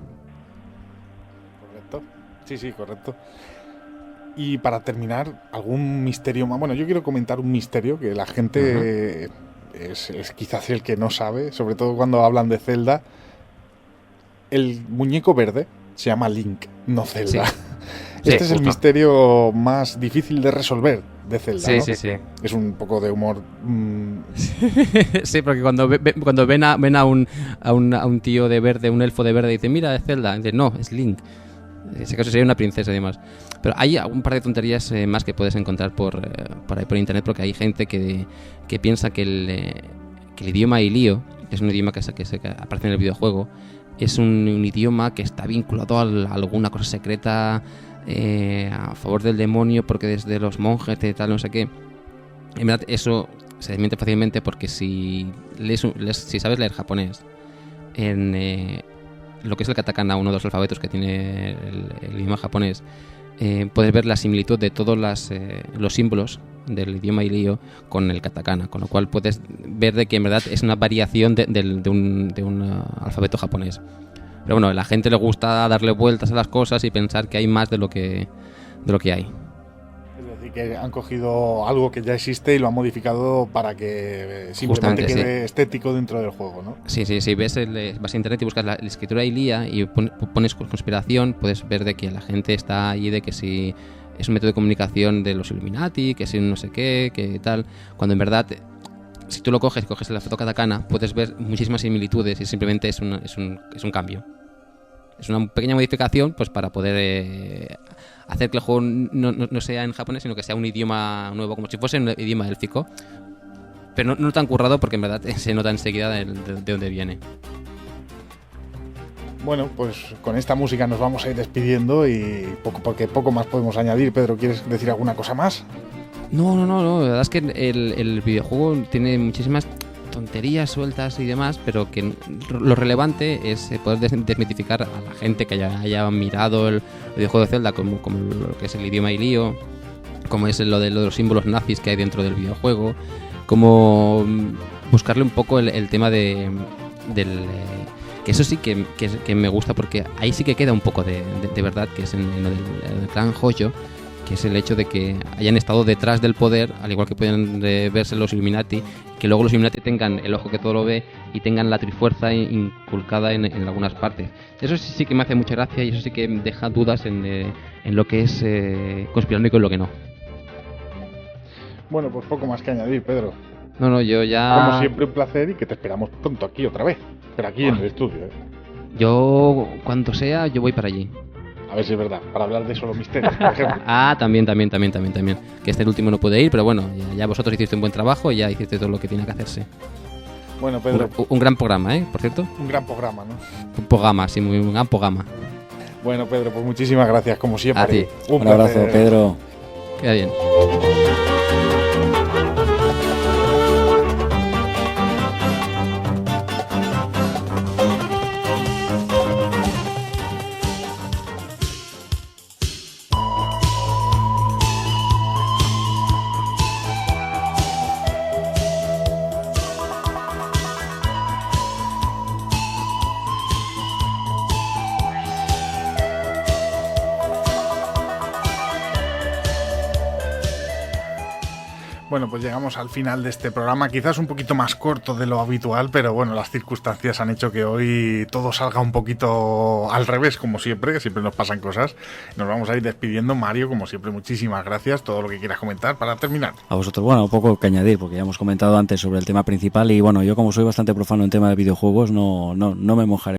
Correcto. Sí, correcto. Y para terminar, algún misterio más. Bueno, yo quiero comentar un misterio que la gente es quizás el que no sabe, sobre todo cuando hablan de Zelda. El muñeco verde se llama Link, no Zelda. Sí. Este es el misterio más difícil de resolver de Zelda, ¿no? Sí. Es un poco de humor. Sí, porque cuando ven a un tío de verde, un elfo de verde, y dicen, mira, es Zelda. Y dicen, no, es Link. En ese caso sería una princesa y demás. Pero hay un par de tonterías más que puedes encontrar por ahí por internet, porque hay gente que piensa que el idioma Ilío, que es un idioma que aparece en el videojuego, es un idioma que está vinculado a alguna cosa secreta a favor del demonio, porque desde los monjes y tal, no sé qué. En verdad eso se desmiente fácilmente, porque si sabes leer japonés en lo que es el katakana, uno de los alfabetos que tiene el idioma japonés, puedes ver la similitud de todos los símbolos del idioma Ilío con el katakana, con lo cual puedes ver de que en verdad es una variación de un alfabeto japonés. Pero bueno, a la gente le gusta darle vueltas a las cosas y pensar que hay más de lo que hay. Es decir, que han cogido algo que ya existe y lo han modificado para que simplemente quede estético dentro del juego, ¿no? Sí, vas a internet y buscas la escritura Ilía y pones conspiración, puedes ver de que la gente está ahí, de que si es un método de comunicación de los Illuminati, que si no sé qué, que tal, cuando en verdad, si tú lo coges la foto katakana, puedes ver muchísimas similitudes y simplemente es un cambio. Es una pequeña modificación pues para poder hacer que el juego no sea en japonés, sino que sea un idioma nuevo, como si fuese un idioma élfico, pero no tan currado, porque en verdad se nota enseguida de dónde viene. Bueno, pues con esta música nos vamos a ir despidiendo y porque poco más podemos añadir. Pedro, ¿quieres decir alguna cosa más? No, la verdad es que el videojuego tiene muchísimas tonterías sueltas y demás, pero que lo relevante es poder desmitificar a la gente que haya mirado el videojuego de Zelda como lo que es el idioma Ilío, como es lo de los símbolos nazis que hay dentro del videojuego, como buscarle un poco el tema del que eso sí que me gusta, porque ahí sí que queda un poco de verdad, que es en lo del clan Hoyo, que es el hecho de que hayan estado detrás del poder, al igual que pueden verse los Illuminati, que luego los Illuminati tengan el ojo que todo lo ve y tengan la Trifuerza inculcada en algunas partes. Eso sí que me hace mucha gracia, y eso sí que deja dudas en lo que es conspiranoico y lo que no. Bueno, pues poco más que añadir, Pedro. No, yo ya... Como siempre, un placer y que te esperamos pronto aquí otra vez. Pero aquí en el estudio, ¿eh? Yo, cuando sea, yo voy para allí. A ver si es verdad, para hablar de solo misterios, por ejemplo. También. Que el último no puede ir, pero bueno, ya vosotros hiciste un buen trabajo y ya hiciste todo lo que tiene que hacerse. Bueno, Pedro. Un gran programa, por cierto. Un gran programa, ¿no? Un programa, sí, un gran programa. Bueno, Pedro, pues muchísimas gracias, como siempre. A ti. Un abrazo, Pedro. Queda bien. Bueno, pues llegamos al final de este programa, quizás un poquito más corto de lo habitual, pero bueno, las circunstancias han hecho que hoy todo salga un poquito al revés, como siempre, que siempre nos pasan cosas. Nos vamos a ir despidiendo. Mario, como siempre, muchísimas gracias. Todo lo que quieras comentar para terminar. A vosotros, bueno, poco que añadir, porque ya hemos comentado antes sobre el tema principal y bueno, yo como soy bastante profano en tema de videojuegos, no me mojaré